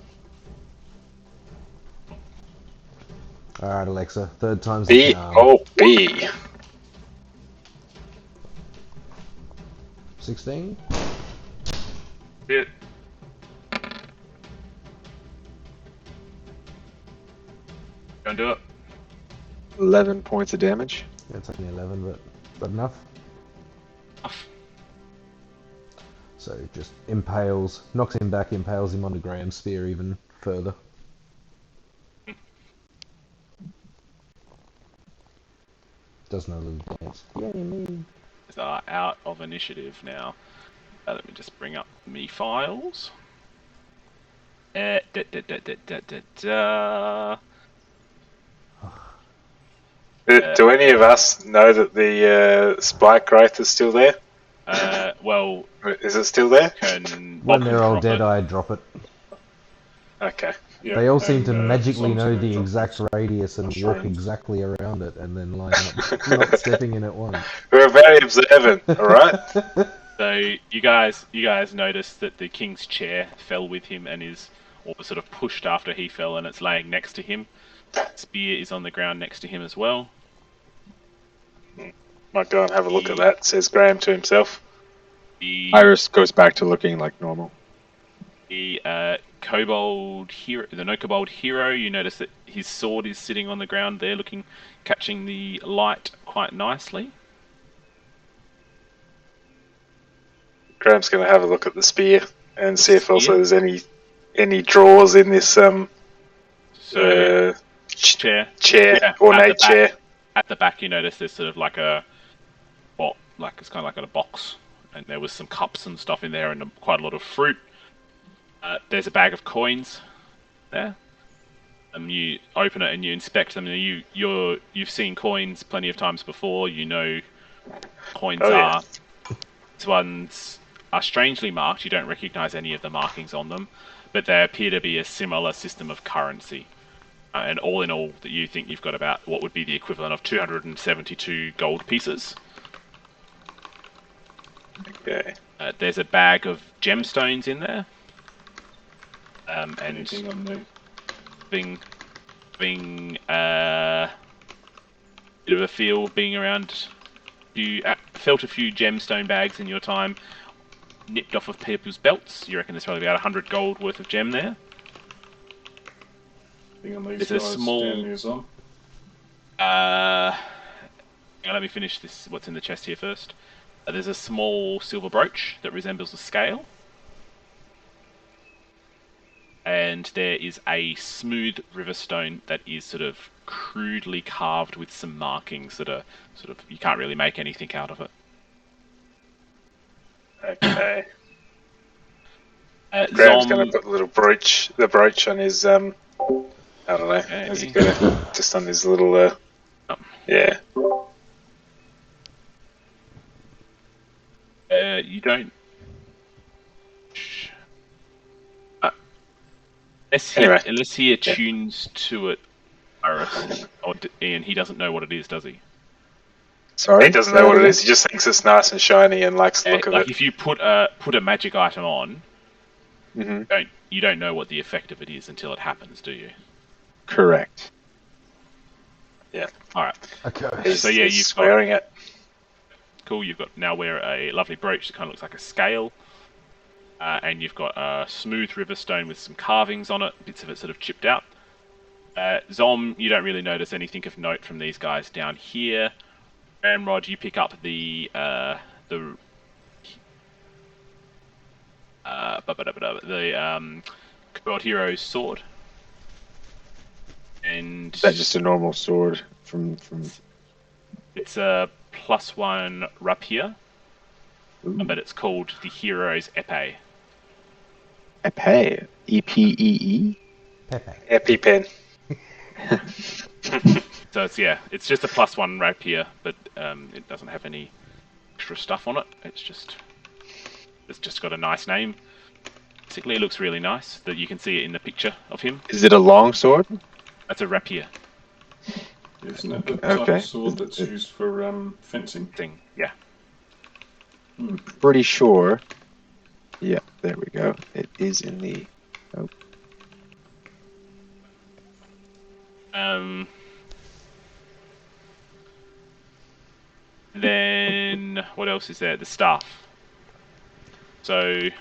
Alright, Alexa, third time's the charm. B.O.B. 16? Hit. Don't do it. 11 points of damage. That's only 11, but enough. So just impales, knocks him back, impales him onto Graham's spear even further. Does no little dance. Yay, me. Are out of initiative now. Let me just bring up me files. Da. Do any of us know that the spike growth is still there? Well, is it still there? When they're all dead, I drop it. Okay. Yeah, They all seem to and, magically know sometimes the drop exact it. radius and Sure. walk exactly around it, and then line up, not stepping in at once. We're very observant, alright? So you guys noticed that the king's chair fell with him and is was sort of pushed after he fell, and it's laying next to him. Spear is on the ground next to him as well. Might go and have a look at that, says Graham to himself. Iris goes back to looking like normal. The kobold hero, the no kobold hero, you notice that his sword is sitting on the ground there, catching the light quite nicely. Graham's going to have a look at the spear and see if also there's any drawers in this chair, yeah, ornate chair. At the back, you notice there's sort of like it's kind of like a box, and there was some cups and stuff in there, and quite a lot of fruit. There's a bag of coins there. You open it and you inspect them. And you've seen coins plenty of times before. You know coins are. These ones are strangely marked. You don't recognise any of the markings on them, but they appear to be a similar system of currency. And all in all, that you think you've got about what would be the equivalent of 272 gold pieces. Okay. There's a bag of gemstones in there. And Anything on the being bit of a feel being around. You felt a few gemstone bags in your time, nipped off of people's belts. You reckon there's probably about 100 gold worth of gem there. thing on these There's a guys small- down here, Zom? Let me finish this. What's in the chest here first? There's a small silver brooch that resembles a scale. And there is a smooth river stone that is sort of crudely carved with some markings that are sort of, you can't really make anything out of it. Okay. Graham's Zom, going to put the brooch on his, I don't know, is he gonna, just on his little, yeah. you don't... Unless he attunes to it, Iris, and he doesn't know what it is, does he? Sorry? He doesn't know what it is, he just thinks it's nice and shiny and likes the look of it. If you put a magic item on, Mm-hmm. you don't know what the effect of it is until it happens, do you? Correct. Yeah. Alright. Okay. So yeah, He's you've swearing it. Cool, you've got now wear a lovely brooch that kind of looks like a scale. And you've got a smooth river stone with some carvings on it, bits of it sort of chipped out. Zom, you don't really notice anything of note from these guys down here. Ramrod, you pick up the Kobold Hero's sword. And Is that just a normal sword from... it's a +1 rapier, but it's called the Hero's Epee. Epee? E-P-E-E? Pepe. EpiPen. So it's just a +1 rapier, but it doesn't have any extra stuff on it. It's just got a nice name. Basically, it looks really nice. That you can see it in the picture of him. Is it a long sword? That's a rapier Isn't it the type Okay. of sword that's used for fencing? thing. Yeah. Pretty sure. Yeah, there we go. It is in the. Oh, Then what else is there? The staff. So you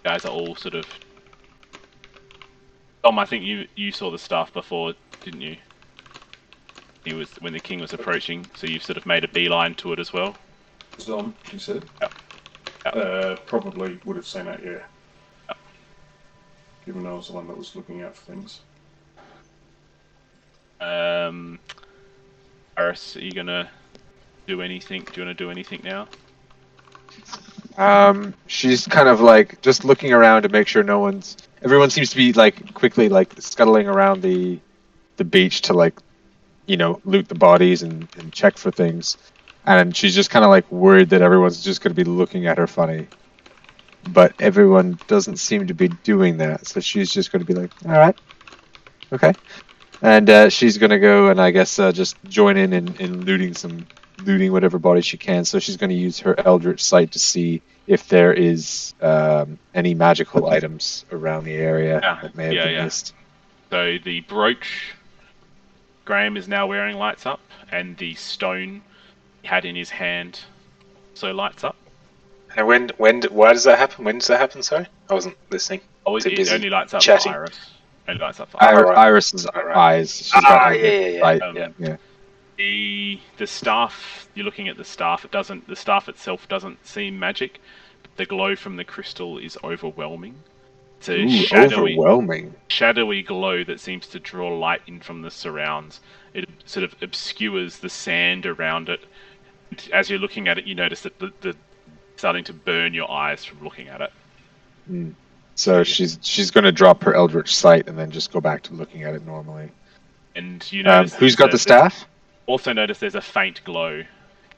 guys are all sort of. Tom, I think you saw the staff before, didn't you? He was when the king was approaching, so you've sort of made a beeline to it as well. Dom, you said? Yeah. Probably would have seen that, yeah. Given I was the one that was looking out for things. Aris, are you gonna do anything? Do you want to do anything now? she's kind of like just looking around to make sure no one's. Everyone seems to be like quickly like scuttling around the beach to like, you know, loot the bodies and check for things. And she's just kind of like worried that everyone's just going to be looking at her funny. But everyone doesn't seem to be doing that, so she's just going to be like, all right, okay. And she's going to go and I guess just join in looting whatever body she can. So she's going to use her Eldritch Sight to see if there is any magical items around the area that may have been missed. So the brooch Graham is now wearing lights up, and the stone he had in his hand also lights up. And why does that happen? When does that happen? Sorry, I wasn't listening. Oh, it busy only lights up chatting. for Iris. Only lights up for Iris. Alright. Iris's Alright. eyes. She's got like, yeah. yeah. The staff, you're looking at the staff, the staff itself doesn't seem magic, but the glow from the crystal is overwhelming. It's a overwhelming. shadowy glow that seems to draw light in from the surrounds. It sort of obscures the sand around it. As you're looking at it, you notice that the starting to burn your eyes from looking at it. So she's going to drop her Eldritch Sight and then just go back to looking at it normally. And you notice who's got the staff? Also notice there's a faint glow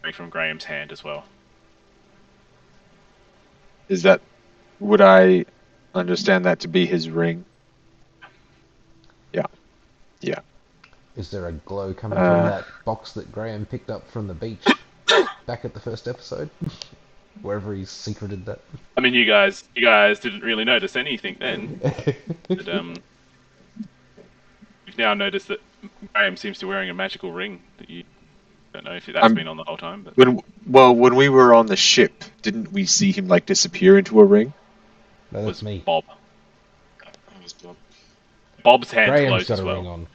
coming from Graham's hand as well. Is that? Would I understand that to be his ring? Yeah. Is there a glow coming from that box that Graham picked up from the beach back at the first episode? Wherever he's secreted that. I mean, you guys didn't really notice anything then. But, you've now noticed that Graham seems to be wearing a magical ring that you don't know if that's been on the whole time. But... When we were on the ship, didn't we see him like disappear into a ring? No, that's me. Bob. Bob's hand Graham's glows got as a well. ring on.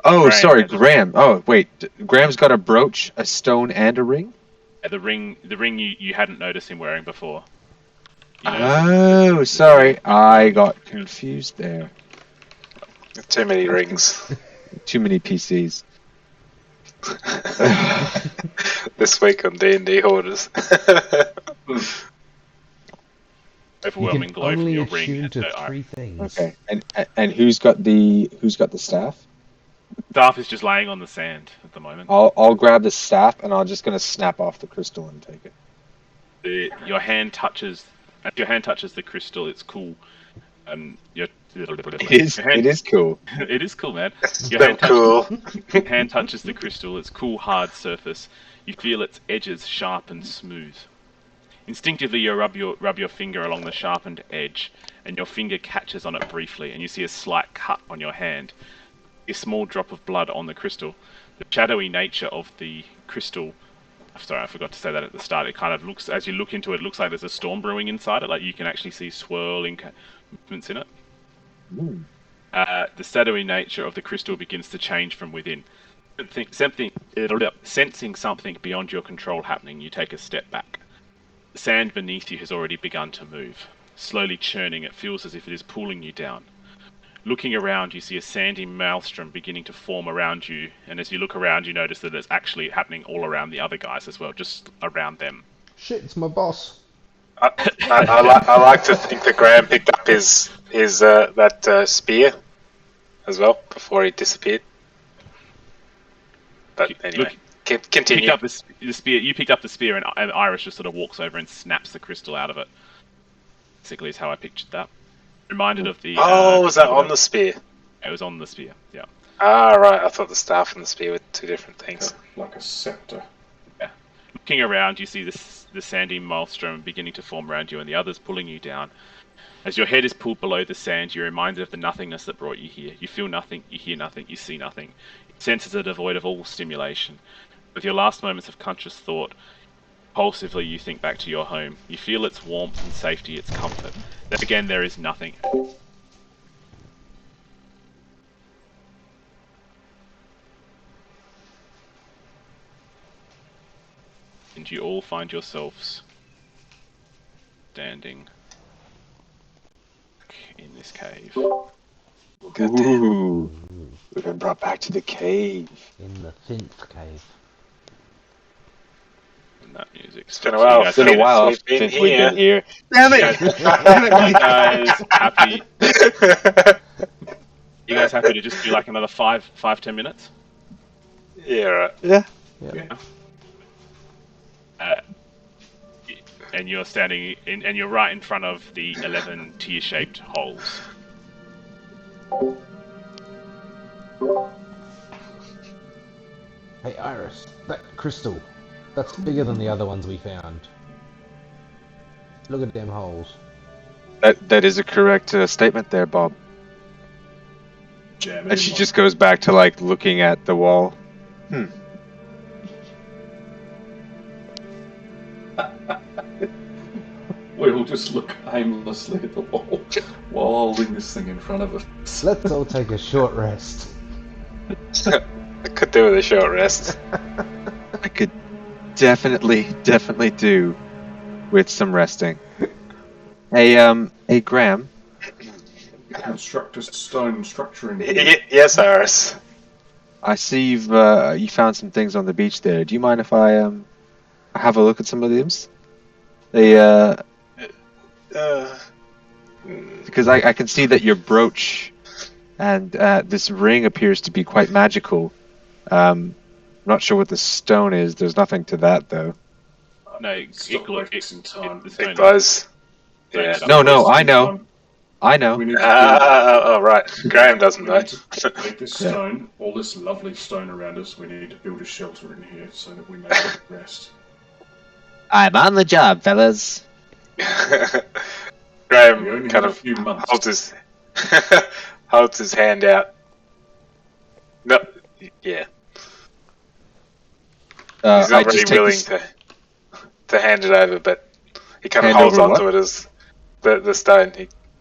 Oh, Graham sorry, has a- Graham. Oh, wait. Graham's got a brooch, a stone, and a ring? Yeah, the ring you hadn't noticed him wearing before. You noticed- Oh, sorry. I got confused there. Too many rings. Too many PCs. This week on D&D Hoarders. overwhelming You glow can from only your ring. attune And to the 3 things. Okay. And who's got the staff? staff is just laying on the sand at the moment. I'll grab the staff and I'm just gonna snap off the crystal and take it. Your hand touches. As your hand touches the crystal, it's cool. It is cool. It is cool, man. So cool. Your hand touches the crystal. It's cool, hard surface. You feel its edges sharp and smooth. Instinctively, you rub your finger along the sharpened edge, and your finger catches on it briefly, and you see a slight cut on your hand. A small drop of blood on the crystal. The shadowy nature of the crystal. Sorry, I forgot to say that at the start. It kind of looks, as you look into it, it looks like there's a storm brewing inside it. Like you can actually see swirling movements in it. The shadowy nature of the crystal begins to change from within. Sensing something beyond your control happening, you take a step back. The sand beneath you has already begun to move. Slowly churning, it feels as if it is pulling you down. Looking around, you see a sandy maelstrom beginning to form around you, and as you look around, you notice that it's actually happening all around the other guys as well, just around them. Shit, it's my boss. I like to think that Graham picked up his that spear as well before he disappeared. But anyway, continue. Pick up the spear. You picked up the spear, and Iris just sort of walks over and snaps the crystal out of it. Basically, is how I pictured that. Reminded of the. Oh, was that on the spear? It was on the spear. Yeah. Ah, right. I thought the staff and the spear were two different things. Like a scepter. Looking around, you see the sandy maelstrom beginning to form around you, and the others pulling you down. As your head is pulled below the sand, you're reminded of the nothingness that brought you here. You feel nothing, you hear nothing, you see nothing. Your senses are devoid of all stimulation. With your last moments of conscious thought, impulsively you think back to your home. You feel its warmth and safety, its comfort. Then again, there is nothing. And you all find yourselves standing in this cave. Ooh, we've been brought back to the cave. In the synth cave. And that music. It's been a while. It's been a while We've been since we've been here. Damn You guys happy? You guys happy to just do like another 5-10 minutes? Yeah, right. Yeah. And you're standing in, and you're right in front of the 11 tear-shaped holes. Hey Iris, that crystal, that's bigger than the other ones we found. Look at them holes. That is a correct statement there, Bob. Jam it And she in just goes back to like looking at the wall. We'll just look aimlessly at the wall while holding this thing in front of us. Let's all take a short rest. I could do with a short rest. I could definitely do with some resting. Hey, Graham. Construct a stone structuring. Yes, Iris. I see you found some things on the beach there. Do you mind if I have a look at some of these? They because I can see that your brooch and this ring appears to be quite magical. I'm not sure what the stone is. There's nothing to that though. No, Big Buzz. Yeah. No, I know. We need to Oh, right. Graham doesn't know. take this stone, all this lovely stone around us. We need to build a shelter in here so that we may rest. I'm on the job, fellas. Graham We only kind have a of few months. holds his hand out. No, yeah. He's I not really just take willing this- to hand it over, but he kind of Hand holds over onto what? it as the stone.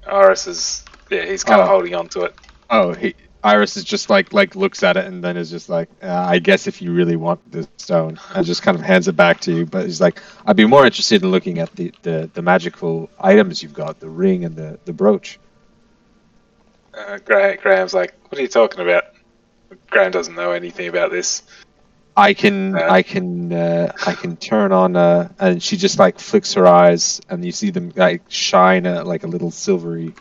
Iris is, he's kind of holding onto it. Oh, Iris is just like looks at it and then is just like, I guess if you really want this stone, and just kind of hands it back to you. But he's like, I'd be more interested in looking at the magical items you've got, the ring and the brooch. Graham's like, what are you talking about? Graham doesn't know anything about this. I can turn on and she just like flicks her eyes and you see them like shine like a little silvery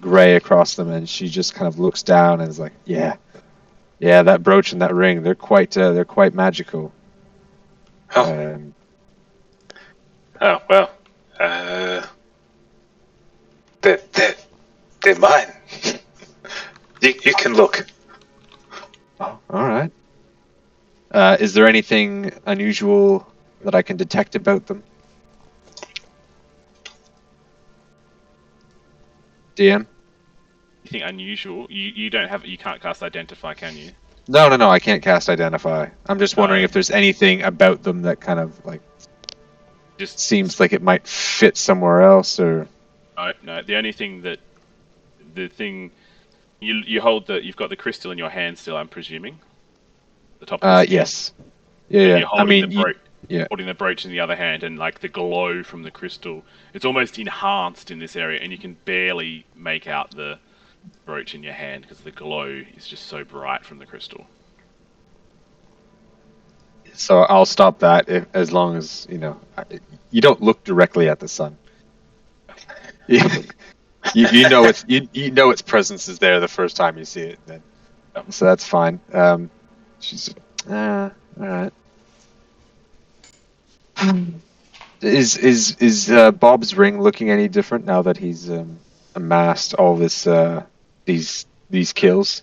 gray across them, and she just kind of looks down and is like, yeah, that brooch and that ring, they're quite magical. Oh, well, they're mine. You can look. All right. Is there anything unusual that I can detect about them? DM? Anything unusual? You can't cast Identify, can you? No, I can't cast Identify. I'm just wondering if there's anything about them that kind of like Just seems like it might fit somewhere else, or no. The only thing you hold you've got the crystal in your hand still, I'm presuming. The top of the yes. And Yeah. you're holding yeah. holding the brooch in the other hand, and like the glow from the crystal, it's almost enhanced in this area, and you can barely make out the brooch in your hand because the glow is just so bright from the crystal. So I'll stop that as long as you don't look directly at the sun. You know its presence is there the first time you see it. Then, so that's fine. She's all right. Is Bob's ring looking any different now that he's amassed all this these kills?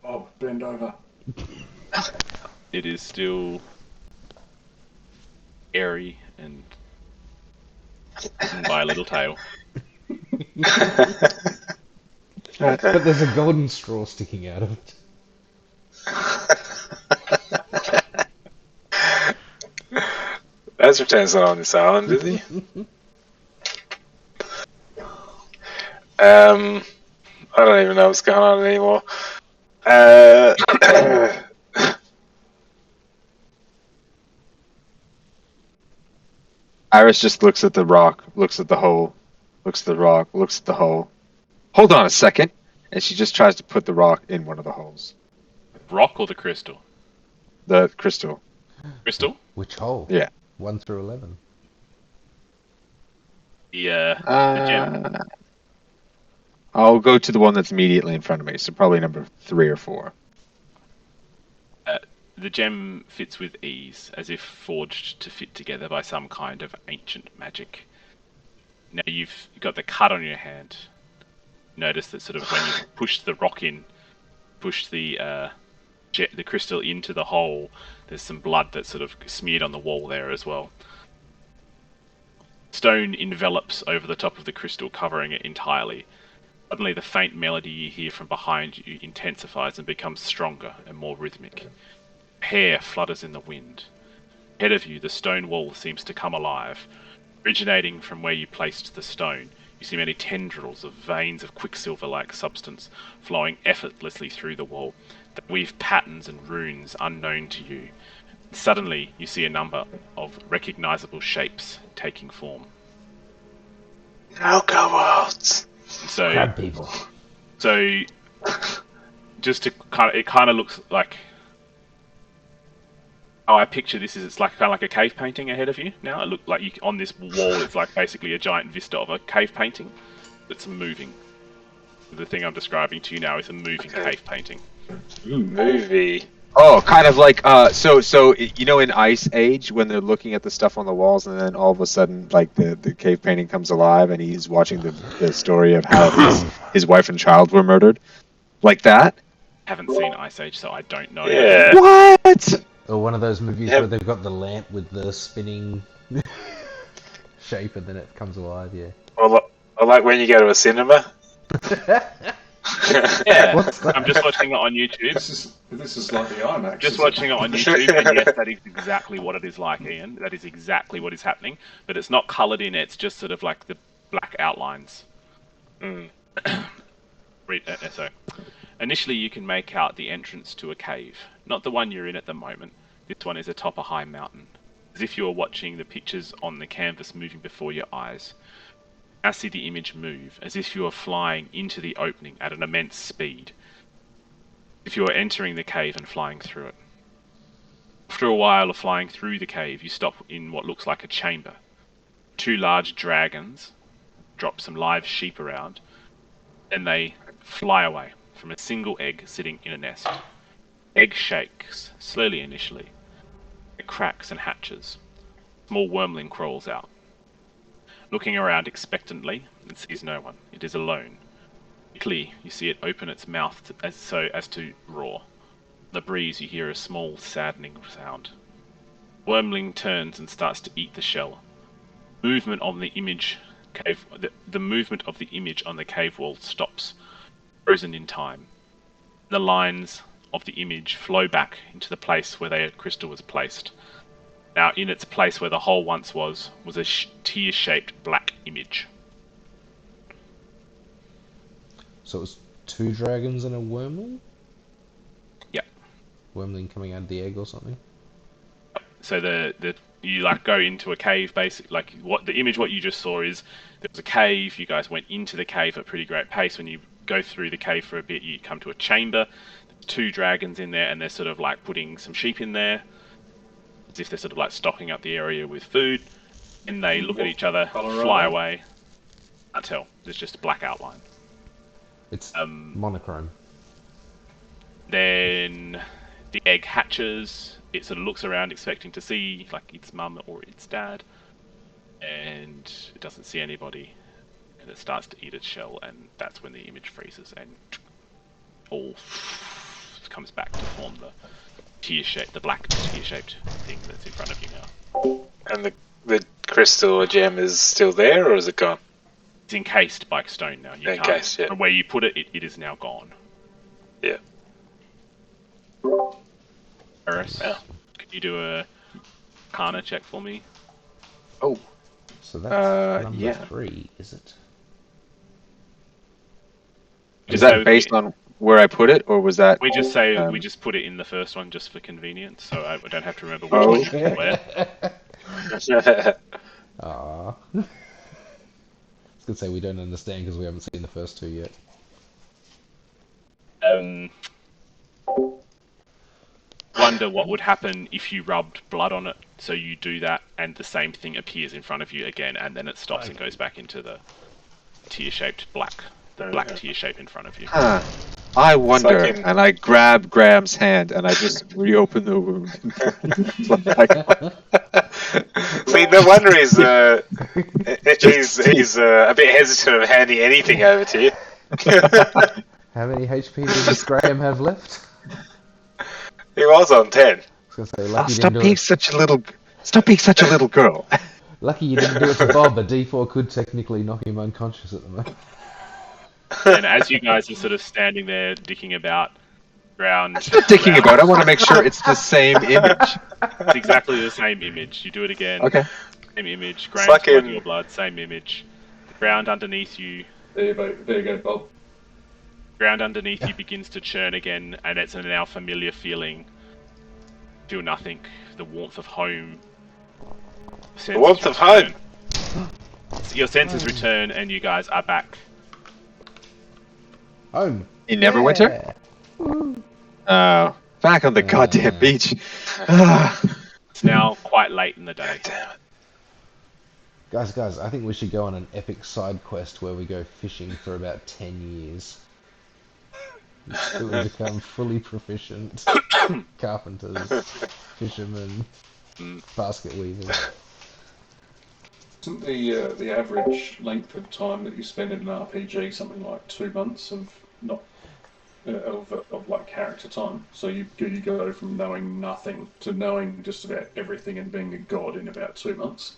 Bob, bend over. It is still airy and hidden by a little tail. But there's a golden straw sticking out of it. Azratan's not on this island, is he? I don't even know what's going on anymore. Iris just looks at the rock, looks at the hole, looks at the rock, looks at the hole. Hold on a second, and she just tries to put the rock in one of the holes. Rock or the crystal? The crystal. Crystal? Which hole? Yeah. 1 through 11. The gem. I'll go to the one that's immediately in front of me, so probably number 3 or 4. The gem fits with ease, as if forged to fit together by some kind of ancient magic. Now you've got the cut on your hand. Notice that sort of when you push the rock in, push the crystal into the hole, there's some blood that's sort of smeared on the wall there as well. Stone envelops over the top of the crystal, covering it entirely. Suddenly the faint melody you hear from behind you intensifies and becomes stronger and more rhythmic. Hair flutters in the wind. Ahead of you, the stone wall seems to come alive. Originating from where you placed the stone, you see many tendrils of veins of quicksilver-like substance flowing effortlessly through the wall that weave patterns and runes unknown to you. Suddenly, you see a number of recognizable shapes taking form. No cohorts. So, Crab people. So, just to it kind of looks like. Oh, I picture this it's like kind of like a cave painting ahead of you. Now it looks like on this wall, it's like basically a giant vista of a cave painting that's moving. The thing I'm describing to you now is a moving cave painting. Movie. Oh, kind of like so you know in Ice Age when they're looking at the stuff on the walls and then all of a sudden like the cave painting comes alive and he's watching the story of how his wife and child were murdered, like that. Haven't seen Ice Age, so I don't know. Yeah. What? Or one of those movies where they've got the lamp with the spinning shape and then it comes alive, yeah. Or like when you go to a cinema. Yeah, What's that? I'm just watching it on YouTube. This is like the IMAX. Just watching it on YouTube, and yes, that is exactly what it is like, Ian. That is exactly what is happening, but it's not coloured in. It's just sort of like the black outlines. So, initially, you can make out the entrance to a cave, not the one you're in at the moment. This one is atop a high mountain, as if you were watching the pictures on the canvas moving before your eyes. Now see the image move, as if you were flying into the opening at an immense speed. If you were entering the cave and flying through it. After a while of flying through the cave, you stop in what looks like a chamber. 2 large dragons drop some live sheep around, and they fly away from a single egg sitting in a nest. Egg shakes, slowly initially. It cracks and hatches. Small wormling crawls out. Looking around expectantly, it sees no one. It is alone. Quickly, you see it open its mouth as to roar. In the breeze, you hear a small, saddening sound. Wormling turns and starts to eat the shell. Movement on the image cave. The movement of the image on the cave wall stops, frozen in time. The lines of the image flow back into the place where the crystal was placed. Now, in its place where the hole once was a tear-shaped black image. So it was 2 dragons and a wormling? Yeah. Wormling coming out of the egg or something? So you like go into a cave, basically. Like what you just saw is there was a cave. You guys went into the cave at a pretty great pace. When you go through the cave for a bit, you come to a chamber. There's 2 dragons in there, and they're sort of like putting some sheep in there, as if they're sort of like stocking up the area with food. And they look at each other, fly away. Can't tell. There's just a black outline. It's monochrome. Then the egg hatches. It sort of looks around expecting to see like its mum or its dad, and it doesn't see anybody. and it starts to eat its shell, and that's when the image freezes and all comes back to form the the black tear-shaped thing that's in front of you now. And the crystal or gem is still there, or is it gone? It's encased by stone now. You Encased, yeah. From where you put it, it is now gone. Yeah. Eris, Yeah. can you do a Arcana check for me? Oh, So that's number yeah. 3, is it? Is that based on where I put it, or was that? We just say we just put it in the first one just for convenience, so I don't have to remember which Oh, one you put where. Ah. I was gonna say we don't understand because we haven't seen the first 2 yet. Wonder what would happen if you rubbed blood on it. So you do that, and the same thing appears in front of you again, and then it stops and goes back into the tear-shaped black, the black tear shape in front of you. Huh. I wonder, like in- and I grab Graham's hand and I just reopen the wound. See, no wonder he's a bit hesitant of handing anything over to you. How many HP does Graham have left? He was on 10. I was gonna say, Oh, lucky you stop didn't do being it. such a little. Stop being such a little girl. Lucky you didn't do it to Bob. A D4 could technically knock him unconscious at the moment. And as you guys are sort of standing there dicking about, ground. Not dicking about. I want to make sure it's the same image. It's exactly the same image. You do it again. Okay. Same image. It's Graham's like blood, in- your blood. Same image. Ground underneath you. There you go, Bob. Ground underneath you begins to churn again, and it's a now familiar feeling. Feel nothing. The warmth of home. The warmth of home. Your senses return, and you guys are back. Home. In Neverwinter? Oh, back on the goddamn beach. It's now quite late in the day. Damn it. Guys, I think we should go on an epic side quest where we go fishing for about 10 years. Until we become fully proficient carpenters, fishermen, basket weavers. Isn't the average length of time that you spend in an RPG something like 2 months of not of like character time? So you go from knowing nothing to knowing just about everything and being a god in about 2 months.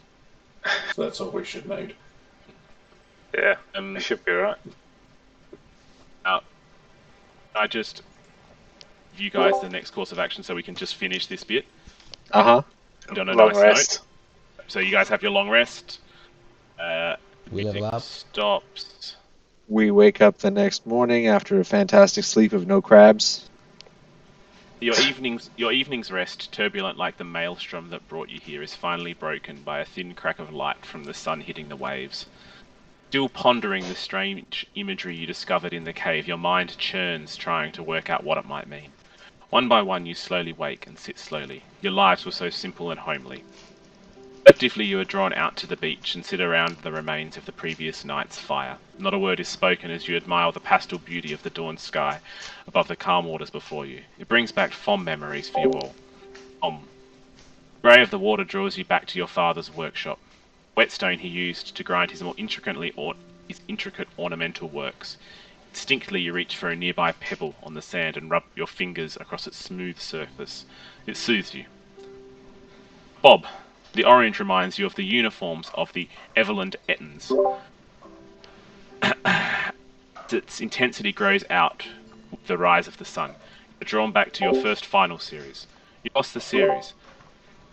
So that's all we should need. Yeah, we should be right. I just give you guys the next course of action so we can just finish this bit. Uh-huh. On a Long nice rest. note. So you guys have your long rest. We level up. Stops. We wake up the next morning after a fantastic sleep of no crabs. Your evening's rest, turbulent like the maelstrom that brought you here, is finally broken by a thin crack of light from the sun hitting the waves. Still pondering the strange imagery you discovered in the cave, your mind churns trying to work out what it might mean. One by one you slowly wake and sit slowly. Your lives were so simple and homely. Collectively you are drawn out to the beach and sit around the remains of the previous night's fire. Not a word is spoken as you admire the pastel beauty of the dawn sky above the calm waters before you. It brings back fond memories for you all. Grey of the water draws you back to your father's workshop. Whetstone he used to grind his intricate ornamental works. Instinctively you reach for a nearby pebble on the sand and rub your fingers across its smooth surface. It soothes you. Bob, the orange reminds you of the uniforms of the Everland Ettons. Its intensity grows out with the rise of the sun. You're drawn back to your first final series. You lost the series.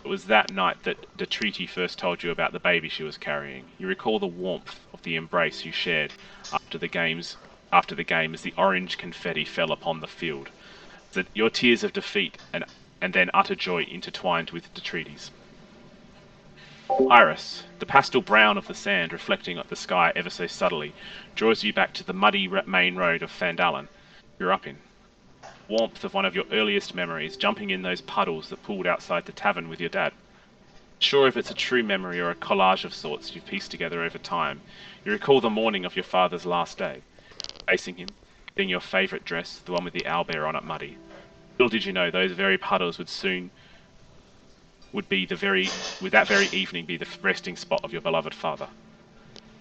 It was that night that Detriti first told you about the baby she was carrying. You recall the warmth of the embrace you shared after the game as the orange confetti fell upon the field. That your tears of defeat and then utter joy intertwined with Detriti's. Iris, the pastel brown of the sand reflecting at the sky ever so subtly, draws you back to the muddy main road of Fandalin you're up in. Warmth of one of your earliest memories, jumping in those puddles that pooled outside the tavern with your dad. Sure if it's a true memory or a collage of sorts you've pieced together over time, you recall the morning of your father's last day. Facing him, getting your favourite dress, the one with the owlbear on it muddy. Little did you know those very puddles would that very evening be the resting spot of your beloved father.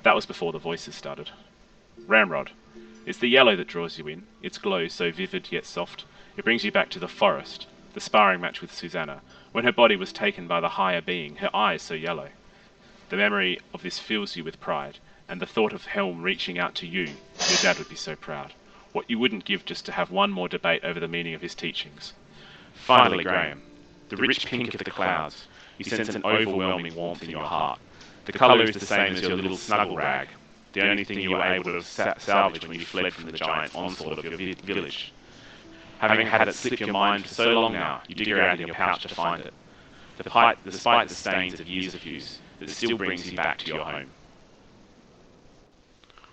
That was before the voices started. Ramrod. It's the yellow that draws you in. Its glow so vivid yet soft. It brings you back to the forest, the sparring match with Susanna, when her body was taken by the higher being, her eyes so yellow. The memory of this fills you with pride, and the thought of Helm reaching out to you, your dad would be so proud. What you wouldn't give just to have one more debate over the meaning of his teachings. Finally, Graham, the rich pink of the clouds, you sense an overwhelming warmth in your heart. The colour is the same as your little snuggle rag, the only thing you were able to salvage when you fled from the giant onslaught of your village. Having had it slip your mind for so long now, you dig around in your pouch to find it. Despite the stains of years of use, it still brings you back to your home.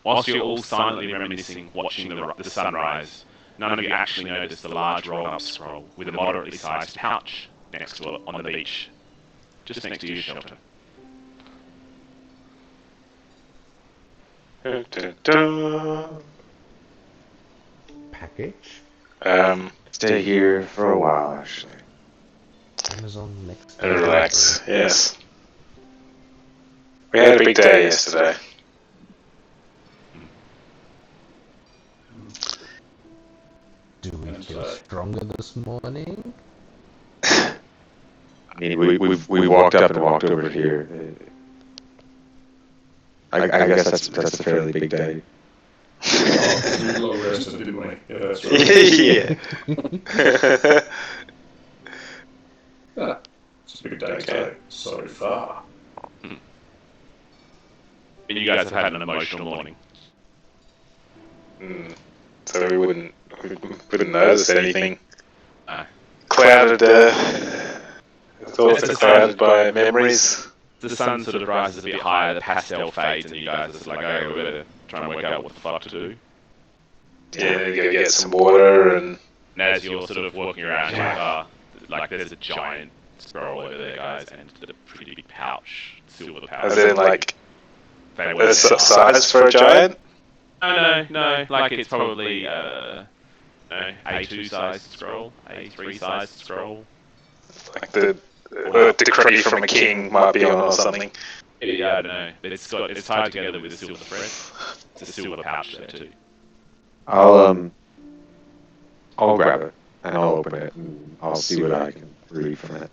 Whilst you're all silently reminiscing, watching the sunrise, none of you actually notice the large roll-up scroll with a moderately sized pouch next to it on the beach, just next to your shelter. Package? Stay here for a while, actually. Amazon next. And relax, yes. We had a big day yesterday. Do we feel stronger this morning? I mean, we walked up and walked over here. I guess that's a fairly big day. We got arrested, didn't we? Yeah, that's right. Yeah. It's a big day today, so far. And you guys have had an emotional morning. So we wouldn't notice anything. No. Clouded, thoughts are clouded by memories. The sun sort of rises a bit higher, the pastel fades, and you guys are just like, oh, we better try and work out what the fuck to do. Yeah, you go get some water and... And as you're sort of walking around, like there's a giant scroll over there, guys, and a pretty big pouch, silver pouch. As in, like, They the size for a giant? No, like it's probably, A2 sized scroll, A3 sized scroll. Like the decree from a king might be on or something. Yeah, I don't know. But it's tied together with a silver thread. It's a silver pouch there too. I'll grab it and I'll open it and I'll see what I can read from it.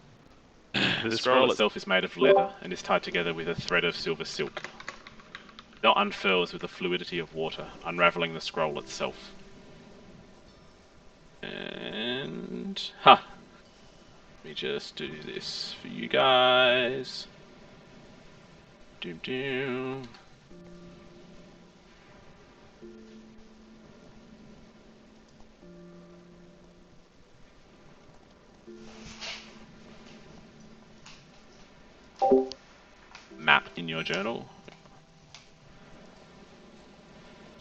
The scroll itself is made of leather and is tied together with a thread of silver silk. It unfurls with the fluidity of water, unravelling the scroll itself. And... Let me just do this for you guys. Doom. Map in your journal.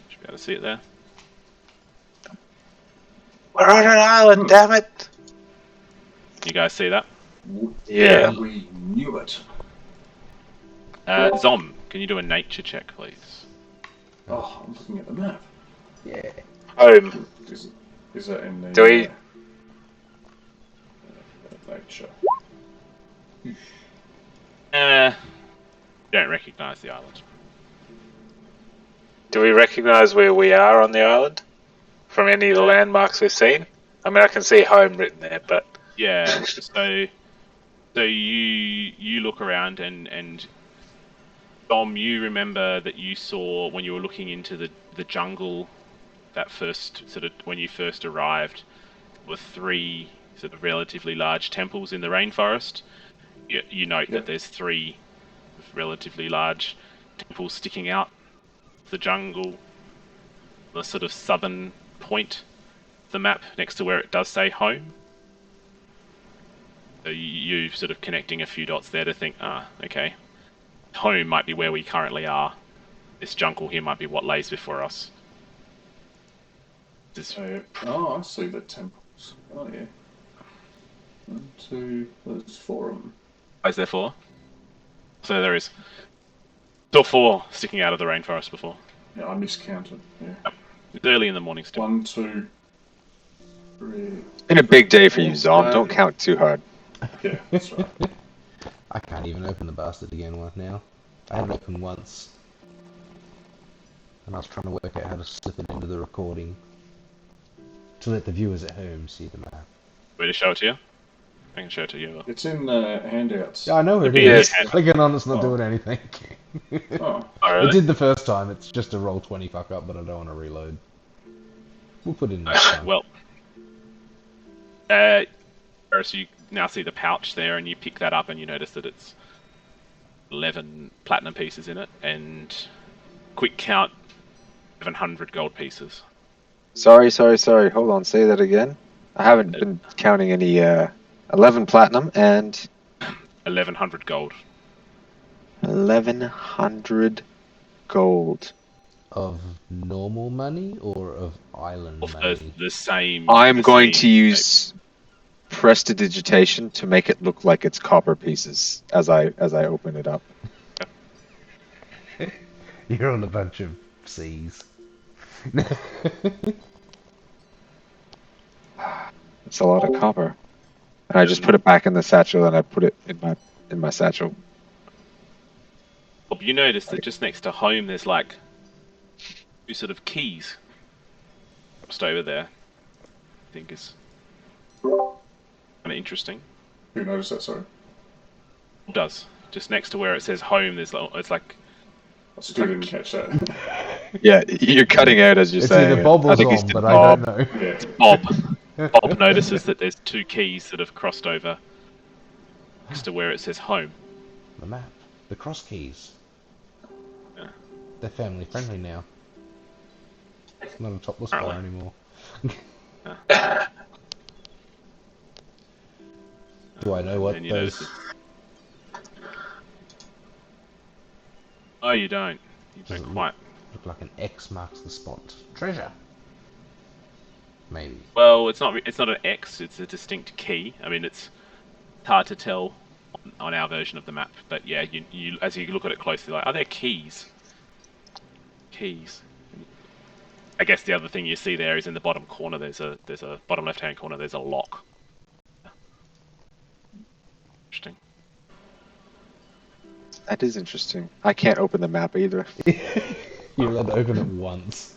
Should be able to see it there. We're on an island, damn it! You guys see that? Yeah. We knew it. Zom, can you do a nature check, please? Oh, I'm looking at the map. Yeah. Home. Is that in the... Do we... nature? Don't recognise the island. Do we recognise where we are on the island? From any of the landmarks we've seen? I mean, I can see home written there, but... Yeah, so you look around and Dom, you remember that you saw when you were looking into the jungle, that first sort of when you first arrived, were 3 sort of relatively large temples in the rainforest. You note that there's 3 relatively large temples sticking out of the jungle, the sort of southern point of the map next to where it does say home. So you sort of connecting a few dots there to think, okay, home might be where we currently are. This jungle here might be what lays before us. I see the temples. Oh yeah. 1, 2, there's 4 of them. Is there 4? So there is. Saw 4 sticking out of the rainforest before. Yeah, I miscounted. Yeah. It's early in the morning still. 1, 2, 3. Been a big day for you, Zom. Don't count too hard. Yeah, that's right. I can't even open the bastard again right now. I haven't opened once. And I was trying to work out how to slip it into the recording to let the viewers at home see the map. Where to show it to you? I can show it to you. It's in the handouts. Yeah, I know where it It'd be is. in- Clicking on it's not Oh. doing anything. Oh, Oh, It really? did the first time. It's just a roll 20 fuck up, but I don't want to reload. We'll put it in next time. Well, so you now see the pouch there, and you pick that up, and you notice that it's 11 platinum pieces in it, and quick count, 700 gold pieces. Sorry. Hold on, say that again. I haven't been counting any 11 platinum and 1100 gold. 1100 gold. Of normal money or of island Of money? the same. I'm the going same to use prestidigitation to make it look like it's copper pieces as I open it up. You're on a bunch of C's. It's a lot of copper. And I just put it back in the satchel, and I put it in my satchel. You notice that just next to home, there's like 2 sort of keys just over there. I think is kind of interesting. who noticed that? Sorry. It does. Just next to where it says home, there's it's like I still didn't catch that. Yeah, you're cutting out as you're It's saying. either Bob I or think Zom, it's but Bob. I don't know. Yeah. Bob. Bob notices that there's 2 keys that have crossed over next to where it says home. The map. The cross keys. Yeah. They're family friendly now. It's not a topless bar Apparently. anymore. Do I know what And you those... notice Oh, you don't. You Does don't it quite. look like an X marks the spot? Treasure. Maybe. Well, it's not. It's not an X. It's a distinct key. I mean, it's hard to tell on our version of the map. But yeah, you as you look at it closely, like, are there keys? Keys. I guess the other thing you see there is in the bottom corner. There's a bottom left-hand corner. There's a lock. Interesting. That is interesting. I can't open the map either. You're allowed to open it once.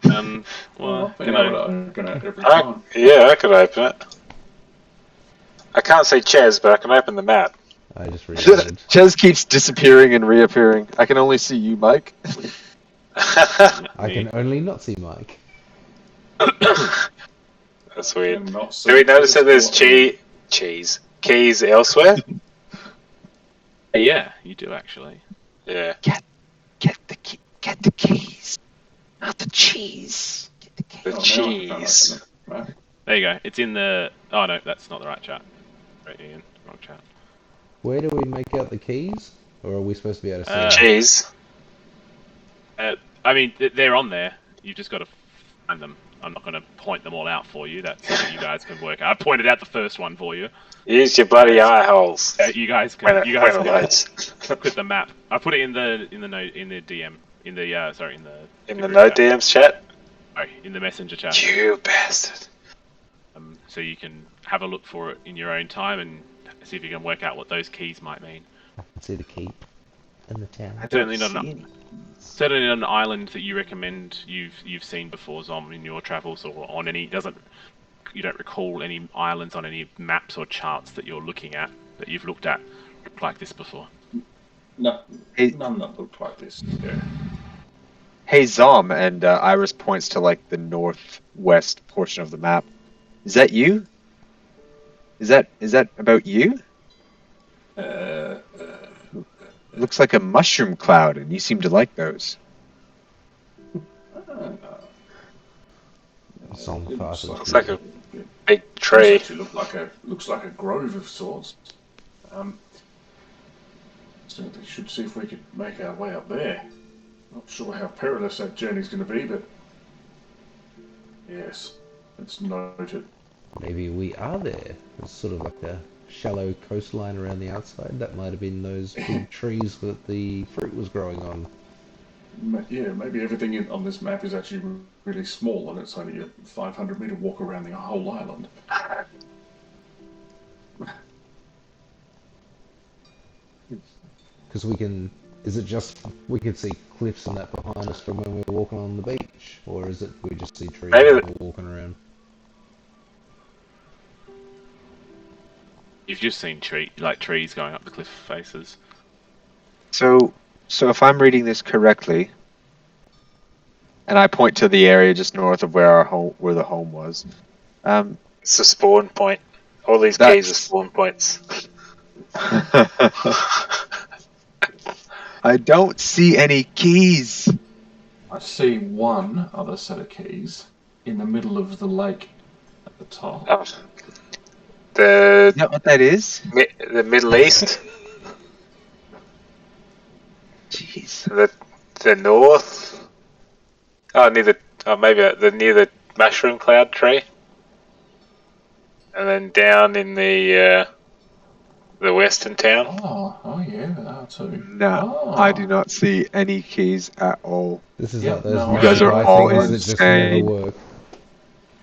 Well, I've you been able know, to open it every time. I could open it. I can't say Ches, but I can open the map. I just reloaded. Ches keeps disappearing and reappearing. I can only see you, Mike. I can only not see Mike. That's weird. And not Do we notice that there's cheese? keys elsewhere? yeah, you do actually. Yeah. Get the keys, not the cheese. Get the keys. The cheese. Right. There you go. It's in the. Oh no, that's not the right chat. Right, Ian, wrong chat. Where do we make out the keys? Or are we supposed to be able to see them? Cheese. I mean, they're on there. You've just got to find them. I'm not going to point them all out for you. That's something you guys can work out. I pointed out the first one for you. Use your bloody eye holes. You guys When can. it You guys loads. can look at the map. I put it in the note in the DM in the sorry in the In the group no chat. DMs chat? Sorry, in the messenger chat. You bastard. So you can have a look for it in your own time and see if you can work out what those keys might mean. I can see the keep and the town. Certainly not an island that you recommend you've seen before, Zom, in your travels or on any you don't recall any islands on any maps or charts that you're looking at that you've looked at like this before. No, Hey. none that looked like this. Yeah. Hey, Zom, and Iris points to like the northwest portion of the map. Is that you? Is that about you? Looks like a mushroom cloud, and you seem to like those. Song It fast. Looks like a it big does tree. actually looks like a grove of sorts. So we should see if we could make our way up there. Not sure how perilous that journey's going to be, but yes, it's noted. Maybe we are there. It's sort of like a shallow coastline around the outside. That might have been those big trees that the fruit was growing on. Yeah, maybe everything on this map is actually really small, and it's only a 500-meter walk around the whole island. Because we can Is it just we could see cliffs and that behind us from when we were walking on the beach, or is it we just see trees Maybe when we're walking around? You've just seen trees going up the cliff faces. So if I'm reading this correctly, and I point to the area just north of where where the home was, It's a spawn point. All these keys are spawn points. I don't see any keys. I see one other set of keys in the middle of the lake at the top. Oh. The Is that what that is? the Middle East, Jeez. the north. Oh, near the mushroom cloud tree, and then down in the western town. Oh yeah, that too. No, Oh. I do not see any keys at all. This is Yeah, like those no, You guys are Wi-Fi all things that just insane. never work.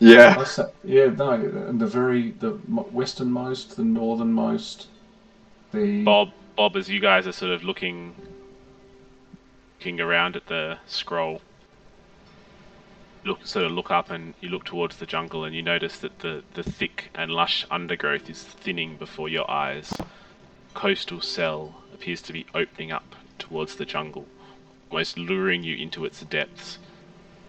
Yeah. That's that, yeah, no, and the westernmost, the northernmost, the Bob, as you guys are sort of looking around at the scroll, look up and you look towards the jungle and you notice that the thick and lush undergrowth is thinning before your eyes. Coastal cell appears to be opening up towards the jungle, almost luring you into its depths.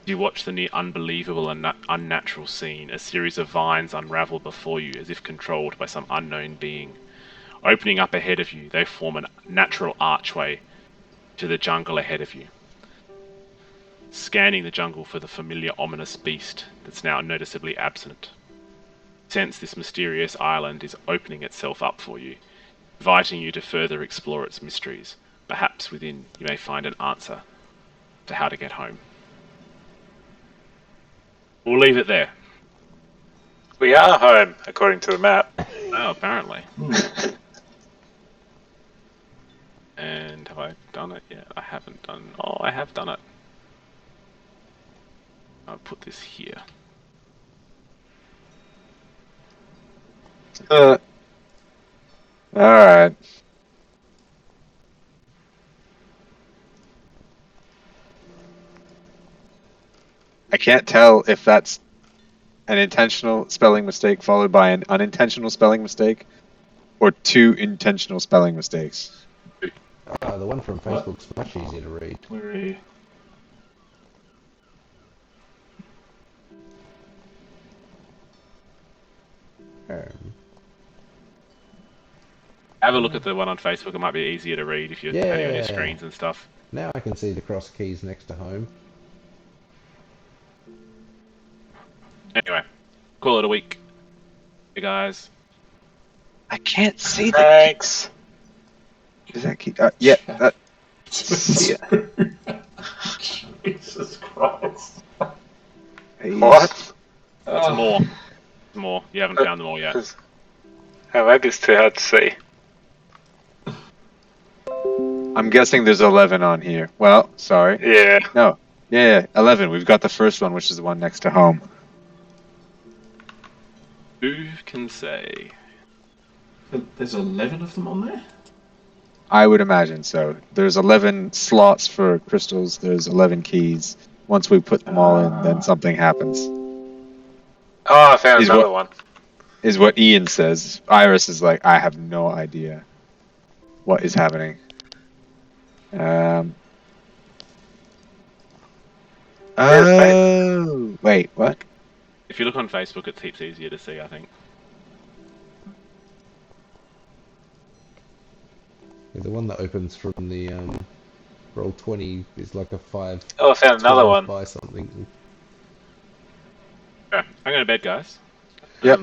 You watch the near unbelievable and unnatural scene. A series of vines unravel before you as if controlled by some unknown being. Opening up ahead of you, they form a natural archway to the jungle ahead of you. Scanning the jungle for the familiar ominous beast that's now noticeably absent. Sense this mysterious island is opening itself up for you, inviting you to further explore its mysteries. Perhaps within you may find an answer to how to get home. We'll leave it there. We are home, according to the map. Oh, apparently. And have I done it yet? I haven't done... Oh, I have done it. I'll put this here. Alright. I can't tell if that's an intentional spelling mistake followed by an unintentional spelling mistake, or two intentional spelling mistakes. The one from Facebook's much easier to read. where are you? Have a look at the one on Facebook. It might be easier to read if you're turning on your screens and stuff. Now I can see the cross keys next to home. Anyway, call it a week. You guys. I can't see the Thanks. Does that keep? Yeah. That, Jesus Christ. What? It's more. It's more. You haven't found them all yet. Oh, maybe it's too hard to see. I'm guessing there's 11 on here. Well, sorry. Yeah. No. Yeah, 11. We've got the first one, which is the one next to home. Who can say? There's 11 of them on there? I would imagine so. There's 11 slots for crystals. There's 11 keys. Once we put them all in, then something happens. Oh, I found another one. Is what Ian says. Iris is like, I have no idea what is happening. Oh, wait, what? If you look on Facebook, it's heaps easier to see, I think. Yeah, the one that opens from the roll 20 is like a 5. Oh, I found another 12 one. by something. Yeah, I'm going to bed, guys. Yep.